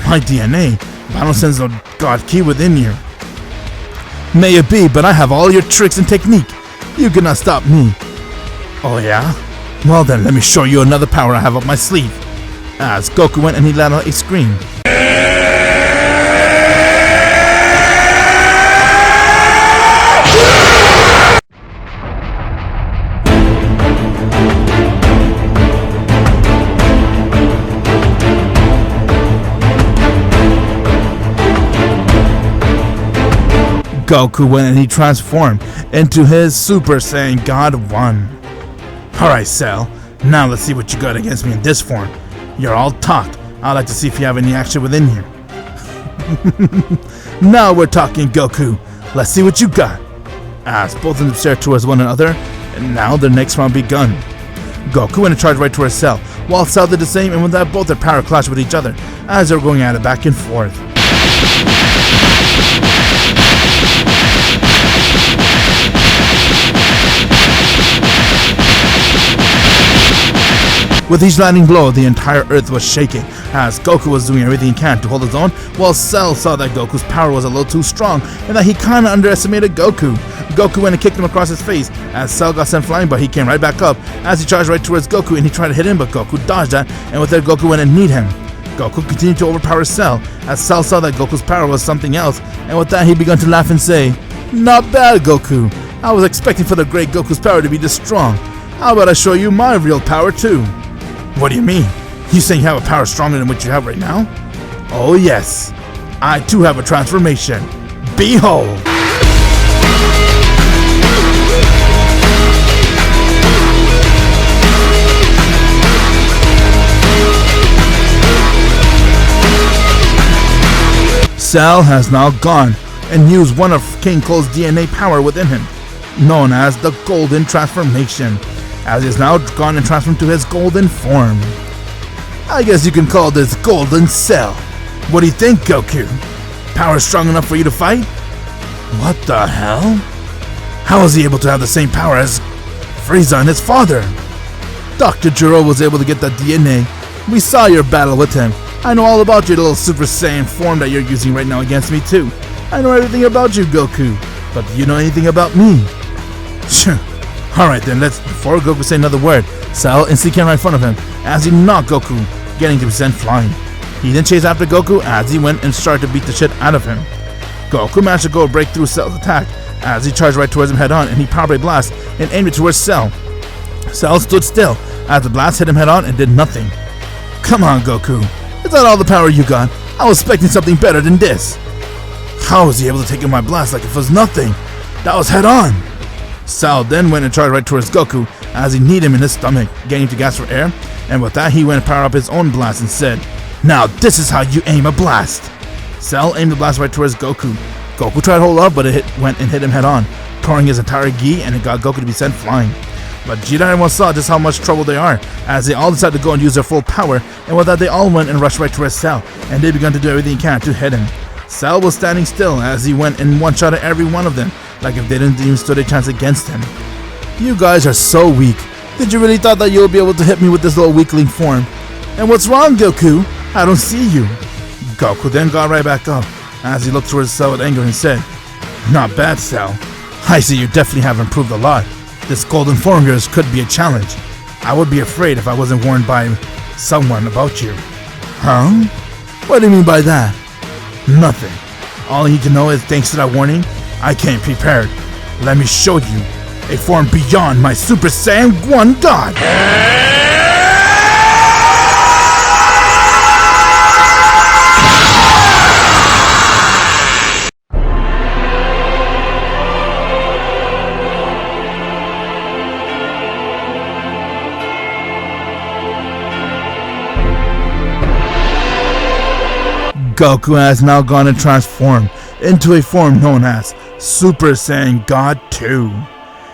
My DNA? I don't sense no God Ki within you. May it be, but I have all your tricks and technique. You cannot stop me. Oh yeah? Well then, let me show you another power I have up my sleeve. As Goku went and he let out a scream. Goku went and he transformed into his Super Saiyan God 1. Alright, Cell, now let's see what you got against me in this form. You're all talk. I'd like to see if you have any action within you. Now we're talking, Goku. Let's see what you got. As both of them stared towards one another, and now their next round begun. Goku went and charged right towards Cell, while Cell did the same, and with that both their power clashed with each other as they were going at it back and forth. With each landing blow, the entire earth was shaking, as Goku was doing everything he can to hold his own, while Cell saw that Goku's power was a little too strong, and that he kinda underestimated Goku. Goku went and kicked him across his face, as Cell got sent flying, but he came right back up, as he charged right towards Goku, and he tried to hit him, but Goku dodged that, and with that Goku went and kneed him. Goku continued to overpower Cell, as Cell saw that Goku's power was something else, and with that he began to laugh and say, "Not bad, Goku. I was expecting for the great Goku's power to be this strong. How about I show you my real power too?" What do you mean? You saying you have a power stronger than what you have right now? Oh yes, I too have a transformation. Behold! Cell has now gone and used one of King Cole's DNA power within him, known as the Golden Transformation. as he is now gone and transformed to his golden form. I guess you can call this Golden Cell. What do you think, Goku? Power strong enough for you to fight? What the hell? How is he able to have the same power as Frieza and his father? Dr. Jiro was able to get the DNA. We saw your battle with him. I know all about your little Super Saiyan form that you're using right now against me too. I know everything about you, Goku. But do you know anything about me? Sure. Alright then, before Goku say another word, Cell instantly came right in front of him as he knocked Goku, getting to be sent flying. He then chased after Goku as he went and started to beat the shit out of him. Goku managed to go break through Cell's attack as he charged right towards him head on, and he power blast and aimed it towards Cell. Cell stood still as the blast hit him head on and did nothing. Come on, Goku. Is that all the power you got? I was expecting something better than this. How was he able to take in my blast like it was nothing? That was head on. Cell then went and charged right towards Goku as he kneed him in his stomach, getting to gas for air, and with that he went and powered up his own blast and said, "Now this is how you aim a blast." Cell aimed the blast right towards Goku. Goku tried to hold up, but it went and hit him head on, pouring his entire gi, and it got Goku to be sent flying. But Vegeta and everyone saw just how much trouble they are, as they all decided to go and use their full power, and with that they all went and rushed right towards Cell, and they began to do everything they can to hit him. Cell was standing still as he went and one-shot at every one of them, like if they didn't even stood a chance against him. You guys are so weak. Did you really thought that you'll be able to hit me with this little weakling form? And what's wrong, Goku? I don't see you. Goku then got right back up as he looked towards Cell with anger and said, "Not bad, Cell. I see you definitely have improved a lot. This golden form of yours could be a challenge. I would be afraid if I wasn't warned by someone about you." Huh? What do you mean by that? Nothing. All you need to know is thanks to that warning, I came prepared. Let me show you a form beyond my Super Saiyan 1 God. Goku has now gone and transformed into a form known as Super Saiyan God 2.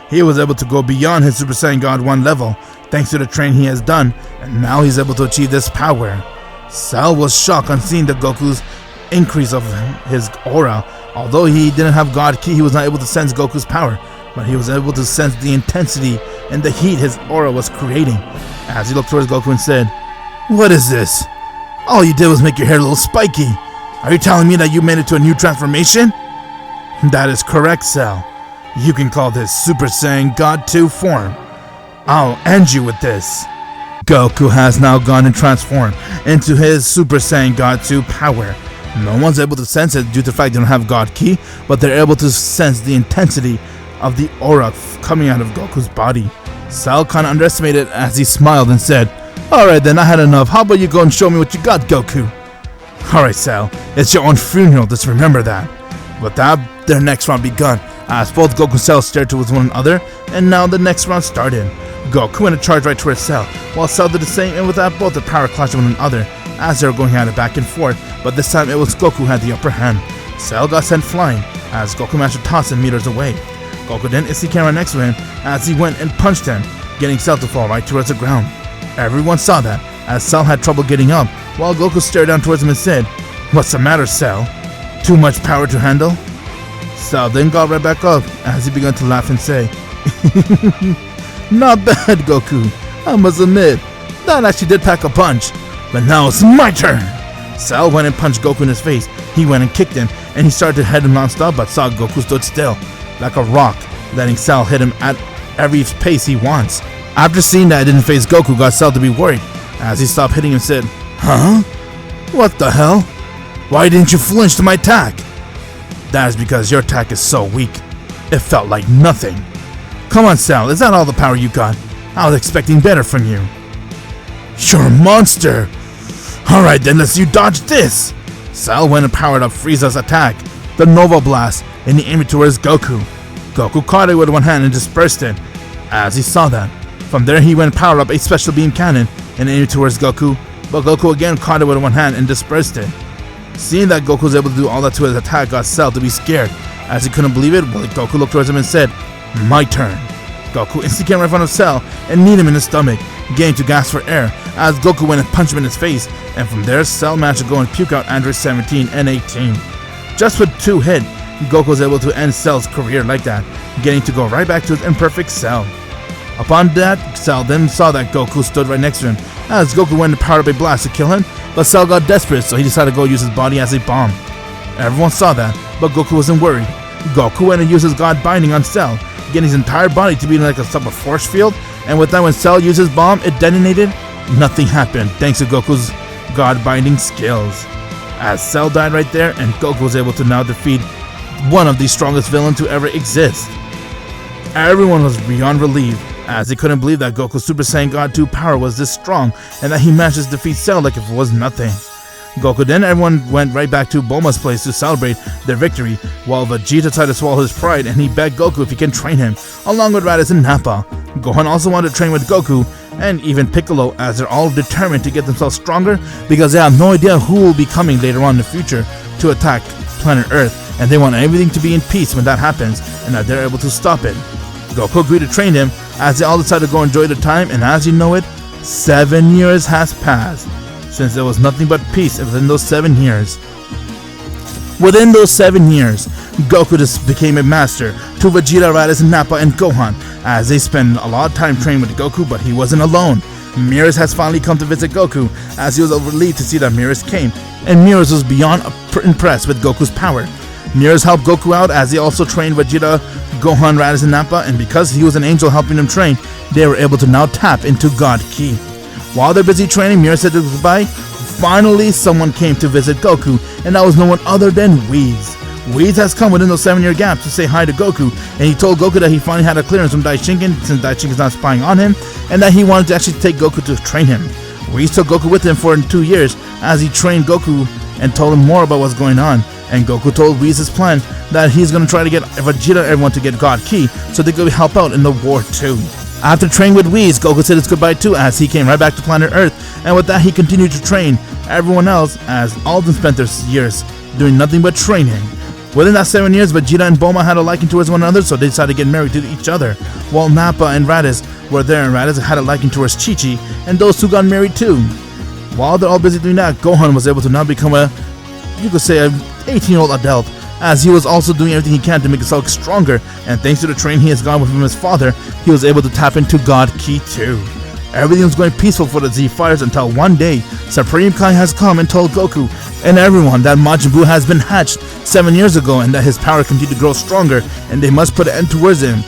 He was able to go beyond his Super Saiyan God 1 level thanks to the training he has done, and now he's able to achieve this power. Cell was shocked on seeing the Goku's increase of his aura. Although he didn't have God Ki, he was not able to sense Goku's power, but he was able to sense the intensity and the heat his aura was creating. As he looked towards Goku and said, "What is this? All you did was make your hair a little spiky. Are you telling me that you made it to a new transformation?" "That is correct, Cell. You can call this Super Saiyan God 2 form. I'll end you with this." Goku has now gone and transformed into his Super Saiyan God 2 power. No one's able to sense it due to the fact they don't have God Ki, but they're able to sense the intensity of the aura coming out of Goku's body. Cell kinda underestimated it as he smiled and said, "Alright then, I had enough. How about you go and show me what you got, Goku?" "Alright, Cell. It's your own funeral, just remember that." With that, their next round begun, as both Goku and Cell stared towards one another, and now the next round started. Goku went and charged right towards Cell, while Cell did the same, and with that, both the power clashed with one another, as they were going at it back and forth, but this time it was Goku who had the upper hand. Cell got sent flying, as Goku managed to toss him meters away. Goku then instantly came right next to him, as he went and punched him, getting Cell to fall right towards the ground. Everyone saw that, as Cell had trouble getting up, while Goku stared down towards him and said, "What's the matter, Cell? Too much power to handle?" Cell then got right back up, as he began to laugh and say, "Not bad, Goku. I must admit, that actually did pack a punch. But now it's my turn." Cell went and punched Goku in his face. He went and kicked him, and he started to head him non-stop, but saw Goku stood still, like a rock, letting Cell hit him at every pace he wants. After seeing that it didn't phase Goku, got Cell to be worried, as he stopped hitting and said, "Huh? What the hell? Why didn't you flinch to my attack?" "That is because your attack is so weak. It felt like nothing." "Come on, Cell, is that all the power you got? I was expecting better from you." "You're a monster. Alright then, let's see you dodge this." Cell went and powered up Frieza's attack, the Nova Blast, and he aimed it towards Goku. Goku caught it with one hand and dispersed it. As he saw that, from there he went and powered up a special beam cannon and aimed it towards Goku, but Goku again caught it with one hand and dispersed it. Seeing that Goku was able to do all that to his attack got Cell to be scared, as he couldn't believe it. Well, Goku looked towards him and said, "My turn." Goku instantly came right in front of Cell and kneed him in the stomach, getting to gasp for air as Goku went and punched him in his face, and from there Cell managed to go and puke out Android 17 and 18. Just with 2 hits, Goku was able to end Cell's career like that, getting to go right back to his imperfect Cell. Upon that, Cell then saw that Goku stood right next to him as Goku went to power up a blast to kill him, but Cell got desperate, so he decided to go use his body as a bomb. Everyone saw that, but Goku wasn't worried. Goku went and used his God binding on Cell, getting his entire body to be like a sort of force field, and with that when Cell used his bomb, it detonated. Nothing happened thanks to Goku's God binding skills. As Cell died right there, and Goku was able to now defeat one of the strongest villains to ever exist. Everyone was beyond relieved, as they couldn't believe that Goku's Super Saiyan God 2 power was this strong, and that he managed to defeat Cell like if it was nothing. Goku then everyone went right back to Bulma's place to celebrate their victory, while Vegeta tried to swallow his pride and he begged Goku if he can train him, along with Raditz and Nappa. Gohan also wanted to train with Goku, and even Piccolo, as they're all determined to get themselves stronger because they have no idea who will be coming later on in the future to attack planet Earth, and they want everything to be in peace when that happens, and that they're able to stop it. Goku agreed to train him, as they all decided to go enjoy the time, and as you know it, 7 years has passed since there was nothing but peace within those 7 years. Within those 7 years, Goku just became a master to Vegeta, Raditz, Nappa, and Gohan, as they spent a lot of time training with Goku, but he wasn't alone. Beerus has finally come to visit Goku, as he was relieved to see that Beerus came, and Beerus was beyond impressed with Goku's power. Beerus helped Goku out as he also trained Vegeta, Gohan, Raditz, and Nappa, and because he was an angel helping them train, they were able to now tap into God Ki. While they're busy training, Beerus said goodbye. Finally, someone came to visit Goku, and that was no one other than Whis. Whis has come within those 7-year gaps to say hi to Goku, and he told Goku that he finally had a clearance from Daishinken since Daishinken's not spying on him, and that he wanted to actually take Goku to train him. Whis took Goku with him for 2 years as he trained Goku and told him more about what's going on. And Goku told Whis his plan that he's going to try to get Vegeta and everyone to get God Ki so they could help out in the war too. After training with Whis, Goku said his goodbye too as he came right back to planet Earth, and with that he continued to train everyone else as all of them spent their years doing nothing but training. Within that 7 years, Vegeta and Bulma had a liking towards one another, so they decided to get married to each other, while Nappa and Raditz were there, and Raditz had a liking towards Chi-Chi, and those two got married too. While they're all busy doing that, Gohan was able to now become a 18-year-old adult, as he was also doing everything he can to make himself stronger, and thanks to the training he has gone with from his father, he was able to tap into God Ki too. Everything was going peaceful for the Z Fighters until one day, Supreme Kai has come and told Goku and everyone that Majin Buu has been hatched 7 years ago and that his power continued to grow stronger and they must put an end towards him.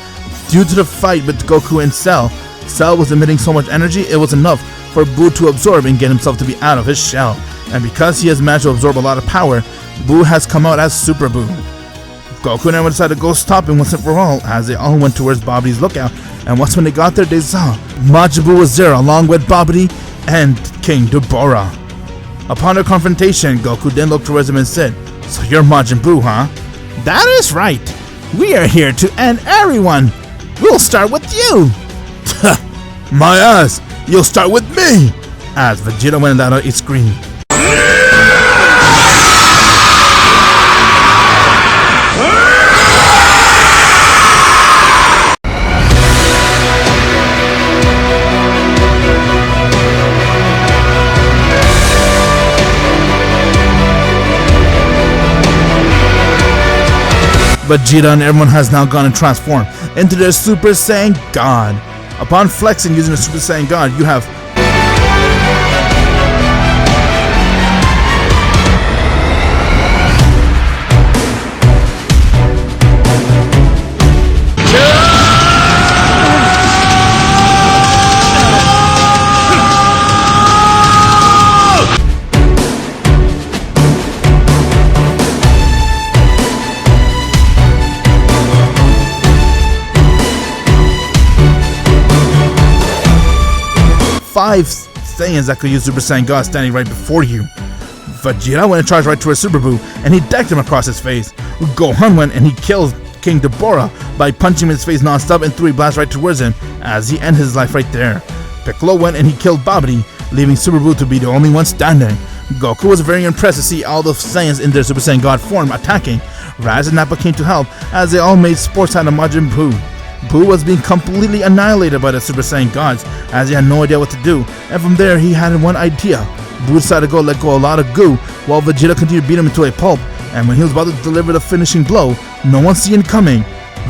Due to the fight with Goku and Cell, Cell was emitting so much energy it was enough for Buu to absorb and get himself to be out of his shell. And because he has managed to absorb a lot of power, Buu has come out as Super Buu. Goku and everyone decided to go stop him once and for all as they all went towards Babdi's lookout, and once when they got there they saw Majin Buu was there along with Babdi and King Deborah. Upon their confrontation, Goku then looked towards him and said, "So you're Majin Buu, huh?" "That is right. We are here to end everyone. We'll start with you." "My ass, you'll start with me!" as Vegeta went out a scream. Vegeta and everyone has now gone and transformed into their Super Saiyan God. Upon flexing using the Super Saiyan God, you have five Saiyans that could use Super Saiyan God standing right before you. Vegeta went and charged right towards Super Buu, and he decked him across his face. Gohan went and he killed King Deborah by punching him in his face non-stop and threw a blast right towards him as he ended his life right there. Piccolo went and he killed Babdi, leaving Super Buu to be the only one standing. Goku was very impressed to see all the Saiyans in their Super Saiyan God form attacking. Raditz and Nappa came to help as they all made sports out of Majin Buu. Buu was being completely annihilated by the Super Saiyan gods, as he had no idea what to do, and from there he had one idea. Buu decided to go let go a lot of goo, while Vegeta continued to beat him into a pulp, and when he was about to deliver the finishing blow, no one seen it coming.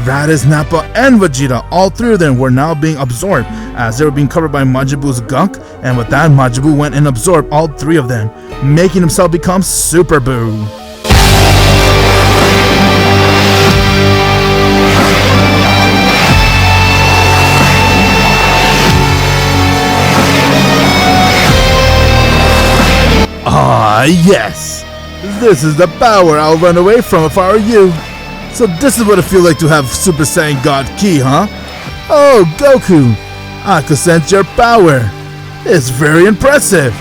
That is Nappa and Vegeta. All three of them were now being absorbed, as they were being covered by Majin Buu's gunk, and with that, Majin Buu went and absorbed all three of them, making himself become Super Buu. Ah, yes! This is the power I'll run away from if I were you. So this is what it feels like to have Super Saiyan God Ki, huh? Oh, Goku! I could sense your power. It's very impressive.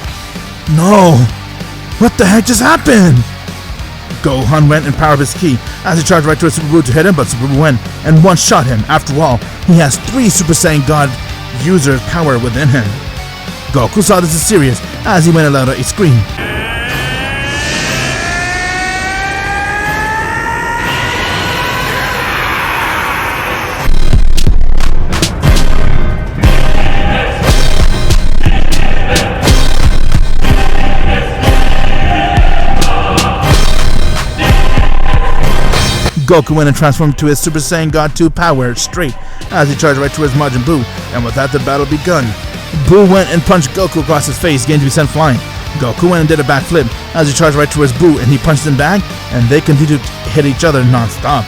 No! What the heck just happened? Gohan went and powered his ki as he charged right towards Super Buu to hit him, but Super Buu went and one-shot him. After all, he has 3 Super Saiyan God users power within him. Goku saw this as serious as he went and let out a scream. Goku went and transformed to his Super Saiyan God 2 power straight as he charged right towards Majin Buu, and with that the battle begun. Buu went and punched Goku across his face, getting to be sent flying. Goku went and did a backflip as he charged right towards Buu, and he punched him back, and they continued to hit each other non-stop.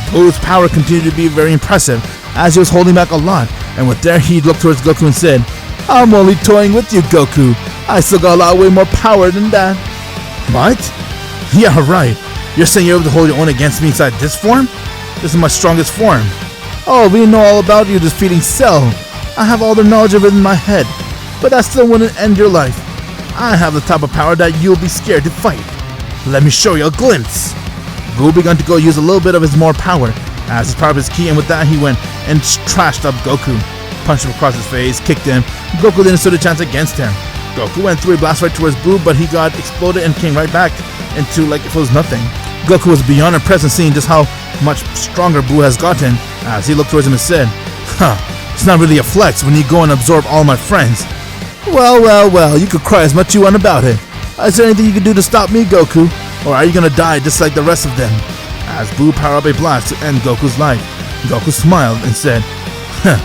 Buu's power continued to be very impressive as he was holding back a lot, and with that he looked towards Goku and said, "I'm only toying with you, Goku. I still got a lot way more power than that." What? Yeah, right. You're saying you're able to hold your own against me inside this form? This is my strongest form. Oh, we know all about you defeating Cell. I have all the knowledge of it in my head, but that still wouldn't end your life. I have the type of power that you'll be scared to fight. Let me show you a glimpse. Buu began to go use a little bit of his more power as he powered his ki, and with that he went and trashed up Goku. Punched him across his face, kicked him. Goku didn't stood a chance against him. Goku went through a blast right towards Buu, but he got exploded and came right back into like if it was nothing. Goku was beyond impressed in seeing just how much stronger Buu has gotten as he looked towards him and said, "Huh, it's not really a flex when you go and absorb all my friends." Well, you could cry as much as you want about it. Is there anything you can do to stop me, Goku? Or are you gonna die just like the rest of them? As Buu powered up a blast to end Goku's life, Goku smiled and said, "Huh,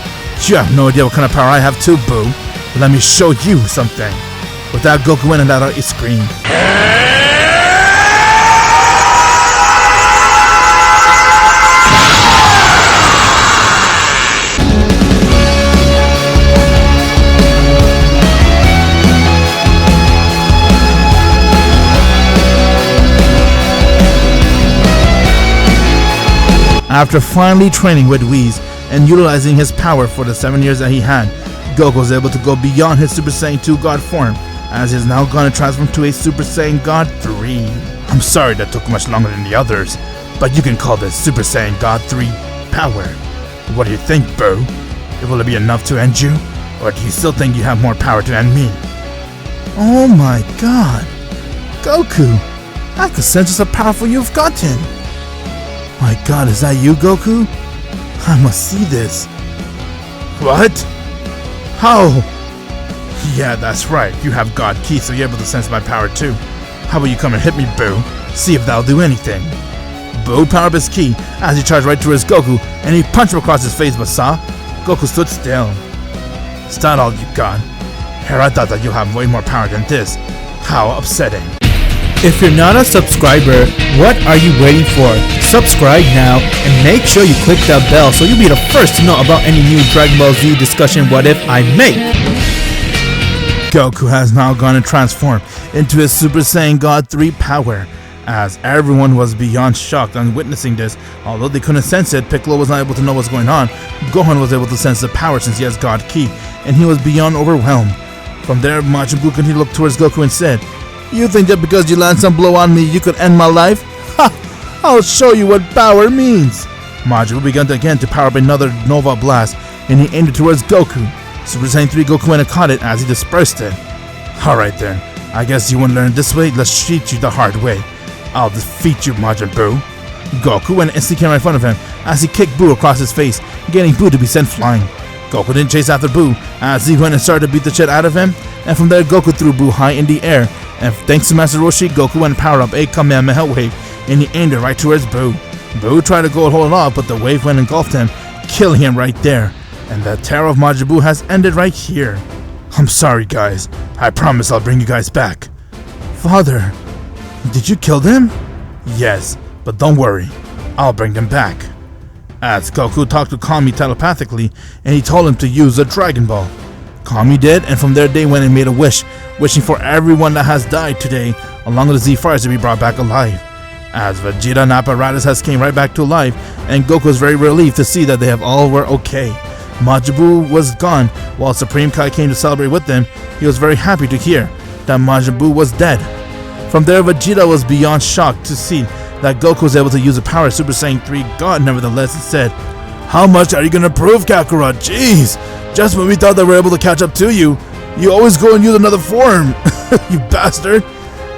you have no idea what kind of power I have too, Buu. Let me show you something." With that, Goku went and let out a scream. After finally training with Whis and utilizing his power for the 7 years that he had, Goku was able to go beyond his Super Saiyan 2 God form, as he is now going to transform to a Super Saiyan God 3. I'm sorry that took much longer than the others, but you can call this Super Saiyan God 3 power. What do you think, Buu? Will it be enough to end you? Or do you still think you have more power to end me? Oh my god. Goku, I could sense just how powerful you've gotten. My god, is that you, Goku? I must see this. What? How? Yeah, that's right. You have God Ki, so you're able to sense my power too. How about you come and hit me, Buu? See if that'll do anything. Buu powered up his ki as he charged right towards Goku, and he punched him across his face, but saw Goku stood still. Is that all you got? Here, I thought that you have way more power than this. How upsetting. If you're not a subscriber, what are you waiting for? Subscribe now and make sure you click that bell so you'll be the first to know about any new Dragon Ball Z discussion what if I make. Goku has now gone and transformed into his Super Saiyan God 3 power. As everyone was beyond shocked on witnessing this, although they couldn't sense it, Piccolo was not able to know what's going on. Gohan was able to sense the power since he has God Ki, and he was beyond overwhelmed. From there, Majin Buu continued to look towards Goku and said, "You think that because you land some blow on me, you could end my life? Ha! I'll show you what power means." Majin Buu began again to power up another Nova Blast, and he aimed it towards Goku. Super Saiyan 3 Goku went and caught it as he dispersed it. Alright then, I guess you wouldn't learn this way, let's treat you the hard way. I'll defeat you, Majin Buu. Goku went and instantly came right in front of him as he kicked Buu across his face, getting Buu to be sent flying. Goku didn't chase after Buu, as he went and started to beat the shit out of him, and from there Goku threw Buu high in the air, and thanks to Master Roshi, Goku went and powered up a Kamehameha wave, and he aimed it right towards Buu. Buu tried to go hold it off, but the wave went and engulfed him, killing him right there. And the terror of Majin Buu has ended right here. I'm sorry guys, I promise I'll bring you guys back. Father, did you kill them? Yes, but don't worry, I'll bring them back. As Goku talked to Kami telepathically, and he told him to use the Dragon Ball. Kami did, and from there they went and made a wish, wishing for everyone that has died today, along with the Z-Fighters, to be brought back alive. As Vegeta and Apparatus has came right back to life, and Goku was very relieved to see that they have all were okay. Majin Buu was gone, while Supreme Kai came to celebrate with them. He was very happy to hear that Majin Buu was dead. From there, Vegeta was beyond shocked to see that Goku was able to use the power of Super Saiyan 3 God. Nevertheless, he said, "How much are you gonna prove, Kakarot? Jeez, just when we thought that we were able to catch up to you, you always go and use another form, you bastard."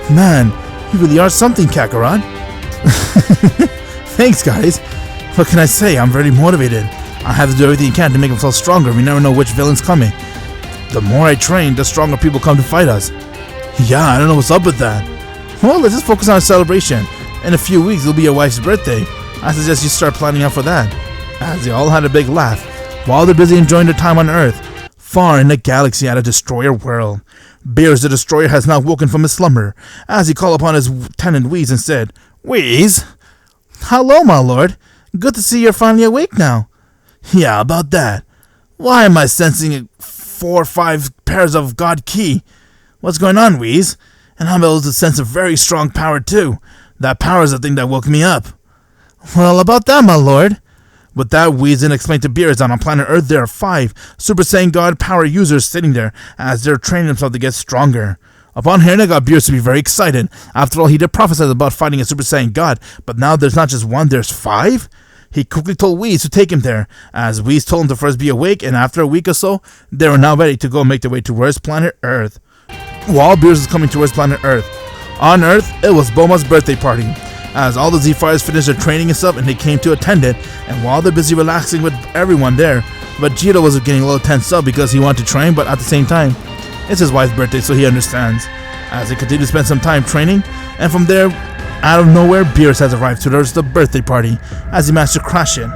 Man, you really are something, Kakarot. Thanks, guys. What can I say? I'm very motivated. I have to do everything I can to make myself stronger. We never know which villain's coming. The more I train, the stronger people come to fight us. Yeah, I don't know what's up with that. Well, let's just focus on a celebration. In a few weeks, it'll be your wife's birthday. I suggest you start planning out for that. As they all had a big laugh, while they're busy enjoying their time on Earth, far in the galaxy at a destroyer world. Beerus the Destroyer has now woken from his slumber, as he called upon his tenant Whis and said, "Whis? Hello, my lord. Good to see you're finally awake now." "Yeah, about that. Why am I sensing 4 or 5 pairs of God Ki? What's going on, Whis? And I'm able to sense a very strong power too. That power is the thing that woke me up." "Well, about that, my lord." With that, Whis then explained to Beerus that on planet Earth there are 5 Super Saiyan God power users sitting there as they're training themselves to get stronger. Upon hearing that, got Beerus to be very excited. After all, he did prophesy about fighting a Super Saiyan God, but now there's not just 1, there's 5? He quickly told Whis to take him there, as Whis told him to first be awake, and after a week or so, they were now ready to go make their way towards planet Earth. While Beerus was coming towards planet Earth, on Earth, it was Bulma's birthday party, as all the Z-Fighters finished their training and stuff, and they came to attend it, and while they're busy relaxing with everyone there, Vegeta was getting a little tense up because he wanted to train, but at the same time, it's his wife's birthday, so he understands. As they continue to spend some time training, and from there, out of nowhere, Beerus has arrived towards the birthday party, as he managed to crash in.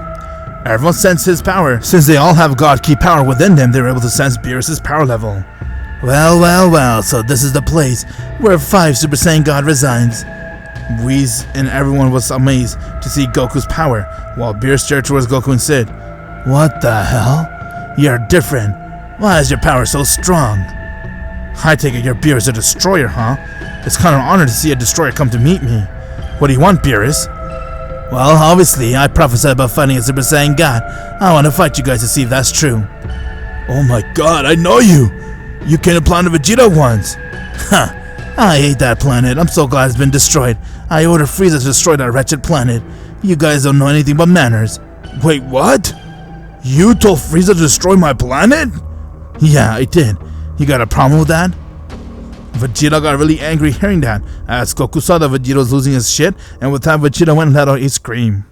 Everyone sensed his power. Since they all have God Ki power within them, they were able to sense Beerus' power level. Well, so this is the place where 5 Super Saiyan God resides. Whis and everyone was amazed to see Goku's power, while Beerus stared towards Goku and said, "What the hell? You're different. Why is your power so strong?" "I take it you're Beerus the Destroyer, huh? It's kind of an honor to see a destroyer come to meet me. What do you want, Beerus?" "Well, obviously, I prophesied about fighting a Super Saiyan God. I want to fight you guys to see if that's true." "Oh my god, I know you! You came to planet Vegeta once!" "Huh, I hate that planet. I'm so glad it's been destroyed. I ordered Frieza to destroy that wretched planet. You guys don't know anything but manners." "Wait, what? You told Frieza to destroy my planet?" "Yeah, I did. You got a problem with that?" Vegeta got really angry hearing that, as Goku saw that Vegeta was losing his shit, and with that Vegeta went and let out a scream.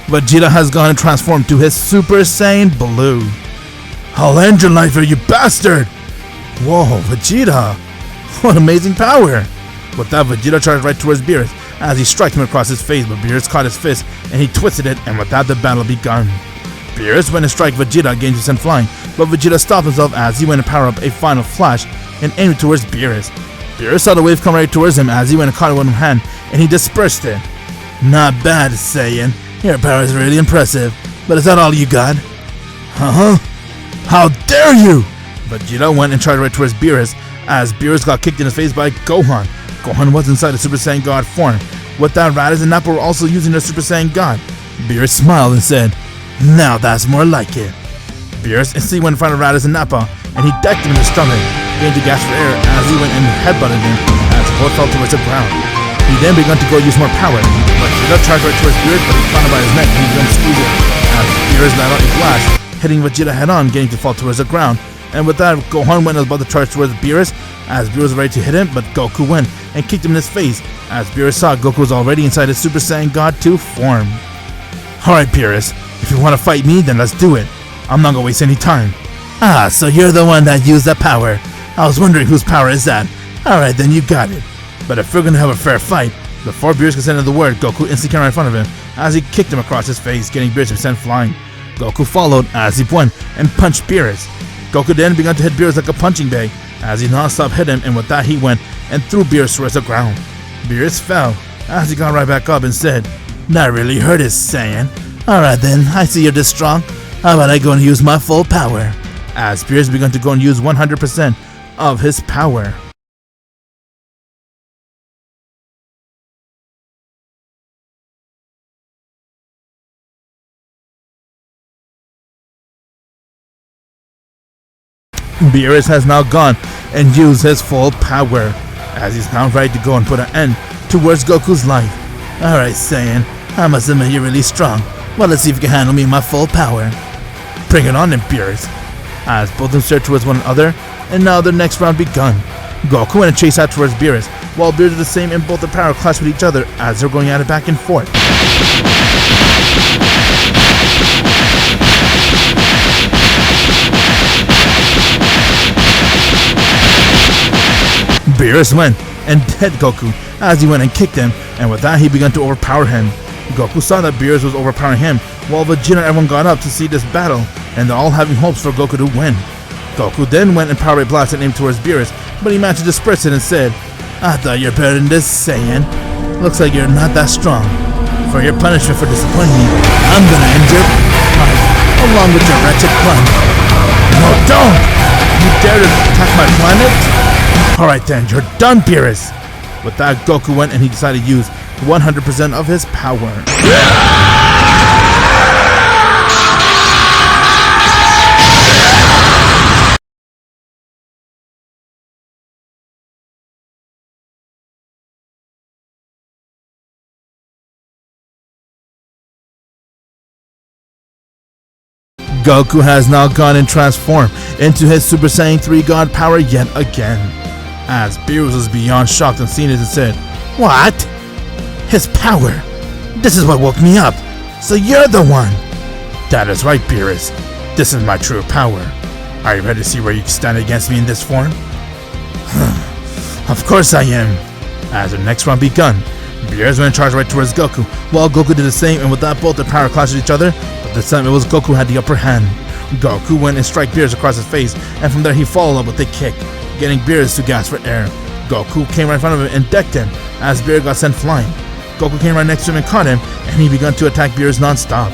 Vegeta has gone and transformed to his Super Saiyan Blue. "I'll end your life here, you bastard!" Whoa, Vegeta! What amazing power! With that, Vegeta charged right towards Beerus as he struck him across his face, but Beerus caught his fist and he twisted it, and with that, the battle begun. Beerus went and struck Vegeta again to send flying, but Vegeta stopped himself as he went to power up a final flash and aimed towards Beerus. Beerus saw the wave come right towards him as he went and caught it with one hand and he dispersed it. "Not bad, Saiyan. Your power is really impressive, but is that all you got?" "Huh? How dare you!" Vegeta went and charged right towards Beerus as Beerus got kicked in his face by Gohan. Gohan was inside the Super Saiyan God form. With that, Raditz and Nappa were also using their Super Saiyan God. Beerus smiled and said, "Now that's more like it." Beerus instantly went in front of Raditz and Nappa, and he decked him in the stomach, getting to gasp for air as he went and headbutted him as both fell towards the ground. He then began to go use more power. Vegeta charged right towards Beerus, but he caught him by his neck and he began to squeeze it. As Beerus let out a blast, hitting Vegeta head on, getting to fall towards the ground. And with that, Gohan went and was about to charge towards Beerus, as Beerus was ready to hit him, but Goku went and kicked him in his face, as Beerus saw Goku was already inside his Super Saiyan God 2 form. Alright Beerus, if you want to fight me, then let's do it. I'm not gonna waste any time. Ah, so you're the one that used that power. I was wondering whose power is that. Alright, then you got it. But if we're gonna have a fair fight, before Beerus could send in the word, Goku instantly came right in front of him, as he kicked him across his face, getting Beerus to be sent flying. Goku followed as he went and punched Beerus. Goku then began to hit Beerus like a punching bag, as he non-stop hit him, and with that he went and threw Beerus towards the ground. Beerus fell, as he got right back up and said, "That really hurt us, Saiyan. Alright then, I see you're this strong. How about I go and use my full power?" As Beerus began to go and use 100% of his power. Beerus has now gone and used his full power, as he's now ready to go and put an end towards Goku's life. Alright Saiyan, I must admit you're really strong. Well, let's see if you can handle me in my full power. Bring it on then, Beerus. As both of them stared towards one another, and now their next round begun. Goku went and chased out towards Beerus, while Beerus did the same, and both their power clashed with each other as they're going at it back and forth. Beerus went and hit Goku as he went and kicked him, and with that he began to overpower him. Goku saw that Beerus was overpowering him, while Vegeta and everyone got up to see this battle, and they're all having hopes for Goku to win. Goku then went and power blast and aimed towards Beerus, but he managed to disperse it and said, "I thought you're better than this, Saiyan. Looks like you're not that strong. For your punishment for disappointing me, I'm gonna end your life, along with your wretched plan." "No, don't! You dare to attack my planet? Alright then, you're done, Beerus!" With that, Goku went and he decided to use 100% of his power. Goku has now gone and transformed into his Super Saiyan 3 God power yet again. As Beerus was beyond shocked and seeing it and said, "What? His power? This is what woke me up. So you're the one." "That is right, Beerus. This is my true power. Are you ready to see where you can stand against me in this form?" "Of course I am." As the next round begun, Beerus went and charged right towards Goku, while Goku did the same, and with that both their power clashed with each other, but this time it was Goku who had the upper hand. Goku went and struck Beerus across his face, and from there he followed up with a kick, getting Beerus to gasp for air. Goku came right in front of him and decked him, as Beerus got sent flying. Goku came right next to him and caught him, and he began to attack Beerus non-stop.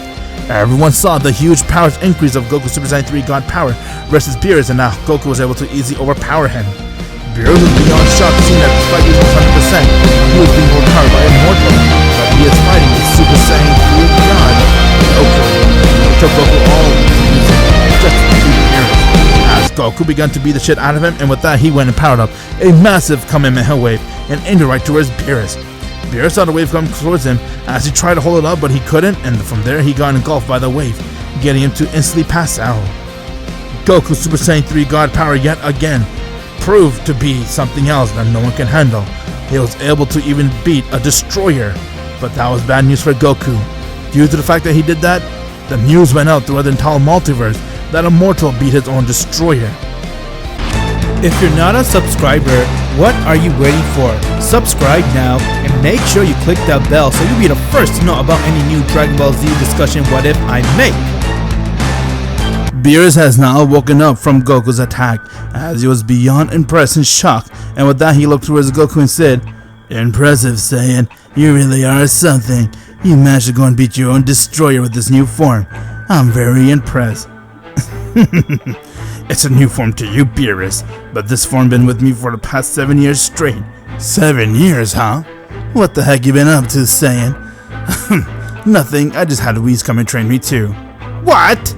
Everyone saw the huge power increase of Goku's Super Saiyan 3 God power versus Beerus, and now Goku was able to easily overpower him. Beerus was beyond shocked seeing that despite using 100%, he was being overpowered by Immortal, but he is fighting with Super Saiyan 3 God Goku. It took Goku all using just to defeat Beerus, as Goku began to beat the shit out of him, and with that he went and powered up a massive Kamehameha wave and aimed it right towards Beerus. Beerus saw the wave come towards him as he tried to hold it up, but he couldn't, and from there he got engulfed by the wave, getting him to instantly pass out. Goku's Super Saiyan 3 God power yet again proved to be something else that no one can handle. He was able to even beat a destroyer, but that was bad news for Goku. Due to the fact that he did that, the news went out throughout the entire multiverse that Immortal beat his own destroyer. If you're not a subscriber, what are you waiting for? Subscribe now and make sure you click that bell so you'll be the first to know about any new Dragon Ball Z discussion what if I make. Beerus has now woken up from Goku's attack, as he was beyond impressed and shocked, and with that he looked towards Goku and said, "Impressive, Saiyan. You really are something. You managed to go and beat your own destroyer with this new form. I'm very impressed." "It's a new form to you, Beerus, but this form been with me for the past 7 years straight." "7 years, huh? What the heck you been up to, Saiyan?" "Nothing, I just had Whis come and train me too." "What?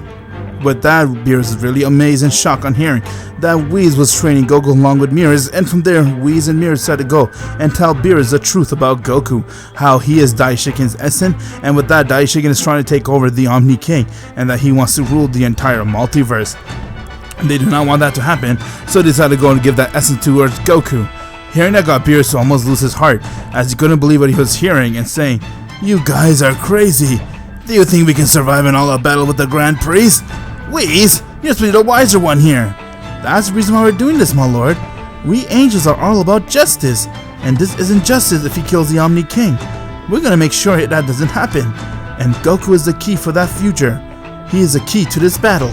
With that, Beerus is really amazed and shocked on hearing that Whis was training Goku along with Beerus, and from there, Whis and Beerus had to go and tell Beerus the truth about Goku, how he is Daishikin's essence, and with that, Daishikin is trying to take over the Omni King, and that he wants to rule the entire multiverse. They do not want that to happen, so they decided to go and give that essence towards Goku. Hearing that got Beerus to almost lose his heart, as he couldn't believe what he was hearing and saying, "You guys are crazy. Do you think we can survive an all-out battle with the Grand Priest? Whis, you're supposed to be the wiser one here." "That's the reason why we're doing this, my lord. We angels are all about justice, and this isn't justice if he kills the Omni King. We're gonna make sure that doesn't happen, and Goku is the key for that future. He is the key to this battle.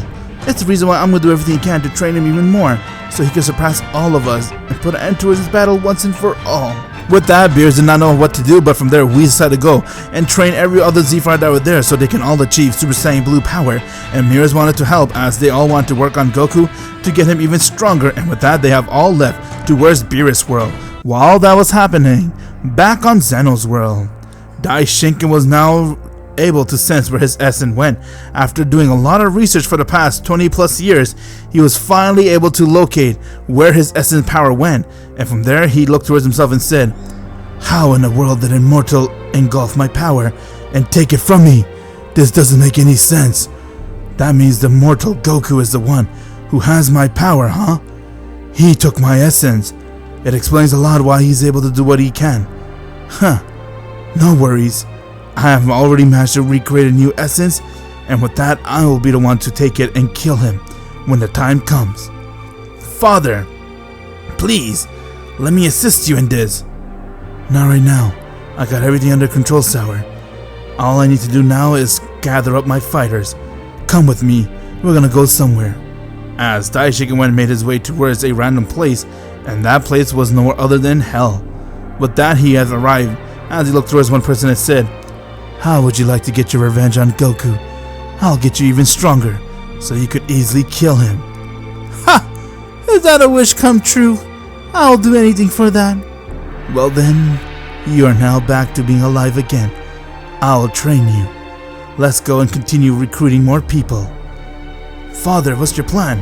It's the reason why I'm gonna do everything I can to train him even more, so he can surpass all of us and put an end to this battle once and for all." With that, Beerus did not know what to do, but from there, Whis decided to go and train every other Z fighter that were there so they can all achieve Super Saiyan Blue power, and Beerus wanted to help as they all wanted to work on Goku to get him even stronger, and with that, they have all left towards Beerus' world. While that was happening, back on Zeno's world, Daishinkin was now able to sense where his essence went. After doing a lot of research for the past 20 plus years, he was finally able to locate where his essence power went, and from there he looked towards himself and said, "How in the world did Immortal engulf my power and take it from me? This doesn't make any sense. That means the mortal Goku is the one who has my power, huh? He took my essence. It explains a lot why he's able to do what he can. Huh, no worries. I have already managed to recreate a new essence, and with that, I will be the one to take it and kill him when the time comes. Father, please, let me assist you in this." "Not right now. I got everything under control, Sour. All I need to do now is gather up my fighters. Come with me. We're gonna go somewhere." As Daishikin went and made his way towards a random place, and that place was nowhere other than Hell. With that, he has arrived. As he looked towards one person and said, "How would you like to get your revenge on Goku? I'll get you even stronger, so you could easily kill him." "Ha! Is that a wish come true? I'll do anything for that." "Well then, you are now back to being alive again. I'll train you. Let's go and continue recruiting more people." "Father, what's your plan?"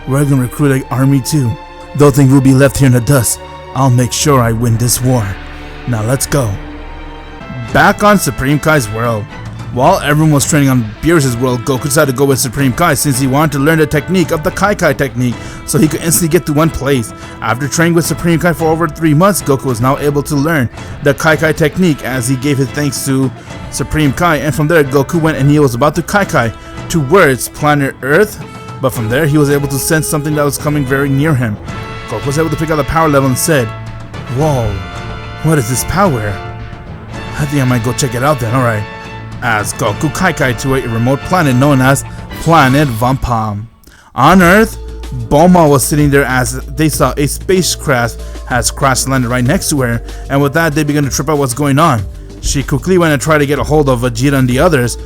"We're gonna recruit an army too. Don't think we'll be left here in the dust. I'll make sure I win this war. Now let's go." Back on Supreme Kai's world. While everyone was training on Beerus' world, Goku decided to go with Supreme Kai since he wanted to learn the technique of the Kai Kai technique so he could instantly get to one place. After training with Supreme Kai for over 3 months, Goku was now able to learn the Kai Kai technique as he gave his thanks to Supreme Kai, and from there Goku went and he was about to Kai Kai towards planet Earth, but from there he was able to sense something that was coming very near him. Goku was able to pick out the power level and said, "Whoa, what is this power? I think I might go check it out then, alright." As Goku Kai Kai to a remote planet known as Planet Vampam. On Earth, Bulma was sitting there as they saw a spacecraft has crash landed right next to her, and with that they began to trip out what's going on. She quickly went and tried to get a hold of Vegeta and the others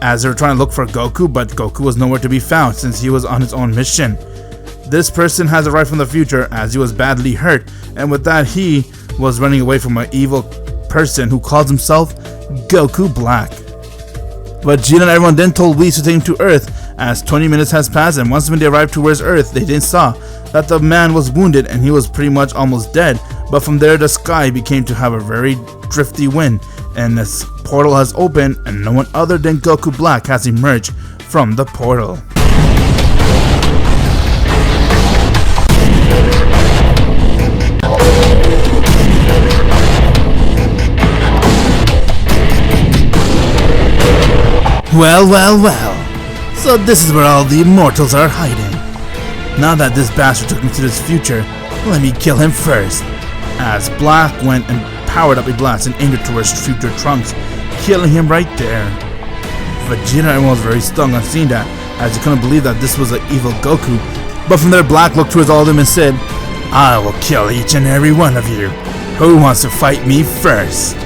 as they were trying to look for Goku, but Goku was nowhere to be found since he was on his own mission. This person has arrived from the future as he was badly hurt, and with that he was running away from an evil person who calls himself Goku Black. Vegeta and everyone then told Whis to take him to Earth. As 20 minutes has passed, and once when they arrived towards Earth, they then saw that the man was wounded and he was pretty much almost dead. But from there, the sky became to have a very drifty wind, and this portal has opened, and no one other than Goku Black has emerged from the portal. Well. So this is where all the immortals are hiding. Now that this bastard took me to this future, let me kill him first. As Black went and powered up a blast and aimed it towards future Trunks, killing him right there. Vegeta and everyone was very stung on seeing that, as he couldn't believe that this was an evil Goku. But from there, Black looked towards all of them and said, "I will kill each and every one of you. Who wants to fight me first?"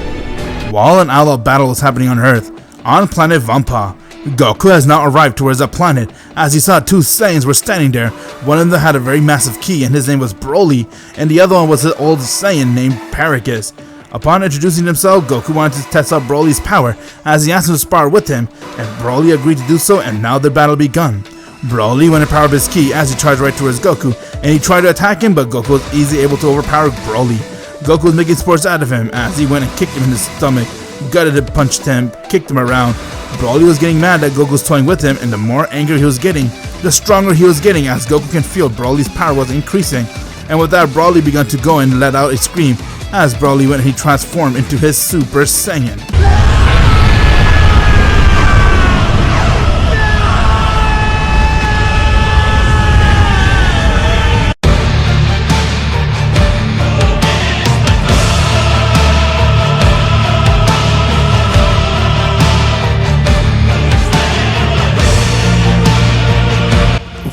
While an all-out battle was happening on Earth, on planet Vampa, Goku has now arrived towards that planet as he saw 2 Saiyans were standing there. One of them had a very massive ki and his name was Broly, and the other one was an old Saiyan named Paragus. Upon introducing himself, Goku wanted to test out Broly's power as he asked him to spar with him, and Broly agreed to do so, and now the battle begun. Broly went to power up his ki as he charged right towards Goku, and he tried to attack him, but Goku was easily able to overpower Broly. Goku was making sports out of him as he went and kicked him in the stomach, gutted him, punched him, kicked him around. Broly was getting mad that Goku was toying with him, and the more angry he was getting, the stronger he was getting as Goku can feel Broly's power was increasing. And with that, Broly began to go and let out a scream as Broly went and he transformed into his Super Saiyan.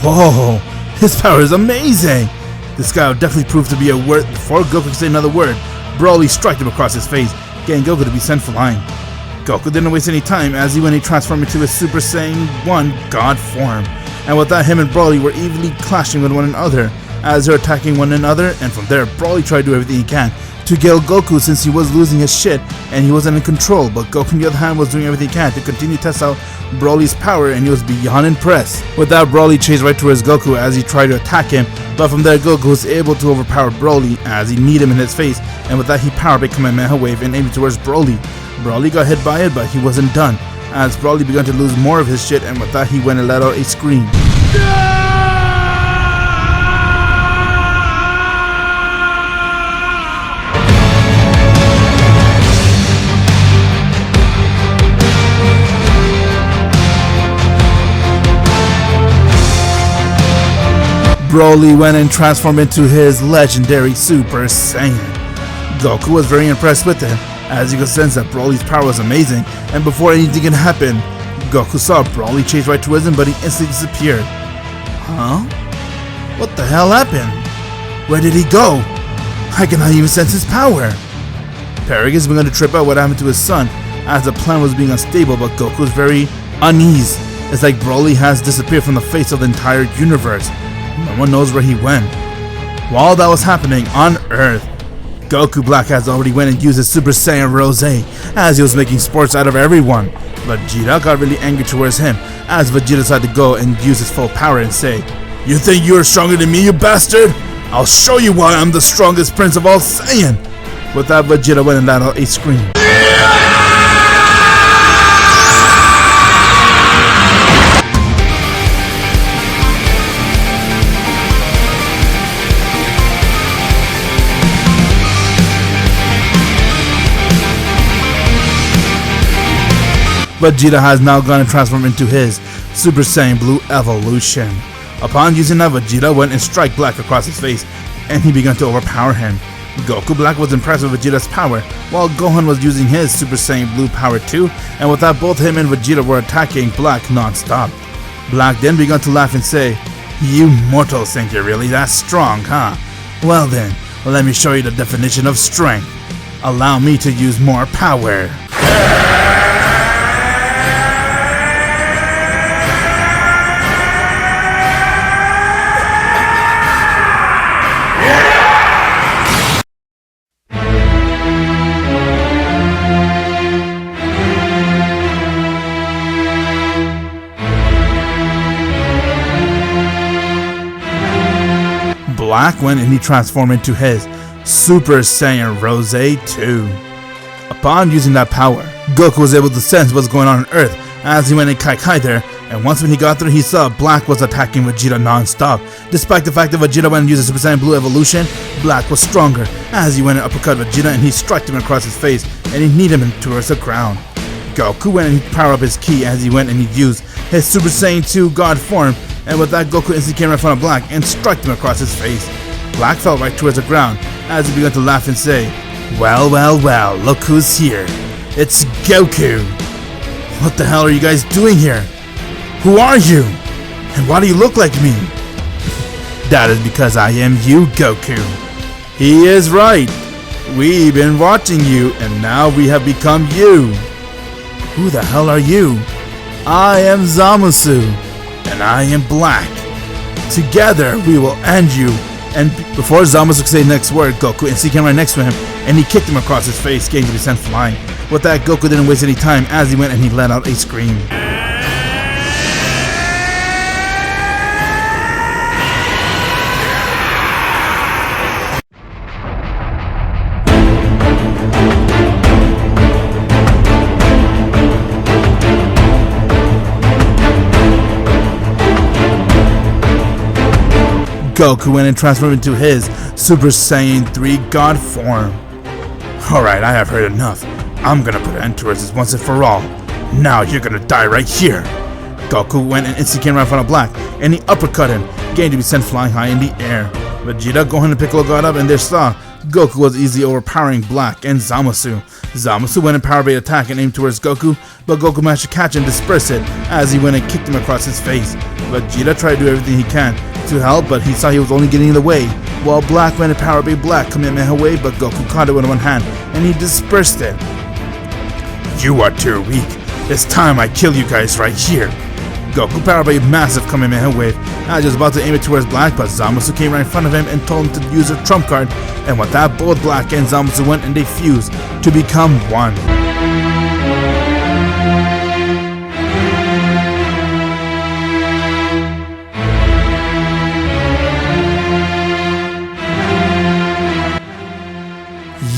Whoa, his power is amazing! This guy will definitely prove to be a worth. Before Goku could say another word, Broly struck him across his face, getting Goku to be sent flying. Goku didn't waste any time as he went and transformed into his Super Saiyan 1 God form. And with that, him and Broly were evenly clashing with one another as they're attacking one another, and from there, Broly tried to do everything he can to kill Goku since he was losing his shit and he wasn't in control, but Goku on the other hand was doing everything he can to continue to test out Broly's power, and he was beyond impressed. With that, Broly chased right towards Goku as he tried to attack him, but from there Goku was able to overpower Broly as he kneed him in his face, and with that he powered up a Kamehameha wave and aimed towards Broly. Broly got hit by it, but he wasn't done as Broly began to lose more of his shit, and with that he went and let out a scream. Broly went and transformed into his legendary Super Saiyan. Goku was very impressed with him, as you could sense that Broly's power was amazing, and before anything could happen, Goku saw Broly chase right towards him, but he instantly disappeared. Huh? What the hell happened? Where did he go? I cannot even sense his power. Paragus began to trip out what happened to his son, as the plan was being unstable, but Goku was very uneasy. It's like Broly has disappeared from the face of the entire universe. No one knows where he went. While that was happening on Earth, Goku Black has already went and used his Super Saiyan Rose as he was making sports out of everyone. Vegeta got really angry towards him as Vegeta decided to go and use his full power and say, "You think you are stronger than me, you bastard? I'll show you why I'm the strongest prince of all Saiyan." With that, Vegeta went and let out a scream. Vegeta has now gone and transformed into his Super Saiyan Blue Evolution. Upon using that, Vegeta went and struck Black across his face, and he began to overpower him. Goku Black was impressed with Vegeta's power, while Gohan was using his Super Saiyan Blue power too, and with that both him and Vegeta were attacking Black non-stop. Black then began to laugh and say, "You mortals think you're really that strong, huh? Well then, let me show you the definition of strength. Allow me to use more power." Black went and he transformed into his Super Saiyan Rose 2. Upon using that power, Goku was able to sense what's going on Earth as he went and kai there, and once when he got there, he saw Black was attacking Vegeta non-stop. Despite the fact that Vegeta went and used the Super Saiyan Blue Evolution, Black was stronger as he went and uppercut Vegeta and he struck him across his face and he kneed him towards the ground. Goku went and he powered up his ki as he went and he used his Super Saiyan 2 God form, and with that, Goku instantly came right in front of Black and struck him across his face. Black fell right towards the ground as he began to laugh and say, well, look who's here. It's Goku. What the hell are you guys doing here? Who are you? And why do you look like me? That is because I am you, Goku. He is right. We've been watching you, and now we have become you. Who the hell are you? I am Zamasu, and I am Black. Together we will end you. And before Zamasu could say the next word, Goku instantly came right next to him, and he kicked him across his face, getting to be sent flying. With that, Goku didn't waste any time as he went and he let out a scream. Goku went and transformed into his Super Saiyan 3 God form. Alright, I have heard enough. I'm gonna put an end to this once and for all. Now you're gonna die right here. Goku went and instantly came right in front of Black, and he uppercut him, getting to be sent flying high in the air. Vegeta, Gohan, and Piccolo got up, and they saw Goku was easily overpowering Black and Zamasu. Zamasu went in power bait attack and aimed towards Goku, but Goku managed to catch and disperse it as he went and kicked him across his face. Vegeta tried to do everything he can to help, but he saw he was only getting in the way, while Black went in power bait Black Kamehameha, but Goku caught it with one hand and he dispersed it. You are too weak. It's time I kill you guys right here. Goku powered by a massive Kamehameha wave. I was about to aim it towards Black, but Zamasu came right in front of him and told him to use a trump card, and with that, both Black and Zamasu went and they fused to become one.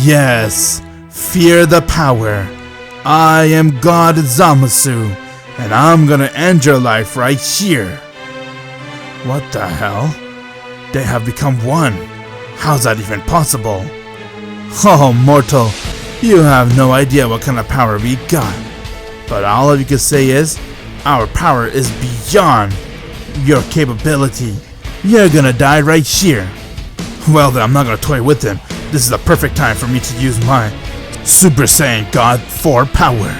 Yes, fear the power. I am God Zamasu, and I'm gonna end your life right here. What the hell? They have become one. How's that even possible? Oh, mortal, you have no idea what kind of power we got. But all you can say is, our power is beyond your capability. You're gonna die right here. Well then, I'm not gonna toy with him. This is the perfect time for me to use my Super Saiyan God 4 power.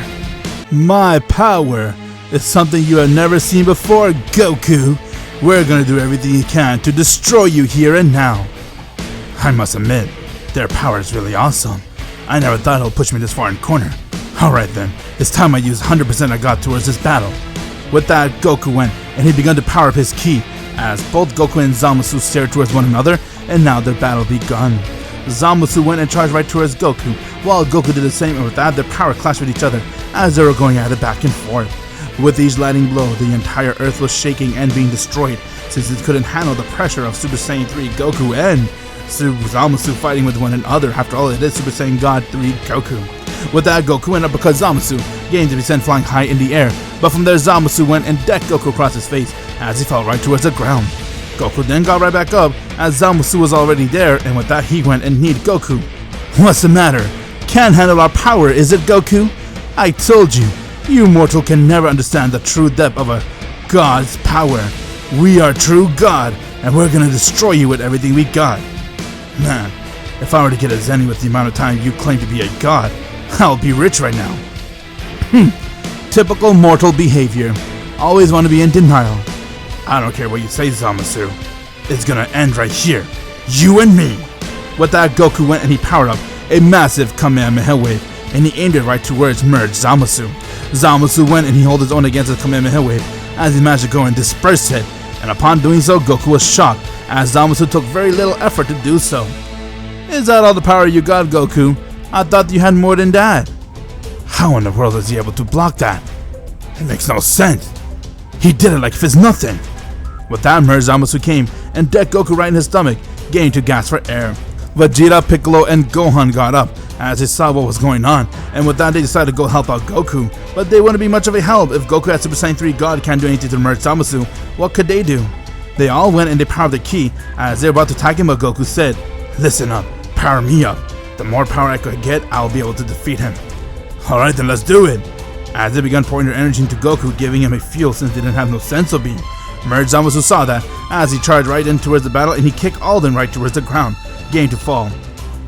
My power is something you have never seen before, Goku. We're gonna do everything we can to destroy you here and now. I must admit, their power is really awesome. I never thought it would push me this far in corner. Alright then, it's time I use 100% I got towards this battle. With that, Goku went and he began to power up his ki, as both Goku and Zamasu stared towards one another, and now their battle begun. Zamasu went and charged right towards Goku, while Goku did the same, and with that, their power clashed with each other as they were going at it back and forth. With each lightning blow, the entire earth was shaking and being destroyed, since it couldn't handle the pressure of Super Saiyan 3 Goku and Zamasu fighting with one another. After all, it is Super Saiyan God 3 Goku. With that, Goku went up because Zamasu gained to be sent flying high in the air, but from there Zamasu went and decked Goku across his face as he fell right towards the ground. Goku then got right back up as Zamasu was already there, and with that he went and kneed Goku. What's the matter? Can't handle our power, is it, Goku? I told you, you mortal can never understand the true depth of a God's power. We are true God, and we're gonna destroy you with everything we got. Man, if I were to get a Zenny with the amount of time you claim to be a God, I'll be rich right now. Typical mortal behavior. Always want to be in denial. I don't care what you say, Zamasu. It's gonna end right here. You and me. With that, Goku went and he powered up a massive Kamehameha wave, and he aimed it right towards merged Zamasu. Zamasu went and he held his own against the Kamehameha wave as he managed to go and disperse it, and upon doing so, Goku was shocked as Zamasu took very little effort to do so. Is that all the power you got, Goku? I thought you had more than that. How in the world is he able to block that? It makes no sense. He did it like if it's nothing. With that, merged Zamasu came and decked Goku right in his stomach, getting to gasp for air. Vegeta, Piccolo, and Gohan got up as they saw what was going on, and with that they decided to go help out Goku. But they wouldn't be much of a help if Goku had Super Saiyan 3 God can't do anything to merge Zamasu. What could they do? They all went and they powered the ki as they were about to attack him, but Goku said, "Listen up, power me up. The more power I could get, I'll be able to defeat him." Alright then, let's do it. As they began pouring their energy into Goku, giving him a fuel since they didn't have no senso beam. Merged Zamasu saw that as he charged right in towards the battle, and he kicked all of them right towards the ground, getting to fall.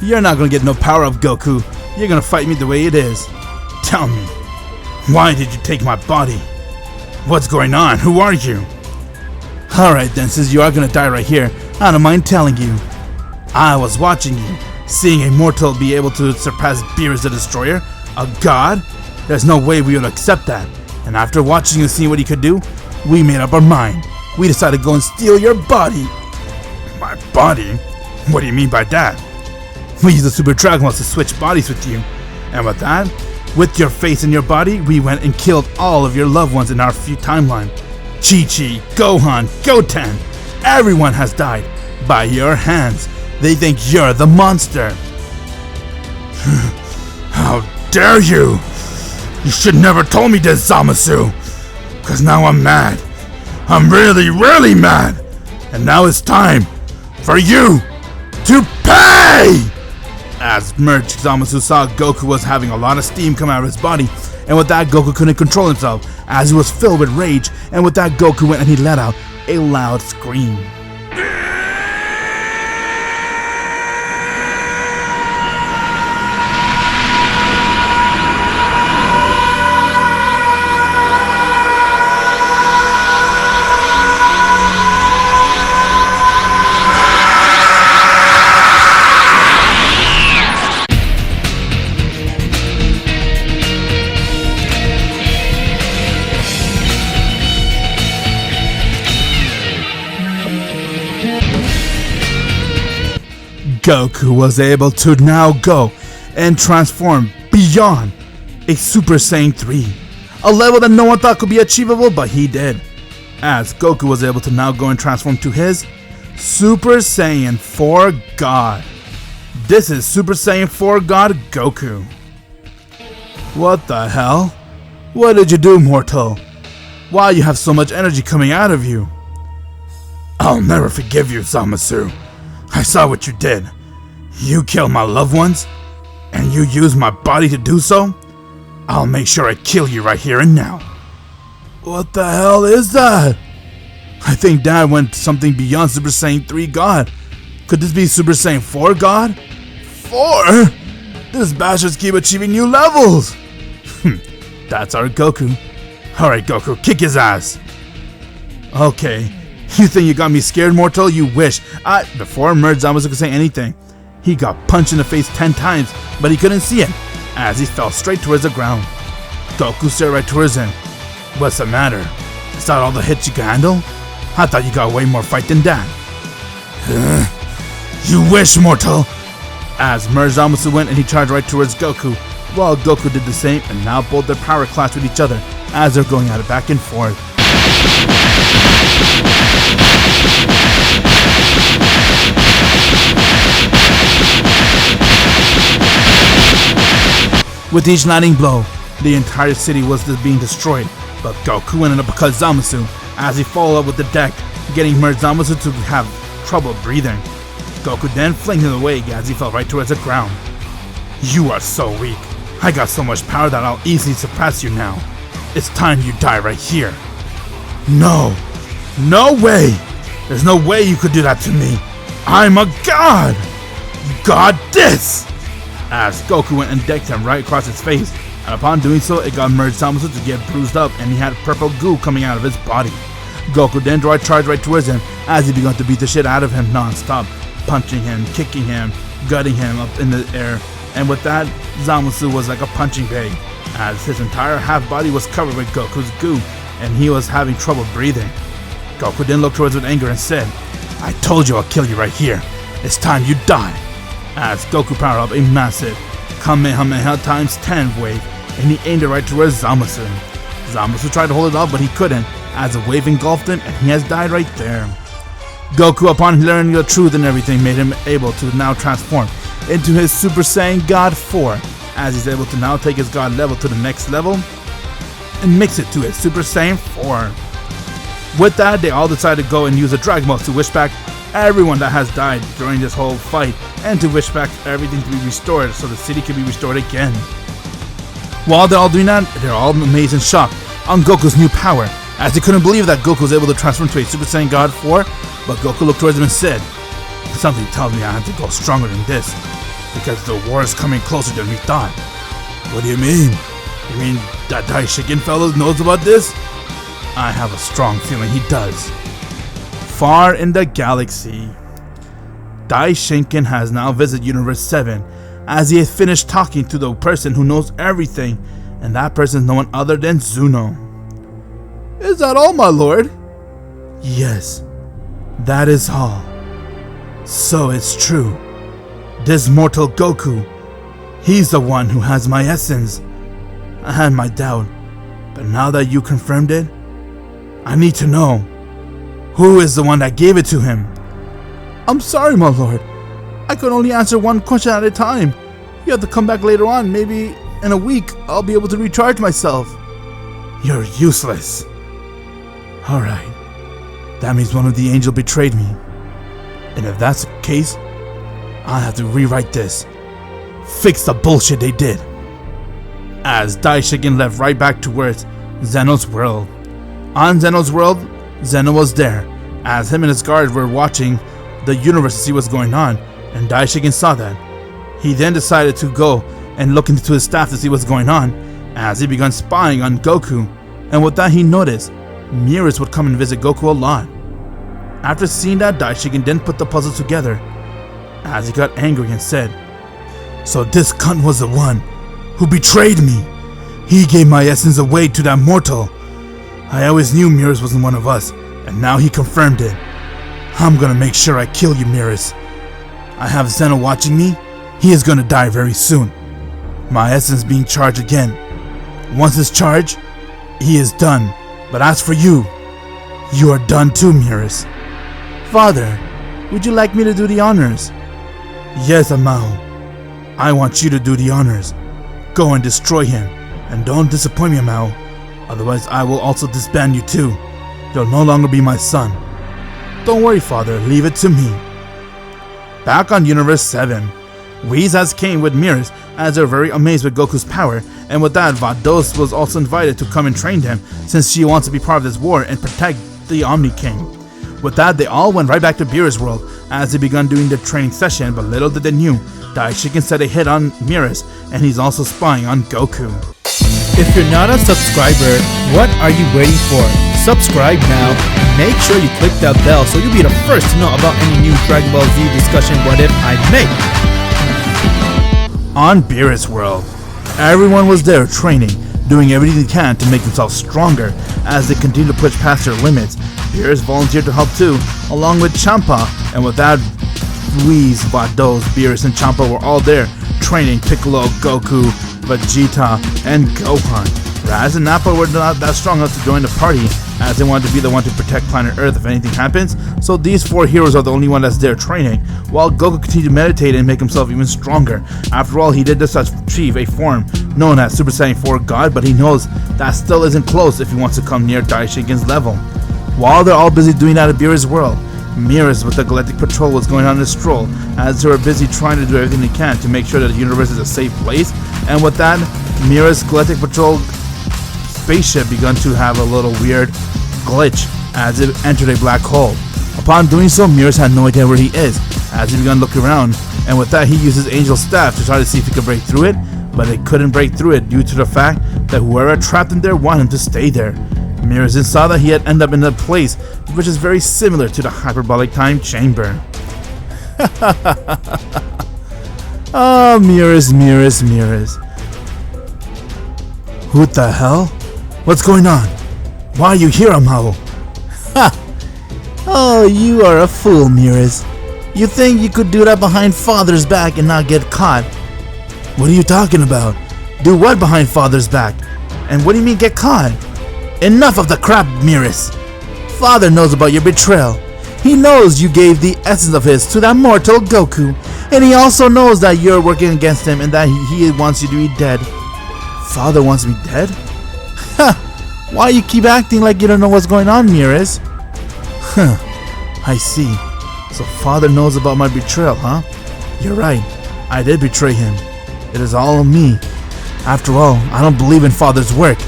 You're not gonna get no power up, Goku. You're gonna fight me the way it is. Tell me, why did you take my body? What's going on? Who are you? Alright then, since you are gonna die right here, I don't mind telling you. I was watching you, seeing a mortal be able to surpass Beerus the Destroyer, a god. There's no way we would accept that. And after watching and seeing what he could do, we made up our mind. We decided to go and steal your body. My body? What do you mean by that? We used the Super Dragon Balls to switch bodies with you. And with that, with your face and your body, we went and killed all of your loved ones in our timeline. Chi-Chi, Gohan, Goten, everyone has died by your hands. They think you're the monster. How dare you! You should never told me this, Zamasu. Cause now I'm mad. I'm really, really mad. And now it's time for you to pay! As merged, Zamasu saw Goku was having a lot of steam come out of his body, and with that Goku couldn't control himself as he was filled with rage, and with that Goku went and he let out a loud scream. Goku was able to now go and transform beyond a Super Saiyan 3, a level that no one thought could be achievable, but he did, as Goku was able to now go and transform to his Super Saiyan 4 God. This is Super Saiyan 4 God Goku. What the hell? What did you do, mortal? Why you have so much energy coming out of you? I'll never forgive you, Zamasu. I saw what you did. You killed my loved ones, and you used my body to do so? I'll make sure I kill you right here and now. What the hell is that? I think Dad went something beyond Super Saiyan 3 God. Could this be Super Saiyan 4 God? 4? This bastards keep achieving new levels. That's our Goku. Alright Goku, kick his ass. Okay. You think you got me scared, mortal? You wish. Before merge, Zamasu could say anything. He got punched in the face 10 times, but he couldn't see it, as he fell straight towards the ground. Goku stared right towards him. What's the matter? Is that all the hits you can handle? I thought you got way more fight than that. You wish, mortal! As merge, Zamasu went and he charged right towards Goku, while Goku did the same, and now both their power clashed with each other, as they're going at it back and forth. With each landing blow, the entire city was being destroyed, but Goku ended up because Zamasu, as he followed up with the deck, getting merged Zamasu to have trouble breathing. Goku then flinged him away as he fell right towards the ground. You are so weak. I got so much power that I'll easily surpass you now. It's time you die right here. No. No way! There's no way you could do that to me. I'm a god! God this! As Goku went and decked him right across his face, and upon doing so, it got merged Zamasu to get bruised up, and he had purple goo coming out of his body. Goku then charged right towards him, as he began to beat the shit out of him non-stop, punching him, kicking him, gutting him up in the air, and with that, Zamasu was like a punching bag, as his entire half body was covered with Goku's goo, and he was having trouble breathing. Goku then looked towards with anger and said, I told you I'll kill you right here. It's time you die. As Goku powered up a massive Kamehameha times 10 wave, and he aimed it right towards Zamasu. Zamasu tried to hold it off, but he couldn't, as the wave engulfed him, and he has died right there. Goku, upon learning the truth and everything, made him able to now transform into his Super Saiyan God 4, as he's able to now take his God level to the next level, and mix it to his Super Saiyan 4. With that, they all decided to go and use the Dragon Balls to wish back everyone that has died during this whole fight, and to wish back everything to be restored so the city can be restored again. While they're all doing that, they're all amazed and shocked on Goku's new power, as they couldn't believe that Goku was able to transform to a Super Saiyan God 4, but Goku looked towards him and said, something tells me I have to go stronger than this, because the war is coming closer than we thought. What do you mean? You mean that Dai Shikin fellow knows about this? I have a strong feeling he does. Far in the galaxy, Dai Shinken has now visited Universe 7, as he has finished talking to the person who knows everything, and that person is no one other than Zuno. Is that all, my lord? Yes, that is all. So it's true. This mortal Goku, he's the one who has my essence. I had my doubt, but now that you confirmed it, I need to know, who is the one that gave it to him? I'm sorry, my lord. I could only answer one question at a time. You have to come back later on. Maybe in a week, I'll be able to recharge myself. You're useless. Alright. That means one of the angels betrayed me. And if that's the case, I'll have to rewrite this. Fix the bullshit they did. As Daishigen left right back towards Zeno's world. On Zeno's world, Zeno was there, as him and his guards were watching the universe to see what's going on, and Daishigen saw that. He then decided to go and look into his staff to see what's going on, as he began spying on Goku, and with that he noticed Beerus would come and visit Goku a lot. After seeing that, Daishigen then put the puzzle together, as he got angry and said, "So this cunt was the one who betrayed me. He gave my essence away to that mortal. I always knew Beerus wasn't one of us, and now he confirmed it. I'm gonna make sure I kill you, Beerus. I have Zeno watching me. He is gonna die very soon. My essence being charged again. Once it's charged, he is done. But as for you, you are done too, Beerus." "Father, would you like me to do the honors?" "Yes, Amao. I want you to do the honors. Go and destroy him, and don't disappoint me, Amao. Otherwise I will also disband you too. You'll no longer be my son." "Don't worry, father, leave it to me." Back on Universe 7, Whis has came with Beerus as they're very amazed with Goku's power, and with that, Vados was also invited to come and train them since she wants to be part of this war and protect the Omni King. With that, they all went right back to Beerus' world as they began doing their training session, but little did they knew, Daishigen set a hit on Beerus, and he's also spying on Goku. If you're not a subscriber, what are you waiting for? Subscribe now and make sure you click that bell so you'll be the first to know about any new Dragon Ball Z discussion what if I make. On Beerus' world, everyone was there training, doing everything they can to make themselves stronger as they continue to push past their limits. Beerus volunteered to help too, along with Champa, and with that, Whis, Vados, Beerus, and Champa were all there training Piccolo, Goku, Vegeta, and Gohan. Raz and Nappa were not that strong enough to join the party, as they wanted to be the one to protect planet Earth if anything happens, so these four heroes are the only one that's there training, while Goku continued to meditate and make himself even stronger. After all, he did this to achieve a form known as Super Saiyan 4 God, but he knows that still isn't close if he wants to come near Daishigen's level. While they're all busy doing that at Beerus' world, Beerus with the Galactic Patrol was going on a stroll, as they were busy trying to do everything they can to make sure that the universe is a safe place, and with that, Beerus' Galactic Patrol spaceship began to have a little weird glitch as it entered a black hole. Upon doing so, Beerus had no idea where he is, as he began looking around, and with that he used his angel staff to try to see if he could break through it, but it couldn't break through it due to the fact that whoever trapped him there wanted him to stay there. Beerus then saw that he had ended up in a place which is very similar to the hyperbolic time chamber. Oh, Beerus. Who the hell? What's going on? Why are you here, Amao? Ha! Oh, you are a fool, Beerus. You think you could do that behind father's back and not get caught? What are you talking about? Do what behind father's back? And what do you mean get caught? Enough of the crap, Beerus. Father knows about your betrayal. He knows you gave the essence of his to that mortal Goku. And he also knows that you're working against him and that he wants you to be dead. Father wants me dead? Ha! Why you keep acting like you don't know what's going on, Beerus? Huh. I see. So father knows about my betrayal, huh? You're right. I did betray him. It is all on me. After all, I don't believe in father's work.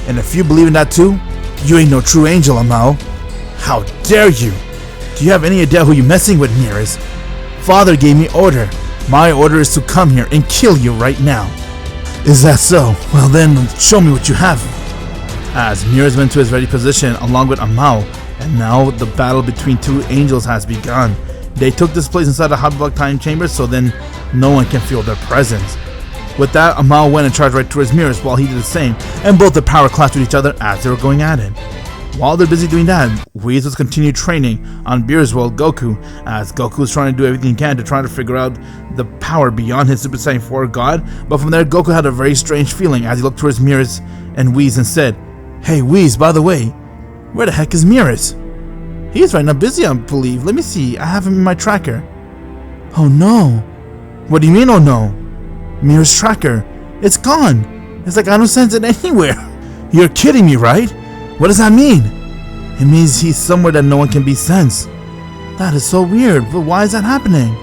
And if you believe in that too, you ain't no true angel, Amao. How dare you? Do you have any idea who you're messing with, Beerus? Father gave me order. My order is to come here and kill you right now. Is that so? Well then, show me what you have. As Beerus went to his ready position along with Amao, and now the battle between two angels has begun. They took this place inside the hyperbolic time chamber so then no one can feel their presence. With that, Amao went and charged right towards Beerus while he did the same, and both the power clashed with each other as they were going at it. While they're busy doing that, Whis was continued training on Beerus' world Goku, as Goku was trying to do everything he can to try to figure out the power beyond his Super Saiyan 4 God, but from there Goku had a very strange feeling as he looked towards Beerus and Whis and said, "Hey Whis, by the way, where the heck is Beerus? He's right now busy, I believe. Let me see, I have him in my tracker." "Oh no." "What do you mean, oh no?" "Beerus' tracker, it's gone. It's like I don't sense it anywhere." "You're kidding me, right? What does that mean?" "It means he's somewhere that no one can be sensed." That is so weird, but why is that happening?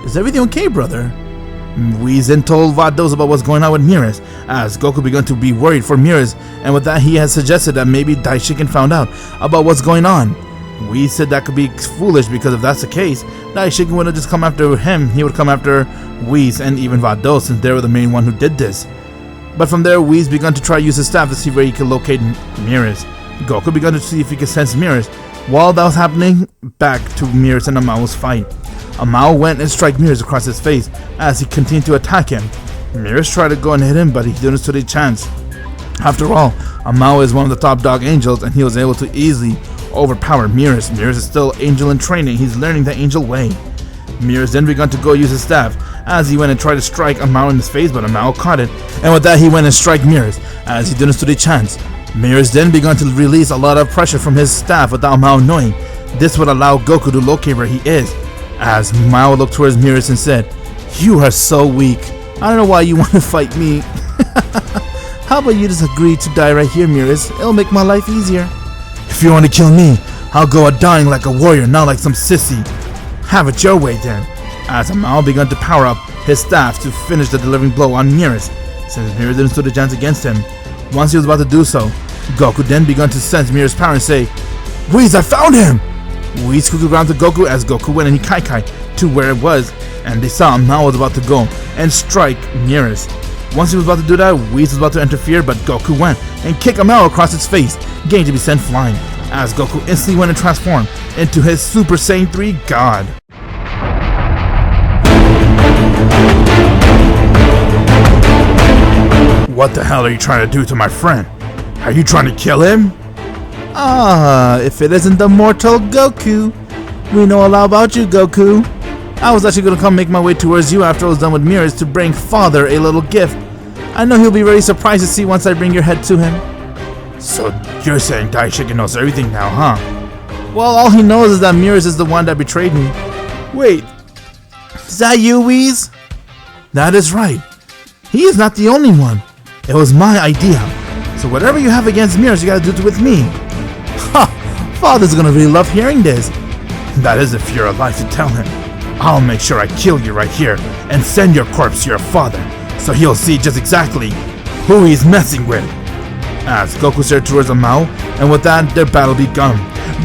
Is everything okay, brother? Whis then told Vados about what's going on with Beerus, as Goku began to be worried for Beerus, and with that he has suggested that maybe Daishiken found out about what's going on. Whis said that could be foolish because if that's the case, Daishiken wouldn't just come after him, he would come after Whis and even Vados since they were the main one who did this. But from there, Whis began to try to use his staff to see where he could locate Beerus. Goku began to see if he could sense Beerus. While that was happening, back to Beerus and Amao's fight. Amao went and struck Beerus across his face as he continued to attack him. Beerus tried to go and hit him, but he didn't stood a chance. After all, Amao is one of the top dog angels and he was able to easily overpower Beerus. Beerus is still angel in training, he's learning the angel way. Beerus then began to go use his staff as he went and tried to strike Amao in his face, but Amao caught it, and with that he went and struck Beerus as he didn't stood a chance. Beerus then began to release a lot of pressure from his staff without Amao knowing. This would allow Goku to locate where he is. As Mao looked towards Beerus and said, "You are so weak. I don't know why you want to fight me." How about you just agree to die right here, Beerus? It'll make my life easier. If you want to kill me, I'll go out dying like a warrior, not like some sissy. Have it your way then. As Mao began to power up his staff to finish the delivering blow on Beerus, since Beerus didn't stand a chance against him. Once he was about to do so, Goku then began to sense Beerus' power and say, "Whis, I found him!" Whis quickly ran to Goku as Goku went and he kai to where it was, and they saw Mao was about to go and strike Beerus. Once he was about to do that, Whis was about to interfere, but Goku went and kicked Mao across his face, getting to be sent flying, as Goku instantly went and transformed into his Super Saiyan 3 God. What the hell are you trying to do to my friend? Are you trying to kill him? If it isn't the mortal Goku. We know a lot about you, Goku. I was actually going to come make my way towards you after I was done with Beerus to bring Father a little gift. I know he'll be very surprised to see once I bring your head to him. So you're saying Daishiken knows everything now, huh? Well, all he knows is that Beerus is the one that betrayed me. Wait, is that you, Whis? That is right. He is not the only one. It was my idea. So whatever you have against Beerus, you gotta do it with me. Ha! Father's gonna really love hearing this. That is if you're alive to tell him. I'll make sure I kill you right here and send your corpse to your father, so he'll see just exactly who he's messing with. As Goku stared towards Mao, and with that, their battle begun.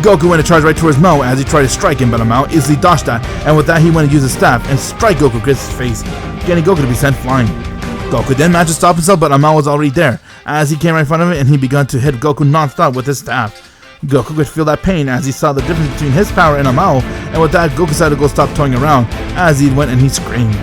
Goku went to charge right towards Mao as he tried to strike him, but Mao easily dodged that, and with that he went to use his staff and strike Goku across his face, getting Goku to be sent flying. Goku then managed to stop himself, but Mao was already there, as he came right in front of him and he began to hit Goku non-stop with his staff. Goku could feel that pain as he saw the difference between his power and Mao, and with that, Goku decided to go stop toying around as he went and he screamed.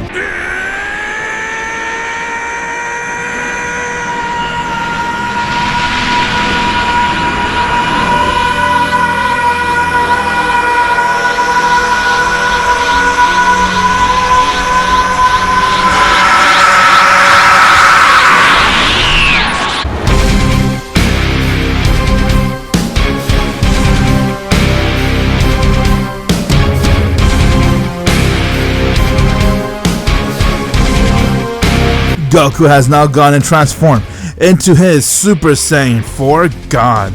Goku has now gone and transformed into his Super Saiyan 4 God.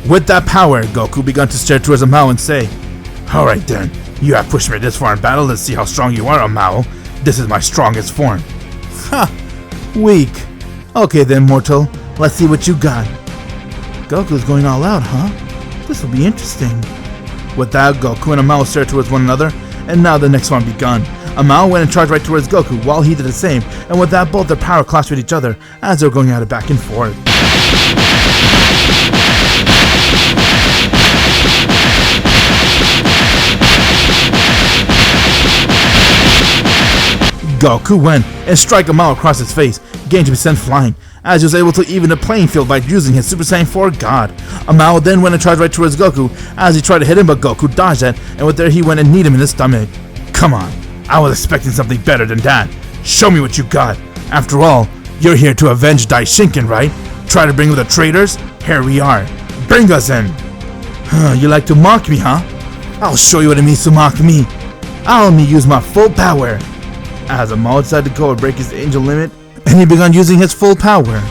With that power, Goku began to stare towards Mao and say, "Alright then, you have pushed me this far in battle, let's see how strong you are, Mao. This is my strongest form." Ha! Weak. Okay then, mortal, let's see what you got. Goku's going all out, huh? This will be interesting. With that, Goku and Mao stared towards one another, and now the next one begun. Mao went and charged right towards Goku while he did the same, and with that both their power clashed with each other as they were going at it back and forth. Goku went and struck Mao across his face, getting to be sent flying, as he was able to even the playing field by using his Super Saiyan 4 God. Mao then went and charged right towards Goku as he tried to hit him, but Goku dodged that, and with there he went and kneed him in the stomach. Come on. I was expecting something better than that. Show me what you got. After all, you're here to avenge Daishinken, right? Try to bring with the traitors? Here we are. Bring us in. You like to mock me, huh? I'll show you what it means to mock me. I'll only use my full power. As Mao decided to go and break his angel limit, and he began using his full power.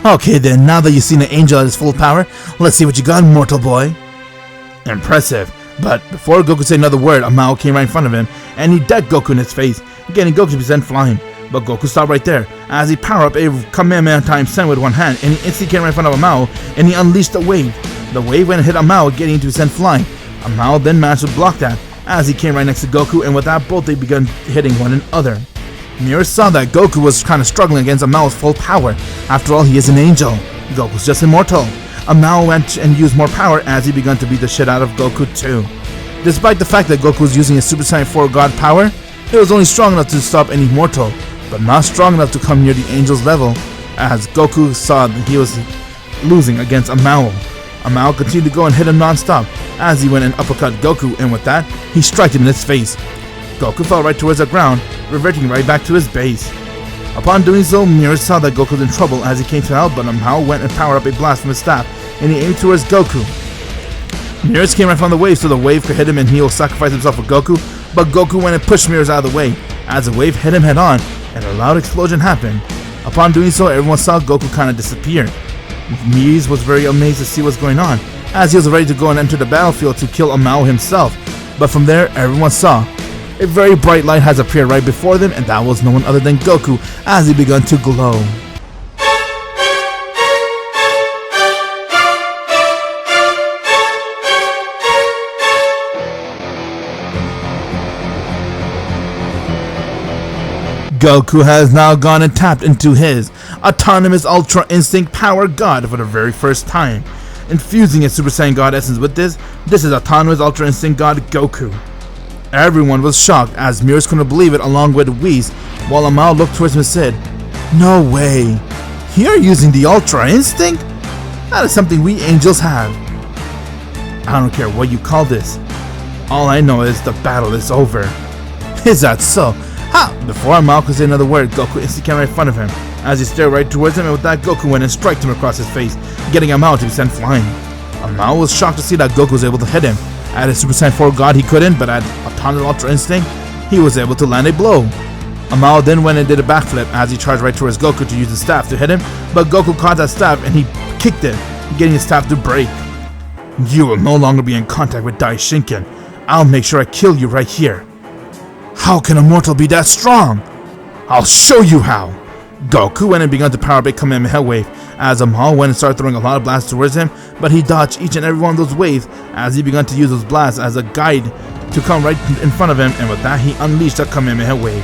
Okay then, now that you've seen the angel at his full power, let's see what you got, mortal boy. Impressive. But before Goku said another word, a Mao came right in front of him, and he decked Goku in his face, getting Goku to be sent flying. But Goku stopped right there, as he powered up a Kamehameha times 10 with one hand, and he instantly came right in front of a Mao, and he unleashed a wave. The wave went and hit a Mao, getting him to be sent flying. A Mao then managed to block that, as he came right next to Goku, and with that both they began hitting one another. Beerus saw that Goku was kind of struggling against a Mao's full power. After all, he is an angel. Goku's just immortal. A Mao went and used more power as he began to beat the shit out of Goku too. Despite the fact that Goku was using his Super Saiyan 4 God power, it was only strong enough to stop any mortal, but not strong enough to come near the angel's level, as Goku saw that he was losing against a Mao. A Mao continued to go and hit him non-stop as he went and uppercut Goku, and with that, he struck him in his face. Goku fell right towards the ground, reverting right back to his base. Upon doing so, Beerus saw that Goku was in trouble as he came to help, but a Mao went and powered up a blast from his staff, and he aimed towards Goku. Beerus came right from the wave so the wave could hit him and he will sacrifice himself for Goku, but Goku went and pushed Beerus out of the way as the wave hit him head on and a loud explosion happened. Upon doing so, everyone saw Goku kind of disappear. Beerus was very amazed to see what's going on, as he was ready to go and enter the battlefield to kill a Mao himself. But from there, everyone saw a very bright light has appeared right before them, and that was no one other than Goku as he began to glow. Goku has now gone and tapped into his autonomous Ultra Instinct Power God for the very first time. Infusing his Super Saiyan God essence with this is autonomous Ultra Instinct God Goku. Everyone was shocked as Beerus couldn't believe it along with Whis, while Amao looked towards him and said, "No way, you're using the Ultra Instinct? That is something we angels have." "I don't care what you call this. All I know is the battle is over." "Is that so?" Ha! Before Amao could say another word, Goku instantly came right in front of him as he stared right towards him, and with that Goku went and struck him across his face, getting Amao to be sent flying. Amao was shocked to see that Goku was able to hit him. At his Super Saiyan 4 God he couldn't, but at Autonomous Ultra Instinct, he was able to land a blow. Amao then went and did a backflip as he charged right towards Goku to use the staff to hit him, but Goku caught that staff and he kicked it, getting his staff to break. "You will no longer be in contact with Dai Shinken. I'll make sure I kill you right here." "How can a mortal be that strong?" "I'll show you how." Goku went and began to power up a Kamehameha wave as Amao went and started throwing a lot of blasts towards him, but he dodged each and every one of those waves as he began to use those blasts as a guide to come right in front of him, and with that he unleashed a Kamehameha wave.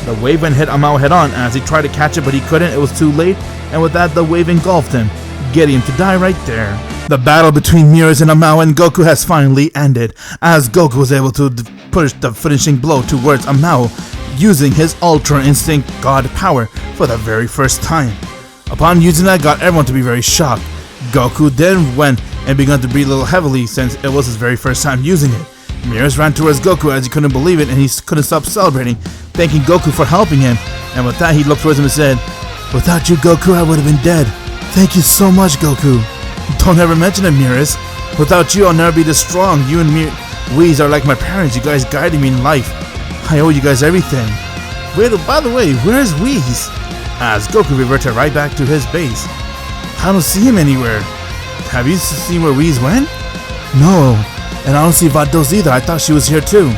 The wave went hit Amao head on as he tried to catch it, but he couldn't. It was too late, and with that the wave engulfed him, getting him to die right there. The battle between Beerus and Amao and Goku has finally ended, as Goku was able to push the finishing blow towards Amao using his Ultra Instinct God power for the very first time. Upon using that, got everyone to be very shocked. Goku then went and began to breathe a little heavily since it was his very first time using it. Beerus ran towards Goku as he couldn't believe it, and he couldn't stop celebrating, thanking Goku for helping him, and with that he looked towards him and said, "Without you, Goku, I would have been dead. Thank you so much, Goku." "Don't ever mention it, Beerus. Without you, I'll never be this strong. You and me, Whis, are like my parents. You guys guided me in life. I owe you guys everything." "Wait, by the way, where's Whis?" As Goku reverted right back to his base. "I don't see him anywhere. Have you seen where Whis went?" "No, and I don't see Vados either. I thought she was here too."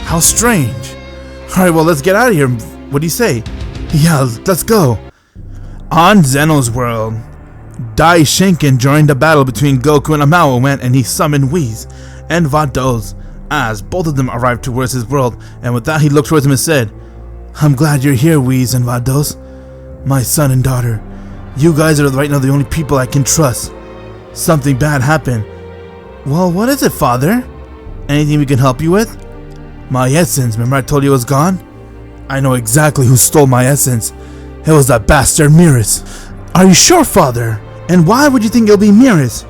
"How strange. Alright, well, let's get out of here. What do you say?" "Yeah, let's go." On Zeno's world, Dai Shinken joined the battle between Goku and Amao went and he summoned Whis and Vados as both of them arrived towards his world, and with that he looked towards him and said, "I'm glad you're here, Whis and Vados. My son and daughter. You guys are right now the only people I can trust. Something bad happened." "Well, what is it, Father? Anything we can help you with?" "My essence, remember I told you it was gone? I know exactly who stole my essence. It was that bastard Beerus." "Are you sure, Father? And why would you think it'll be Beerus?"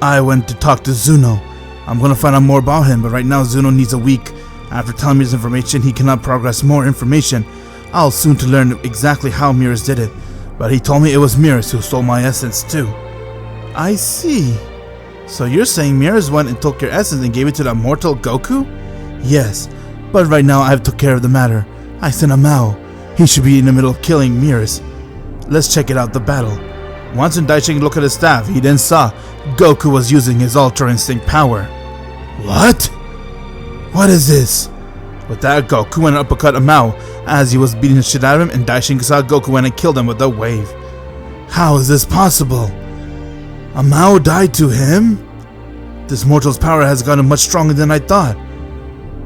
"I went to talk to Zuno. I'm gonna find out more about him, but right now Zuno needs a week. After telling me this information, he cannot progress more information. I'll soon to learn exactly how Beerus did it, but he told me it was Beerus who stole my essence too." "I see. So you're saying Beerus went and took your essence and gave it to that mortal Goku?" "Yes, but right now I've took care of the matter. I sent Amao. He should be in the middle of killing Beerus. Let's check it out, the battle." Once when Daishin looked at his staff, he then saw Goku was using his Ultra Instinct power. What? What is this? With that, Goku went and uppercut Amao as he was beating the shit out of him, and Daishin saw Goku went and killed him with a wave. How is this possible? Amao died to him? This mortal's power has gotten much stronger than I thought.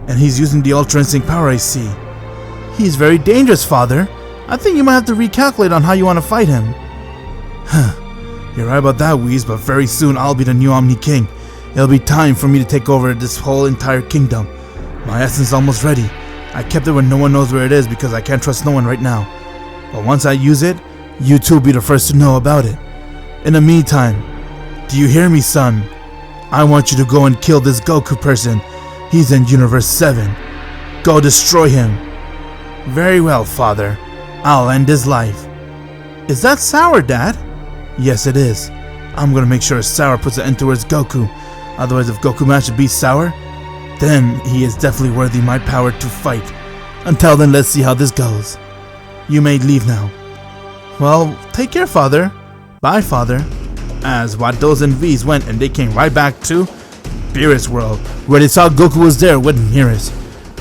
And he's using the Ultra Instinct power, I see. He's very dangerous, Father. I think you might have to recalculate on how you want to fight him. You're right about that, Whis, but very soon I'll be the new Omni King. It'll be time for me to take over this whole entire kingdom. My essence is almost ready. I kept it where no one knows where it is because I can't trust no one right now. But once I use it, you two will be the first to know about it. In the meantime, do you hear me, son? I want you to go and kill this Goku person. He's in Universe 7. Go destroy him. Very well, Father. I'll end his life. Is that Sour, Dad? Yes, it is. I'm gonna make sure Sour puts an end towards Goku. Otherwise, if Goku manages to beat Sour, then he is definitely worthy of my power to fight. Until then, let's see how this goes. You may leave now. Well, take care, Father. Bye, Father. As Vados and V's went, and they came right back to Beerus World, where they saw Goku was there with Beerus.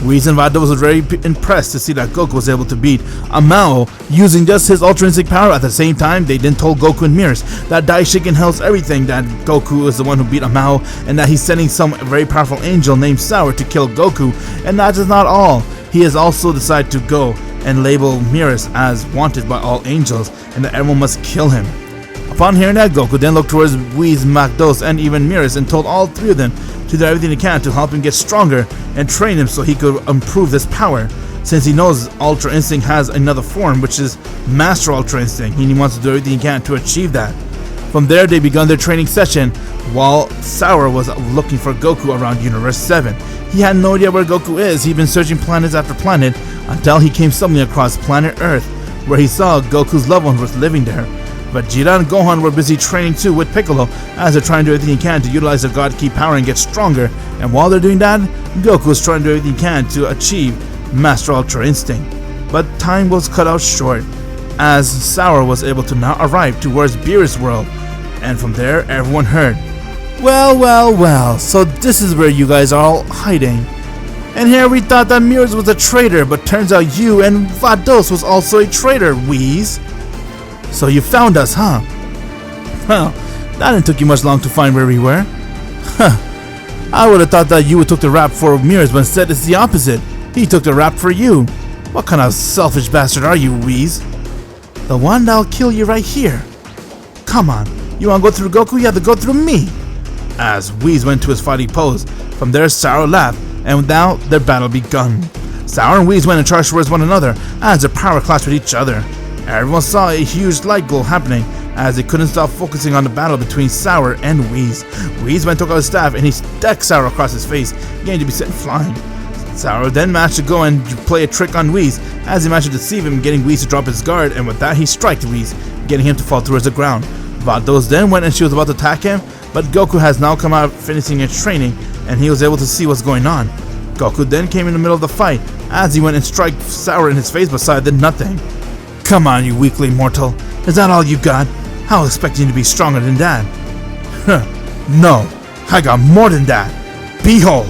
Whis and Vados was very impressed to see that Goku was able to beat Amao using just his Ultra Instinct power. At the same time, they then told Goku and Beerus that Daishin helps everything, that Goku is the one who beat Amao, and that he's sending some very powerful angel named Sour to kill Goku. And that is not all. He has also decided to go and label Beerus as wanted by all angels, and that everyone must kill him. Upon hearing that, Goku then looked towards Whis, Macdos, and even Beerus and told all three of them to do everything they can to help him get stronger and train him so he could improve this power, since he knows Ultra Instinct has another form, which is Master Ultra Instinct, and he wants to do everything he can to achieve that. From there, they began their training session while Sour was looking for Goku around Universe 7. He had no idea where Goku is. He'd been searching planets after planet until he came suddenly across planet Earth, where he saw Goku's loved ones was living there. Vegeta and Gohan were busy training too with Piccolo, as they're trying to do everything he can to utilize their God Ki power and get stronger. And while they're doing that, Goku is trying to do everything he can to achieve Master Ultra Instinct. But time was cut out short, as Sour was able to now arrive towards Beerus World. And from there, everyone heard, well, so this is where you guys are all hiding. And here we thought that Beerus was a traitor, but turns out you and Vados was also a traitor, Whis. So you found us, huh? Well, that didn't take you much long to find where we were. Huh. I would have thought that you would took the rap for Beerus, but instead it's the opposite. He took the rap for you. What kind of selfish bastard are you, Whis? The one that'll kill you right here. Come on, you wanna go through Goku? You have to go through me. As Whis went to his fighting pose, from there Sour laughed, and now their battle begun. Sour and Whis went and charged towards one another as their power clashed with each other. Everyone saw a huge light glow happening as they couldn't stop focusing on the battle between Sour and Whis. Whis went took out his staff and he stuck Sour across his face, getting to be sent flying. Sour then managed to go and play a trick on Whis as he managed to deceive him, getting Whis to drop his guard, and with that he struck Whis, getting him to fall towards the ground. Vados then went and she was about to attack him, but Goku has now come out finishing his training and he was able to see what's going on. Goku then came in the middle of the fight as he went and struck Sour in his face, but Sour did nothing. Come on, you weakling mortal. Is that all you got? I was expecting you to be stronger than that. No, I got more than that. Behold!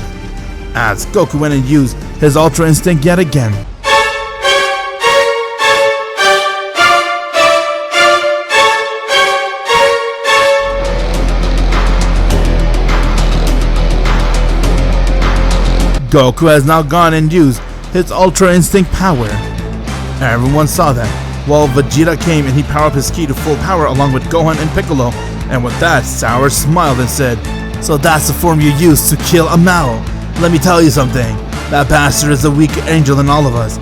As Goku went and used his Ultra Instinct yet again. Goku has now gone and used his Ultra Instinct power. Everyone saw that, while Vegeta came and he powered up his ki to full power along with Gohan and Piccolo, and with that, Sour smiled and said, "So that's the form you used to kill Amao. Let me tell you something, that bastard is a weaker angel than all of us.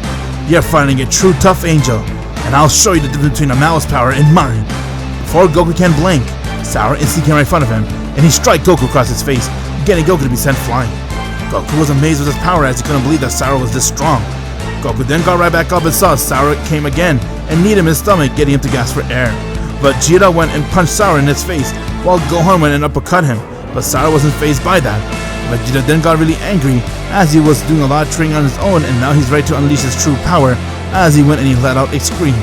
You're fighting a true tough angel, and I'll show you the difference between Amao's power and mine." Before Goku can blink, Sour instantly came right in front of him, and he struck Goku across his face, getting Goku to be sent flying. Goku was amazed with his power as he couldn't believe that Sour was this strong. Goku then got right back up and saw Sour came again and kneed him in his stomach, getting him to gasp for air. Vegeta went and punched Sour in his face, while Gohan went and uppercut him, but Sour wasn't fazed by that. Vegeta then got really angry as he was doing a lot of training on his own, and now he's ready to unleash his true power as he went and he let out a scream.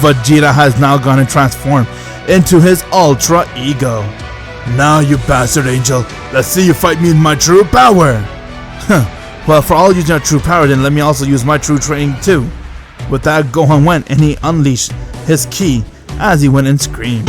Vegeta has now gone and transformed into his Ultra Ego. Now you bastard angel, let's see you fight me in my true power! Well, for all using our true power, then let me also use my true training too. With that, Gohan went and he unleashed his ki as he went and screamed.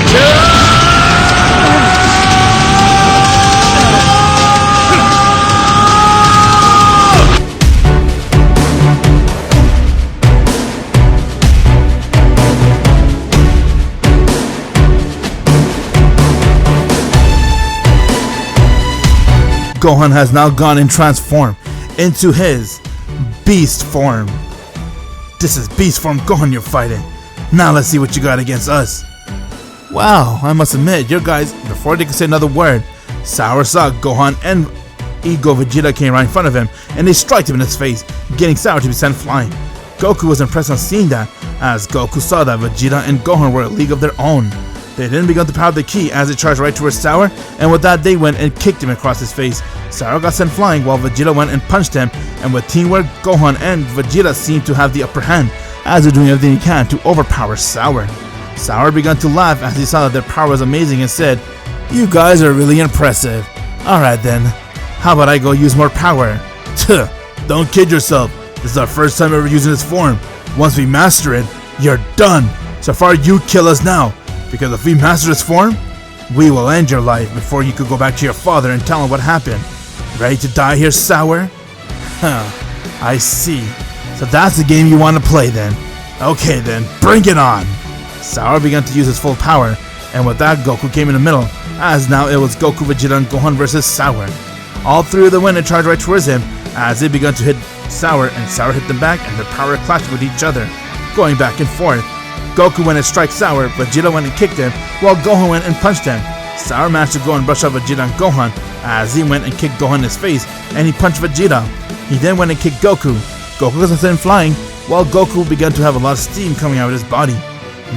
Gohan has now gone and transformed into his beast form. This is beast form Gohan you're fighting. Now let's see what you got against us. Wow, I must admit, your guys, before they could say another word, Sour saw Gohan and Ego Vegeta came right in front of him and they struck him in his face, getting Sour to be sent flying. Goku was impressed on seeing that, as Goku saw that Vegeta and Gohan were a league of their own. They then began to power the ki as it charged right towards Sour, and with that they went and kicked him across his face. Sour got sent flying while Vegeta went and punched him, and with teamwork, Gohan and Vegeta seemed to have the upper hand as they're doing everything he can to overpower Sour. Sour began to laugh as he saw that their power was amazing and said, "You guys are really impressive. Alright then, how about I go use more power?" Tuh, don't kid yourself, this is our first time ever using this form. Once we master it, you're done. So far you kill us now, because if we master this form, we will end your life before you could go back to your father and tell him what happened. Ready to die here, Sour? Huh, I see. So that's the game you want to play then. Okay then, bring it on! Sour began to use his full power, and with that Goku came in the middle, as now it was Goku, Vegeta, and Gohan versus Sour. All three of them went and charged right towards him, as they began to hit Sour, and Sour hit them back, and their power clashed with each other, going back and forth. Goku went and strike Sour, Vegeta went and kicked him, while Gohan went and punched him. Sour managed to go and brush off Vegeta and Gohan, as he went and kicked Gohan in his face, and he punched Vegeta. He then went and kicked Goku. Goku was sent flying, while Goku began to have a lot of steam coming out of his body.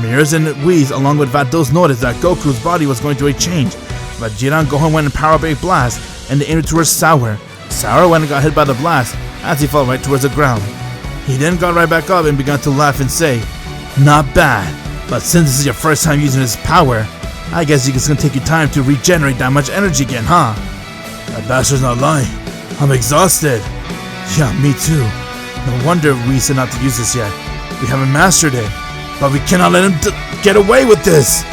Beerus and Whis along with Vados noticed that Goku's body was going through a change. Vegeta and Gohan went and power up a blast, and they aimed towards Sour. Sour went and got hit by the blast, as he fell right towards the ground. He then got right back up and began to laugh and say, "Not bad, but since this is your first time using his power, I guess it's gonna take you time to regenerate that much energy again, huh?" That bastard's not lying. I'm exhausted. Yeah, me too. No wonder we said not to use this yet. We haven't mastered it, but we cannot let him get away with this.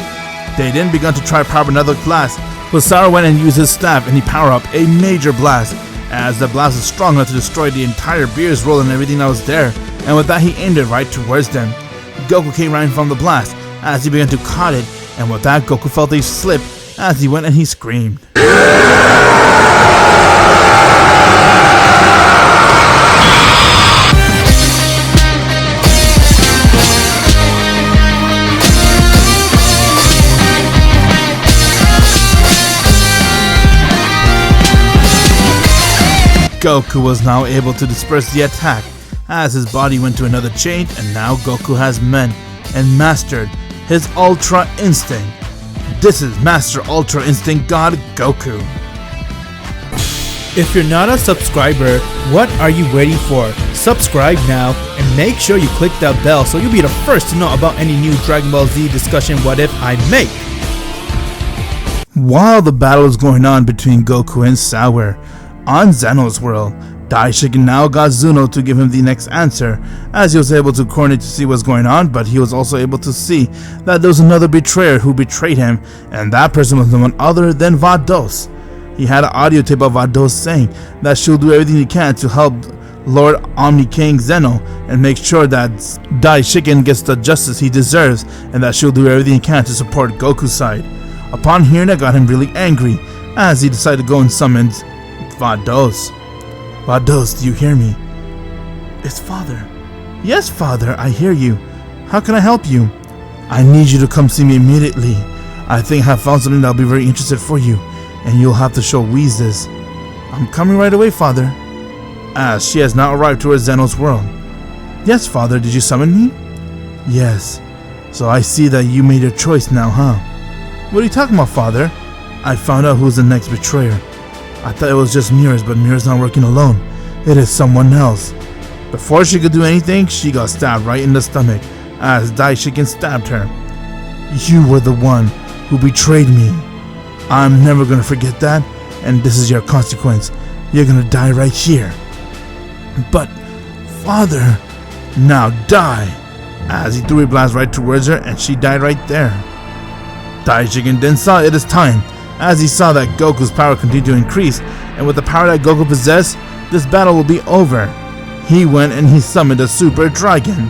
They then began to try power another blast, but Sour went and used his staff and he powered up a major blast, as the blast was strong enough to destroy the entire Beerus roll and everything that was there, and with that he aimed it right towards them. Goku came right from the blast as he began to cut it, and with that Goku felt a slip as he went and he screamed. Goku was now able to disperse the attack as his body went to another change, and now Goku has met and mastered his Ultra Instinct. This is Master Ultra Instinct God Goku. If you're not a subscriber, what are you waiting for? Subscribe now and make sure you click that bell so you'll be the first to know about any new Dragon Ball Z discussion what if I make. While the battle is going on between Goku and Sour on Zeno's world, Daishikin now got Zuno to give him the next answer, as he was able to coordinate to see what's going on, but he was also able to see that there was another betrayer who betrayed him, and that person was no one other than Vados. He had an audio tape of Vados saying that she'll do everything he can to help Lord Omni King Zeno and make sure that Daishikin gets the justice he deserves, and that she'll do everything he can to support Goku's side. Upon hearing that, got him really angry, as he decided to go and summon Vados. Vados, do you hear me? It's Father. Yes, Father, I hear you. How can I help you? I need you to come see me immediately. I think I have found something that'll be very interested for you, and you'll have to show Whis this. I'm coming right away, Father. As she has now arrived towards Zeno's world. Yes, Father, did you summon me? Yes. So I see that you made your choice now, huh? What are you talking about, Father? I found out who's the next betrayer. I thought it was just Mirrors, but Mirrors not working alone. It is someone else. Before she could do anything, she got stabbed right in the stomach. as Daishiken stabbed her. You were the one who betrayed me. I'm never gonna forget that, and this is your consequence. You're gonna die right here. But, Father, now die! As he threw a blast right towards her, and she died right there. Daishiken then saw it as time, as he saw that Goku's power continued to increase, and with the power that Goku possessed, this battle will be over. He went and he summoned a Super Dragon.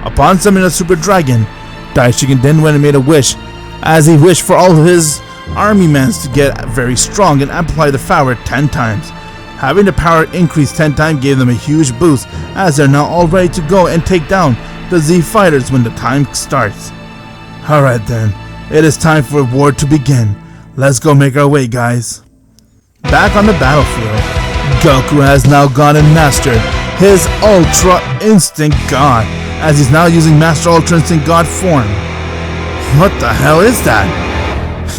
Upon summoning a Super Dragon, Daishiken then went and made a wish, as he wished for all of his army men to get very strong and amplify the power 10 times. Having the power increase 10 times gave them a huge boost, as they're now all ready to go and take down the Z Fighters when the time starts. Alright then, it is time for war to begin. Let's go make our way, guys. Back on the battlefield, Goku has now gone and mastered his Ultra Instinct God, as he's now using Master Ultra Instinct God form. What the hell is that?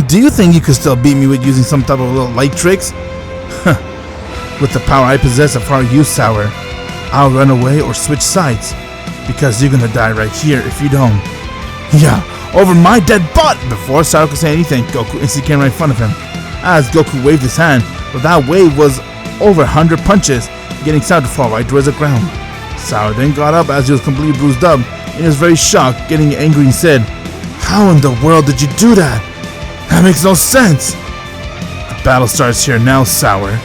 Do you think you could still beat me with using some type of little light tricks? With the power I possess of our use Sour, I'll run away or switch sides, because you're gonna die right here if you don't. Yeah, over my dead butt! Before Sour could say anything, Goku instantly came right in front of him. As Goku waved his hand, but that wave was over 100 punches, getting Sour to fall right towards the ground. Sour then got up as he was completely bruised up, and he was very shocked, getting angry and said, "How in the world did you do that? That makes no sense!" The battle starts here now, Sour.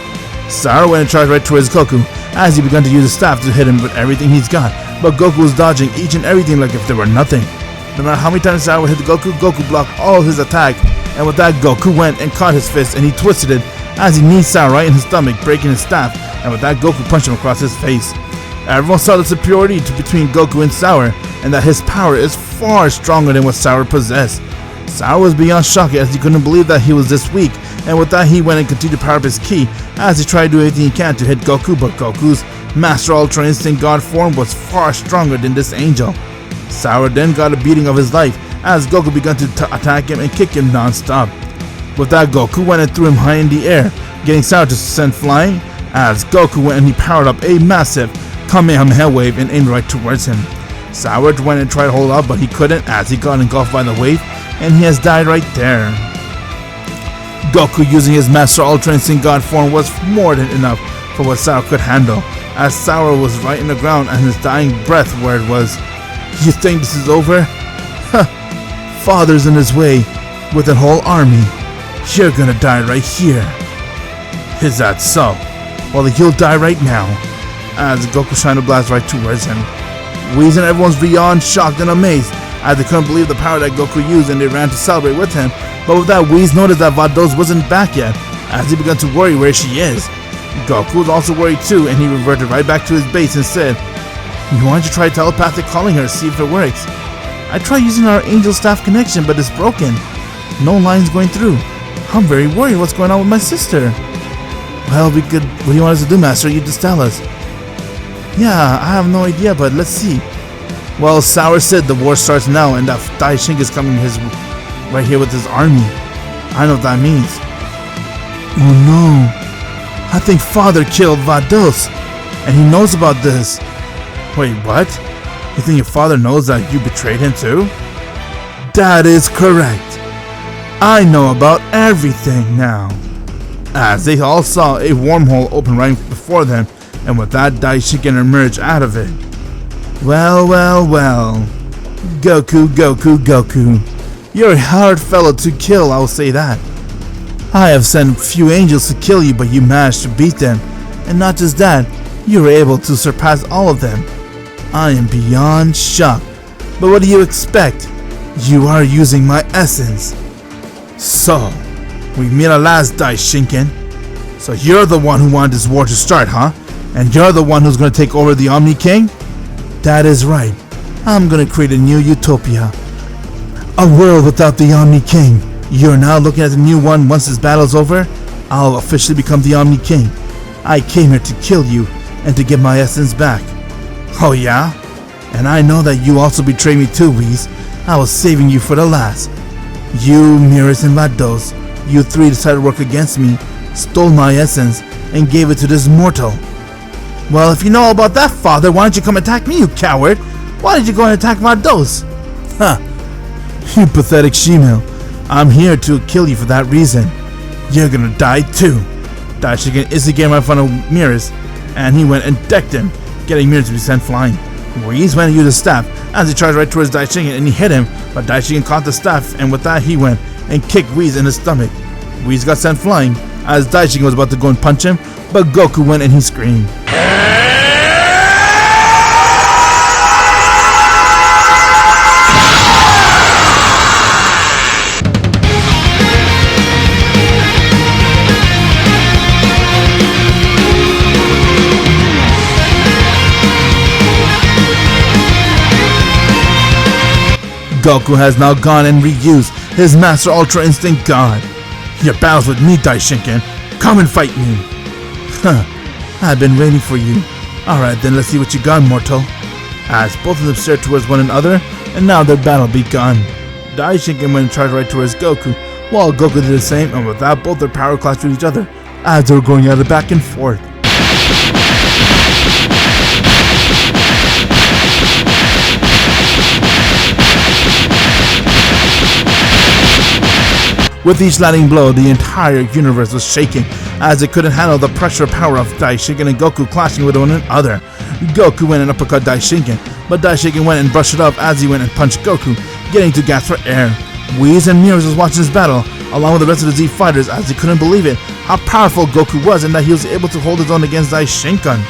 Sour went and charged right towards Goku, as he began to use his staff to hit him with everything he's got, but Goku was dodging each and everything like if there were nothing. No matter how many times Sour would hit Goku, Goku blocked all of his attack, and with that Goku went and caught his fist and he twisted it as he kneed Sour right in his stomach, breaking his staff, and with that Goku punched him across his face. Everyone saw the superiority between Goku and Sour, and that his power is far stronger than what Sour possessed. Sour was beyond shocked as he couldn't believe that he was this weak, and with that he went and continued to power up his ki as he tried to do everything he can to hit Goku, but Goku's Master Ultra Instinct God form was far stronger than this angel. Sour then got a beating of his life as Goku began to attack him and kick him non-stop. With that, Goku went and threw him high in the air, getting Sour to send flying, as Goku went and he powered up a massive Kamehameha wave and aimed right towards him. Sour went and tried to hold up, but he couldn't as he got engulfed by the wave, and he has died right there. Goku using his Master Ultra Instinct God form was more than enough for what Sour could handle, as Sour was right in the ground and his dying breath where it was. You think this is over? Huh, Father's in his way with a whole army. You're gonna die right here. Is that so? Well, he'll die right now, as Goku shined a blast right towards him. Whis and everyone's beyond shocked and amazed, as they couldn't believe the power that Goku used, and they ran to celebrate with him. But with that, Whis noticed that Vados wasn't back yet, as he began to worry where she is. Goku was also worried too, and he reverted right back to his base and said, "Why don't you try telepathic calling her to see if it works? I tried using our angel staff connection, but it's broken. No lines going through. I'm very worried what's going on with my sister." "Well, what do you want us to do, Master? You just tell us." "Yeah, I have no idea, but let's see." Well, Sour said the war starts now, and that Daishin is coming right here with his army. I know what that means. Oh no. I think Father killed Vados, and he knows about this. Wait, what? You think your father knows that you betrayed him too? That is correct. I know about everything now. As they all saw a wormhole open right before them, and with that, Daishiken emerged out of it. Well, well, well. Goku, Goku, Goku. You're a hard fellow to kill, I'll say that. I have sent a few angels to kill you, but you managed to beat them. And not just that, you were able to surpass all of them. I am beyond shocked. But what do you expect? You are using my essence. So, we meet at last, Daishinken. So you're the one who wanted this war to start, huh? And you're the one who's going to take over the Omni King? That is right. I'm going to create a new utopia. A world without the Omni King. You're now looking at the new one. Once this battle's over, I'll officially become the Omni King. I came here to kill you and to get my essence back. Oh yeah? And I know that you also betrayed me too, Whis. I was saving you for the last. You, Beerus, and Vados, you three decided to work against me, stole my essence, and gave it to this mortal. Well, if you know all about that, Father, why don't you come attack me, you coward? Why did you go and attack my dose? Huh. You pathetic shemale. I'm here to kill you for that reason. You're gonna die too. Daishiken instantly came right in front of Beerus, and he went and decked him, getting Beerus to be sent flying. Whis went and used his staff as he charged right towards Daishiken, and he hit him, but Daishiken caught the staff, and with that he went and kicked Whis in his stomach. Whis got sent flying as Daishiken was about to go and punch him, but Goku went and he screamed. Goku has now gone and reused his Master Ultra Instinct God. Your battles with me, Daishinken. Come and fight me. Huh. I've been waiting for you. Alright then, let's see what you got, mortal. As both of them stared towards one another, and now their battle begun. Daishinken went and charged right towards Goku, while Goku did the same, and with that both their power clashed with each other, as they were going at it back and forth. With each landing blow, the entire universe was shaking, as it couldn't handle the pressure power of Daishinken and Goku clashing with one another. Goku went and uppercut Daishinken, but Daishinken went and brushed it off as he went and punched Goku, getting to gasp for air. Whis and Beerus was watching this battle, along with the rest of the Z fighters, as they couldn't believe it, how powerful Goku was and that he was able to hold his own against Daishinken.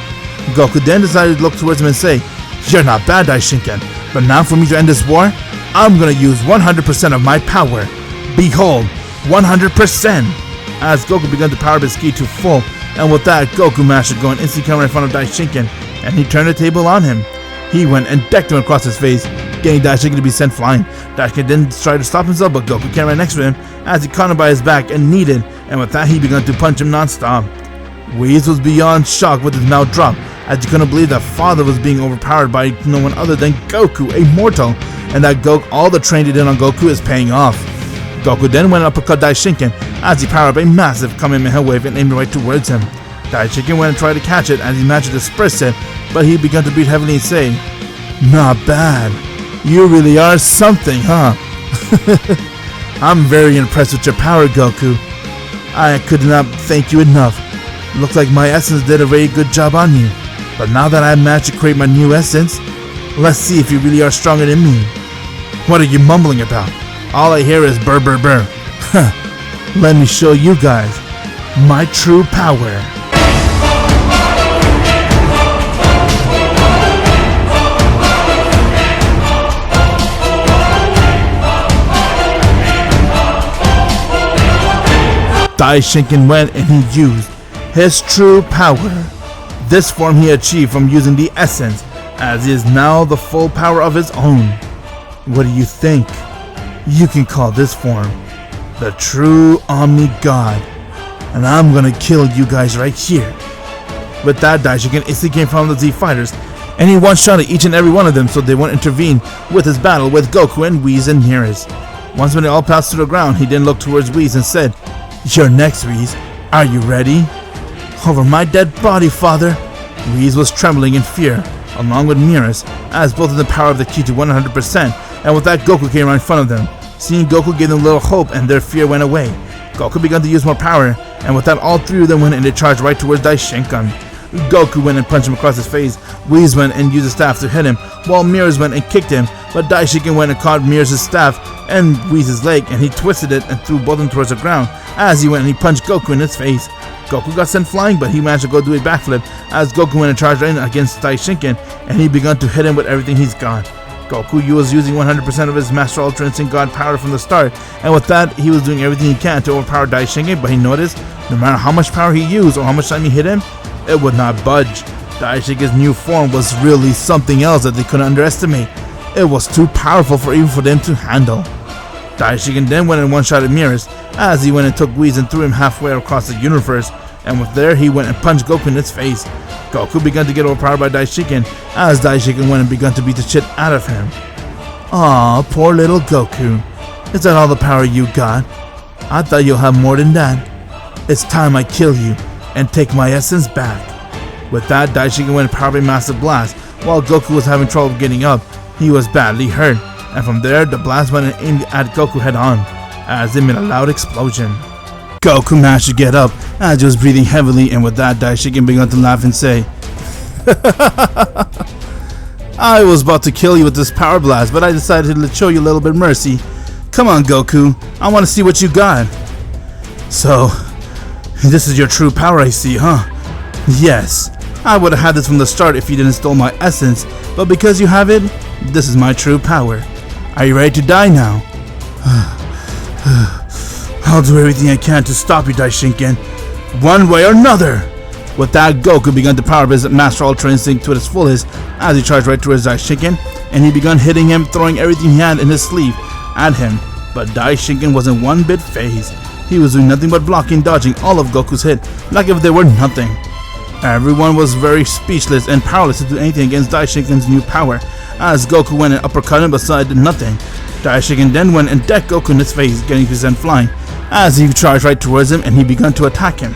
Goku then decided to look towards him and say, "You're not bad, Daishinken, but now for me to end this war, I'm gonna use 100% of my power. Behold, 100%! As Goku began to power up his ki to full, and with that, Goku managed to go and instantly come right in front of Daishinken, and he turned the table on him. He went and decked him across his face, getting Daishinken to be sent flying. Daishinken then tried to stop himself, but Goku came right next to him, as he caught him by his back and kneed, and with that, he began to punch him non-stop. Whis was beyond shock with his mouth dropped, as he couldn't believe that father was being overpowered by no one other than Goku, a mortal, and that all the training he did on Goku is paying off. Goku then went and uppercut Daishinken as he powered up a massive Kamehameha wave and aimed right towards him. Daishinken went and tried to catch it as he managed to disperse it, but he began to breathe heavily and say, "Not bad. You really are something, huh?" I'm very impressed with your power, Goku. I could not thank you enough. Looks like my essence did a very good job on you. But now that I managed to create my new essence, let's see if you really are stronger than me. What are you mumbling about? All I hear is burr burr burr. Huh. Let me show you guys my true power. Daishinken went and he used his true power. This form he achieved from using the essence, as he is now the full power of his own. What do you think? You can call this form the true Omni God, and I'm gonna kill you guys right here. With that, Daishinken instantly came from the Z fighters, and he one-shotted each and every one of them so they won't intervene with his battle with Goku and Whis and Beerus. Once when they all passed to the ground, he then looked towards Whis and said, "You're next, Whis. Are you ready?" "Over my dead body, father." Whis was trembling in fear, along with Beerus, as both of them powered the ki to 100%, and with that, Goku came right in front of them. Seeing Goku gave them a little hope, and their fear went away. Goku began to use more power, and with that, all three of them went and they charged right towards Daishinken. Goku went and punched him across his face. Whis went and used his staff to hit him, while Beerus went and kicked him, but Daishinken went and caught Beerus' staff and Whis' leg, and he twisted it and threw both of them towards the ground as he went and he punched Goku in his face. Goku got sent flying, but he managed to go do a backflip as Goku went and charged in against Daishinken, and he began to hit him with everything he's got. Goku was using 100% of his Master Ultra Instinct God power from the start, and with that, he was doing everything he can to overpower Daishinken, but he noticed, no matter how much power he used or how much time he hit him, it would not budge. Daishinken's new form was really something else that they couldn't underestimate. It was too powerful for even for them to handle. Daishinken then went and one-shotted Beerus, as he went and took Whis and threw him halfway across the universe, and with there, he went and punched Goku in his face. Goku began to get overpowered by Daishinken, as Daishinken went and began to beat the shit out of him. Aw, poor little Goku. Is that all the power you got? I thought you'll have more than that. It's time I kill you, and take my essence back. With that, Daishinken went and powered a massive blast, while Goku was having trouble getting up. He was badly hurt, and from there the blast went and aimed at Goku head on, as it made a loud explosion. Goku managed to get up as he was breathing heavily, and with that, Daishikin began to laugh and say, I was about to kill you with this power blast, but I decided to show you a little bit of mercy. Come on, Goku, I want to see what you got. So, this is your true power, I see, huh? Yes, I would have had this from the start if you didn't steal my essence, but because you have it, this is my true power. Are you ready to die now? I'll do everything I can to stop you, Daishinken, one way or another. With that, Goku began to power up his Master Ultra Instinct to its fullest as he charged right towards Daishinken, and he began hitting him, throwing everything he had in his sleeve at him. But Daishinken wasn't one bit phased. He was doing nothing but blocking, dodging all of Goku's hit like if they were nothing. Everyone was very speechless and powerless to do anything against Daishinken's new power, as Goku went and uppercut him beside nothing. Daishinken then went and decked Goku in his face, getting his end flying, as he charged right towards him and he began to attack him.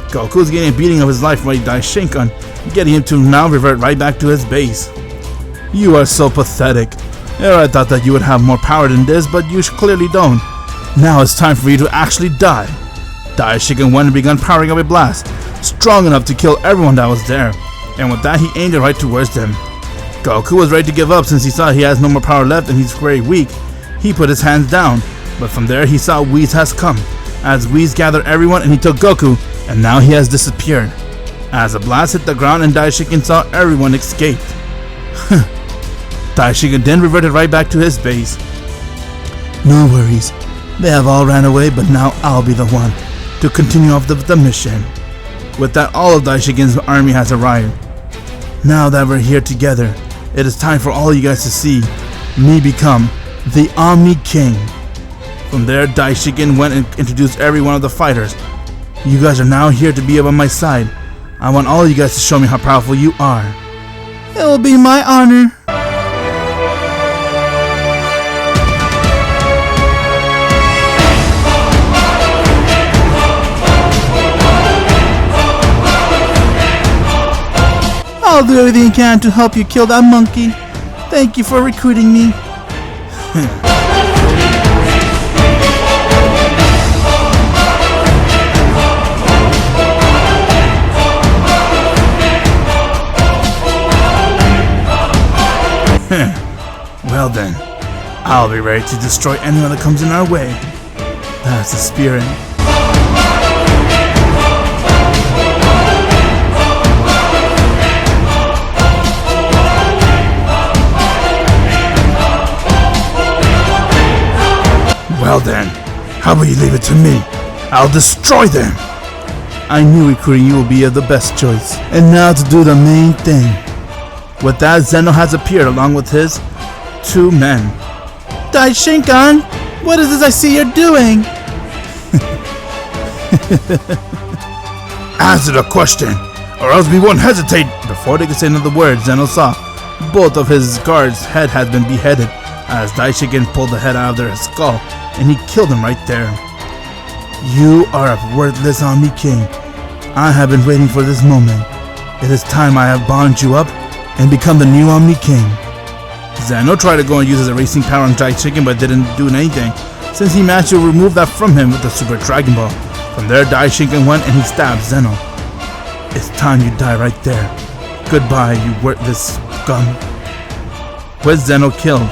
Goku was getting a beating of his life by Daishinken, getting him to now revert right back to his base. You are so pathetic. I thought that you would have more power than this, but you clearly don't. Now it's time for you to actually die. Daishinken went and began powering up a blast, strong enough to kill everyone that was there, and with that he aimed it right towards them. Goku was ready to give up since he saw he has no more power left and he's very weak. He put his hands down, but from there he saw Whis has come, as Whis gathered everyone and he took Goku, and now he has disappeared. As the blast hit the ground and Daishinken saw everyone escaped. Daishinken then reverted right back to his base. No worries, they have all ran away, but now I'll be the one to continue off the mission. With that, all of Daishinken's army has arrived. Now that we're here together, it is time for all you guys to see me become the Omni King. From there, Daishinken went and introduced every one of the fighters. You guys are now here to be by my side. I want all you guys to show me how powerful you are. It will be my honor. I'll do everything I can to help you kill that monkey. Thank you for recruiting me. Well then, I'll be ready to destroy anyone that comes in our way. That's the spirit. Well then, how about you leave it to me? I'll destroy them! I knew recruiting you would be the best choice. And now to do the main thing. With that, Zeno has appeared along with his 2 men. Daishinken, what is this I see you're doing? Answer the question, or else we won't hesitate. Before they could say another word, Zeno saw both of his guards' head had been beheaded, as Daishinken pulled the head out of their skull, and he killed him right there. You are a worthless Omni King. I have been waiting for this moment. It is time I have bound you up and become the new Omni King. Zeno tried to go and use his erasing power on Daishinken, but didn't do anything, since he managed to remove that from him with the Super Dragon Ball. From there, Daishinken went and he stabbed Zeno. It's time you die right there. Goodbye, you worthless scum. With Zeno killed,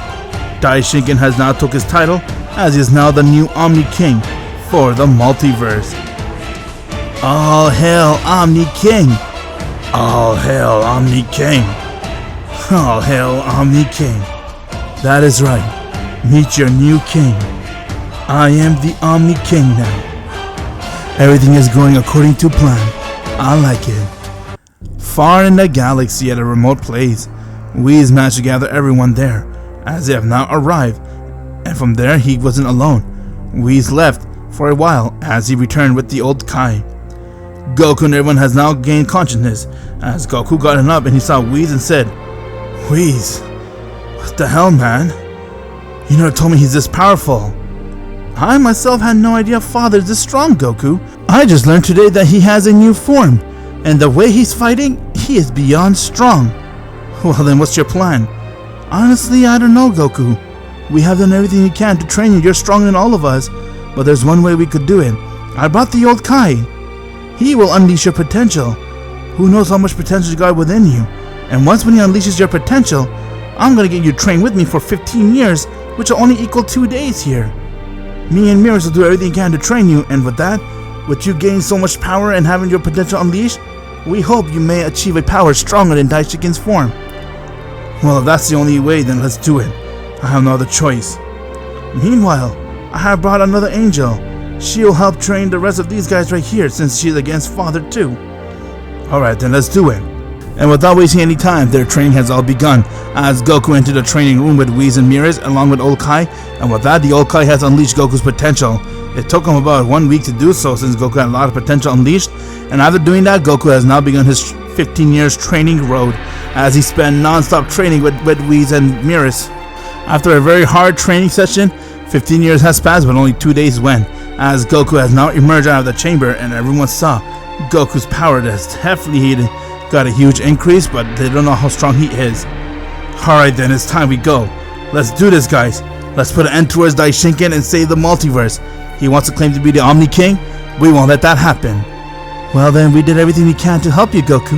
Daishinken has now took his title, as he is now the new Omni King for the multiverse. All hail Omni King! All hail Omni King! All hail Omni King! That is right. Meet your new king. I am the Omni King now. Everything is going according to plan. I like it. Far in the galaxy at a remote place, Whis managed to gather everyone there, as they have now arrived. And from there, he wasn't alone. Whis left for a while as he returned with the old Kai. Goku and everyone has now gained consciousness, as Goku got him up and he saw Whis and said, Whis, what the hell, man? You never told me he's this powerful. I myself had no idea Father is this strong, Goku. I just learned today that he has a new form, and the way he's fighting, he is beyond strong. Well then, what's your plan? Honestly, I don't know, Goku. We have done everything we can to train you. You're stronger than all of us. But there's one way we could do it. I brought the old Kai. He will unleash your potential. Who knows how much potential you got within you. And once when he unleashes your potential, I'm gonna get you trained with me for 15 years, which will only equal 2 days here. Me and Beerus will do everything we can to train you, and with that, with you gaining so much power and having your potential unleashed, we hope you may achieve a power stronger than Daishikin's form. Well, if that's the only way, then let's do it. I have no other choice. Meanwhile, I have brought another angel. She'll help train the rest of these guys right here, since she's against Father too. Alright, then let's do it. And without wasting any time, their training has all begun, as Goku entered the training room with Whis and Beerus along with Old Kai, and with that, the Old Kai has unleashed Goku's potential. It took him about 1 week to do so, since Goku had a lot of potential unleashed, and after doing that, Goku has now begun his 15 years training road, as he spent non-stop training with Whis and Beerus. After a very hard training session, 15 years has passed, but only 2 days went, as Goku has now emerged out of the chamber, and everyone saw Goku's power has definitely got a huge increase, but they don't know how strong he is. Alright then, it's time we go. Let's do this, guys. Let's put an end to his Daishinken and save the multiverse. He wants to claim to be the Omni King. We won't let that happen. Well then, we did everything we can to help you, Goku.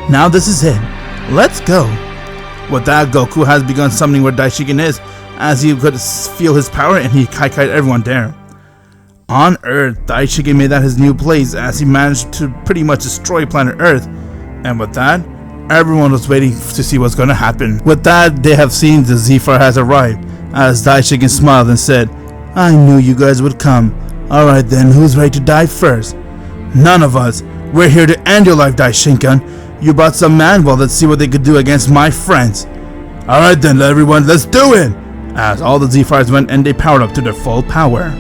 Now this is it. Let's go. With that, Goku has begun summoning where Daishiken is, as he could feel his power and he kaikai'd everyone there. On Earth, Daishiken made that his new place, as he managed to pretty much destroy planet Earth. And with that, everyone was waiting to see what's going to happen. With that, they have seen the Z-Fire has arrived, as Daishiken smiled and said, I knew you guys would come. Alright then, who's ready to die first? None of us. We're here to end your life, Daishinkan. You brought some man, well, let's see what they could do against my friends. Alright then, everyone, let's do it! As all the Z-Fires went and they powered up to their full power.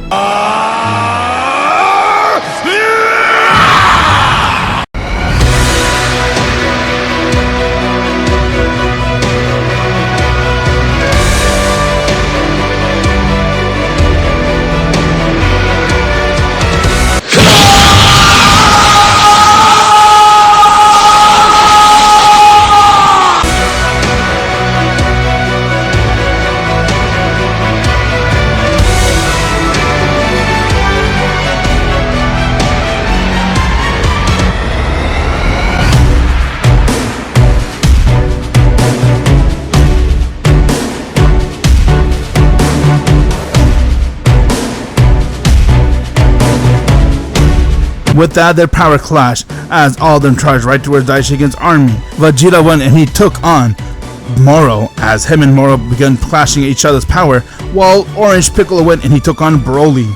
With that, their power clashed, as all of them charged right towards Daishiken's army. Vegeta went and he took on Moro, as him and Moro began clashing each other's power, while Orange Piccolo went and he took on Broly.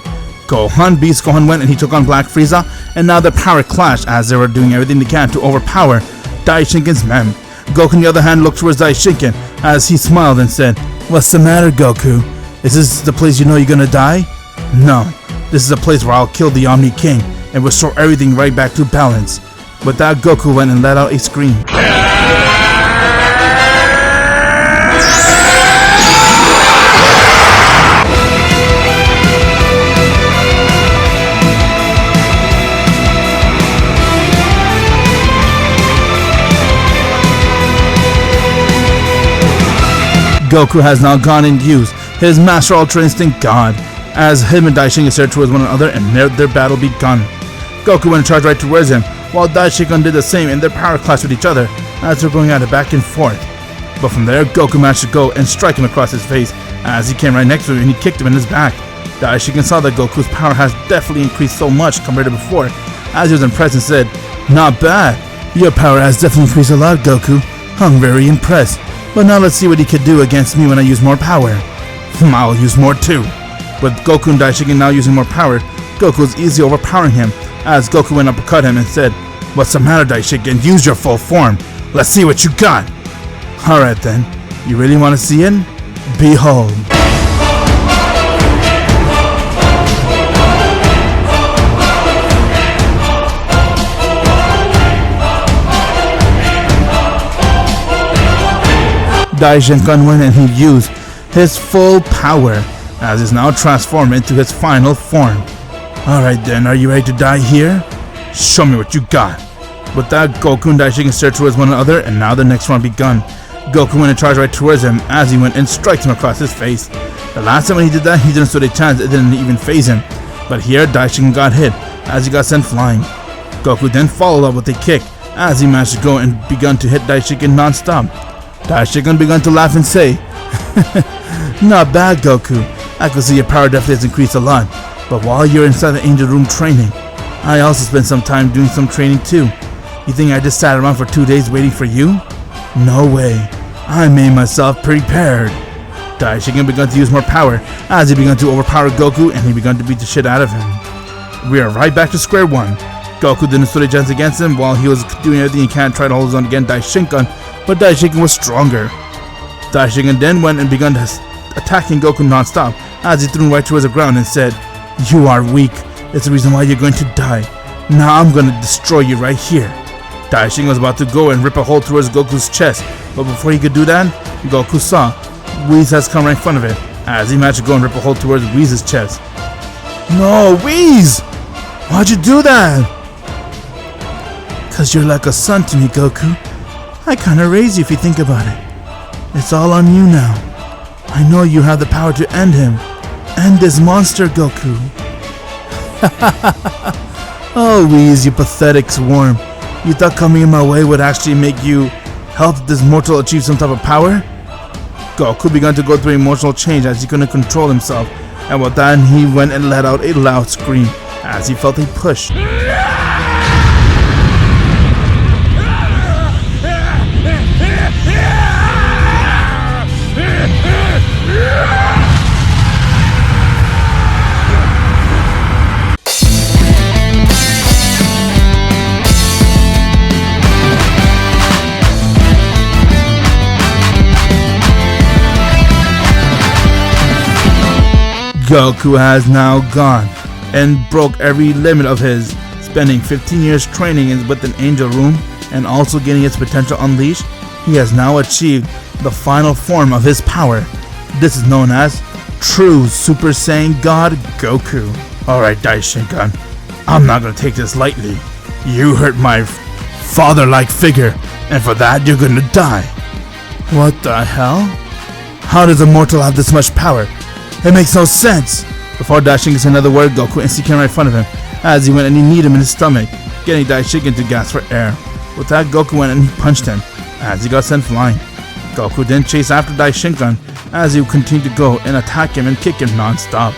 Gohan, Beast Gohan went and he took on Black Frieza, and now their power clashed, as they were doing everything they can to overpower Daishiken's men. Goku on the other hand looked towards Daishinken, as he smiled and said, What's the matter, Goku? Is this the place you know you're gonna die? No, this is a place where I'll kill the Omni King and restore everything right back to balance. With that, Goku went and let out a scream. Goku has now gone and used his Master Ultra Instinct God, as him and Daishinkan stared towards one another and their battle begun. Goku went and charged right towards him, while Daishinkan did the same and their power clashed with each other as they're going at it back and forth. But from there, Goku managed to go and strike him across his face, as he came right next to him and he kicked him in his back. Daishinkan saw that Goku's power has definitely increased so much compared to before, as he was impressed and said, Not bad. Your power has definitely increased a lot, Goku. I'm very impressed. But now let's see what he could do against me when I use more power. I'll use more too. With Goku and Daishinkan now using more power, Goku was easily overpowering him, as Goku went uppercut him and said, What's the matter, Daishinkan? Use your full form. Let's see what you got. Alright then, you really want to see it? Behold. Daishinkan went and he used his full power, as is now transformed into his final form. Alright then, are you ready to die here? Show me what you got. With that, Goku and Daishinkan stared towards one another, and now the next round begun. Goku went and charged right towards him as he went and strikes him across his face. The last time when he did that, he didn't stand a chance, it didn't even phase him. But here, Daishin got hit as he got sent flying. Goku then followed up with a kick as he managed to go and begun to hit Daishin non-stop. Daishin began to laugh and say, "Not bad, Goku. I could see your power definitely has increased a lot. But while you're inside the Angel Room training, I also spent some time doing some training too. You think I just sat around for 2 days waiting for you? No way. I made myself prepared." Daishin began to use more power as he began to overpower Goku and he began to beat the shit out of him. We are right back to square one. Goku didn't stand a chance against him while he was doing everything he can to try to hold his own against Daishin, but Daishin was stronger. Daishin then went and began attacking Goku non-stop as he threw him right towards the ground and said, "You are weak. It's the reason why you're going to die. Now I'm going to destroy you right here." Daishin was about to go and rip a hole towards Goku's chest, but before he could do that, Goku saw Whis has come right in front of it as he managed to go and rip a hole towards Whis' chest. "No, Whis! Why'd you do that?" "'Cause you're like a son to me, Goku. I kinda raised you if you think about it. It's all on you now. I know you have the power to end him. End this monster, Goku." "Oh, Whis, you pathetic swarm. You thought coming in my way would actually make you help this mortal achieve some type of power?" Goku began to go through emotional change as he couldn't control himself, and with that he went and let out a loud scream as he felt a push. Goku has now gone and broke every limit of his, spending 15 years training with an Angel Room and also getting its potential unleashed. He has now achieved the final form of his power. This is known as True Super Saiyan God Goku. Alright, Daishin, I'm not gonna take this lightly. You hurt my father-like figure, and for that you're gonna die. What the hell? How does a mortal have this much power? It makes no sense. Before Daishin gets another word, Goku instantly came right in front of him as he went and he kneed him in his stomach, getting Daishin to gasp for air. With that, Goku went and he punched him as he got sent flying. Goku then chased after Daishin as he continued to go and attack him and kick him non-stop.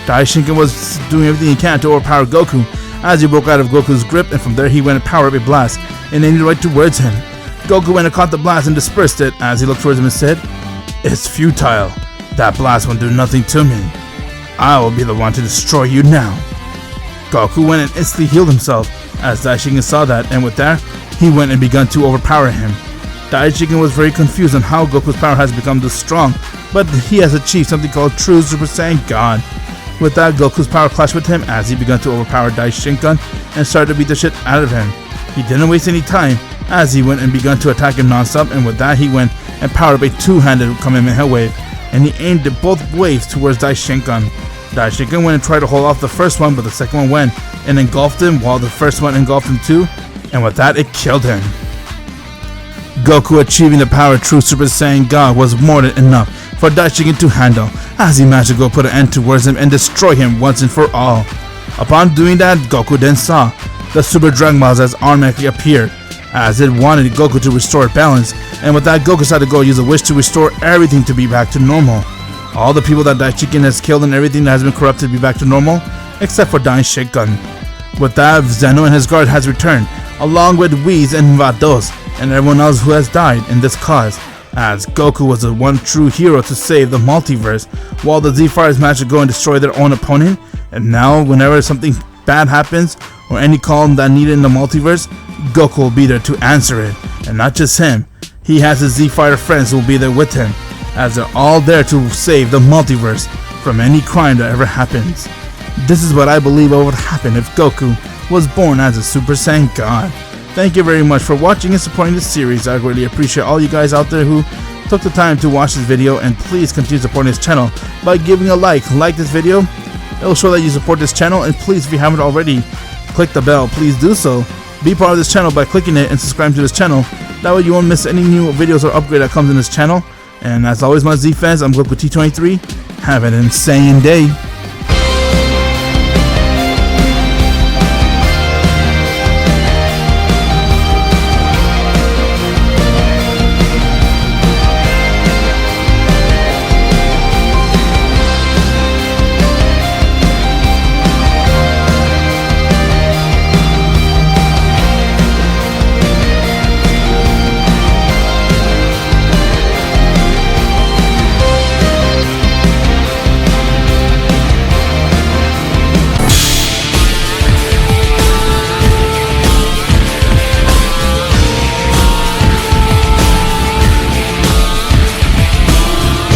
Daishin was doing everything he can to overpower Goku as he broke out of Goku's grip, and from there he went and powered up a blast and aimed it right towards him. Goku went and caught the blast and dispersed it as he looked towards him and said, "It's futile. That blast won't do nothing to me. I will be the one to destroy you now." Goku went and instantly healed himself as Daishin saw that, and with that, he went and began to overpower him. Daishin was very confused on how Goku's power has become this strong, but he has achieved something called True Super Saiyan God. With that, Goku's power clashed with him as he began to overpower Daishin and started to beat the shit out of him. He didn't waste any time as he went and began to attack him non-stop, and with that, he went and powered up a two-handed Kamehameha wave, and he aimed at both waves towards Daishin. Daishin went and tried to hold off the first one, but the second one went and engulfed him while the first one engulfed him too, and with that it killed him. Goku achieving the power of True Super Saiyan God was more than enough for Daishin to handle as he managed to go put an end towards him and destroy him once and for all. Upon doing that, Goku then saw the Super Dragon Balls as automatically appeared as it wanted Goku to restore balance, and with that Goku decided to go use a wish to restore everything to be back to normal. All the people that Daishin has killed and everything that has been corrupted be back to normal, except for Daishin. With that, Zeno and his guard has returned, along with Whis and Vados, and everyone else who has died in this cause, as Goku was the one true hero to save the multiverse, while the Z-Fighters managed to go and destroy their own opponent, and now whenever something bad happens, or any call that needed in the multiverse, Goku will be there to answer it. And not just him, he has his Z-Fighter friends who will be there with him, as they're all there to save the multiverse from any crime that ever happens. This is what I believe would happen if Goku was born as a Super Saiyan God. Thank you very much for watching and supporting this series. I really appreciate all you guys out there who took the time to watch this video, and please continue supporting this channel by giving a like this video. It will show that you support this channel, and please, if you haven't already, click the bell, please do so. Be part of this channel by clicking it and subscribing to this channel. That way you won't miss any new videos or upgrade that comes in this channel. And as always, my Z fans, I'm Goku T23. Have an insane day.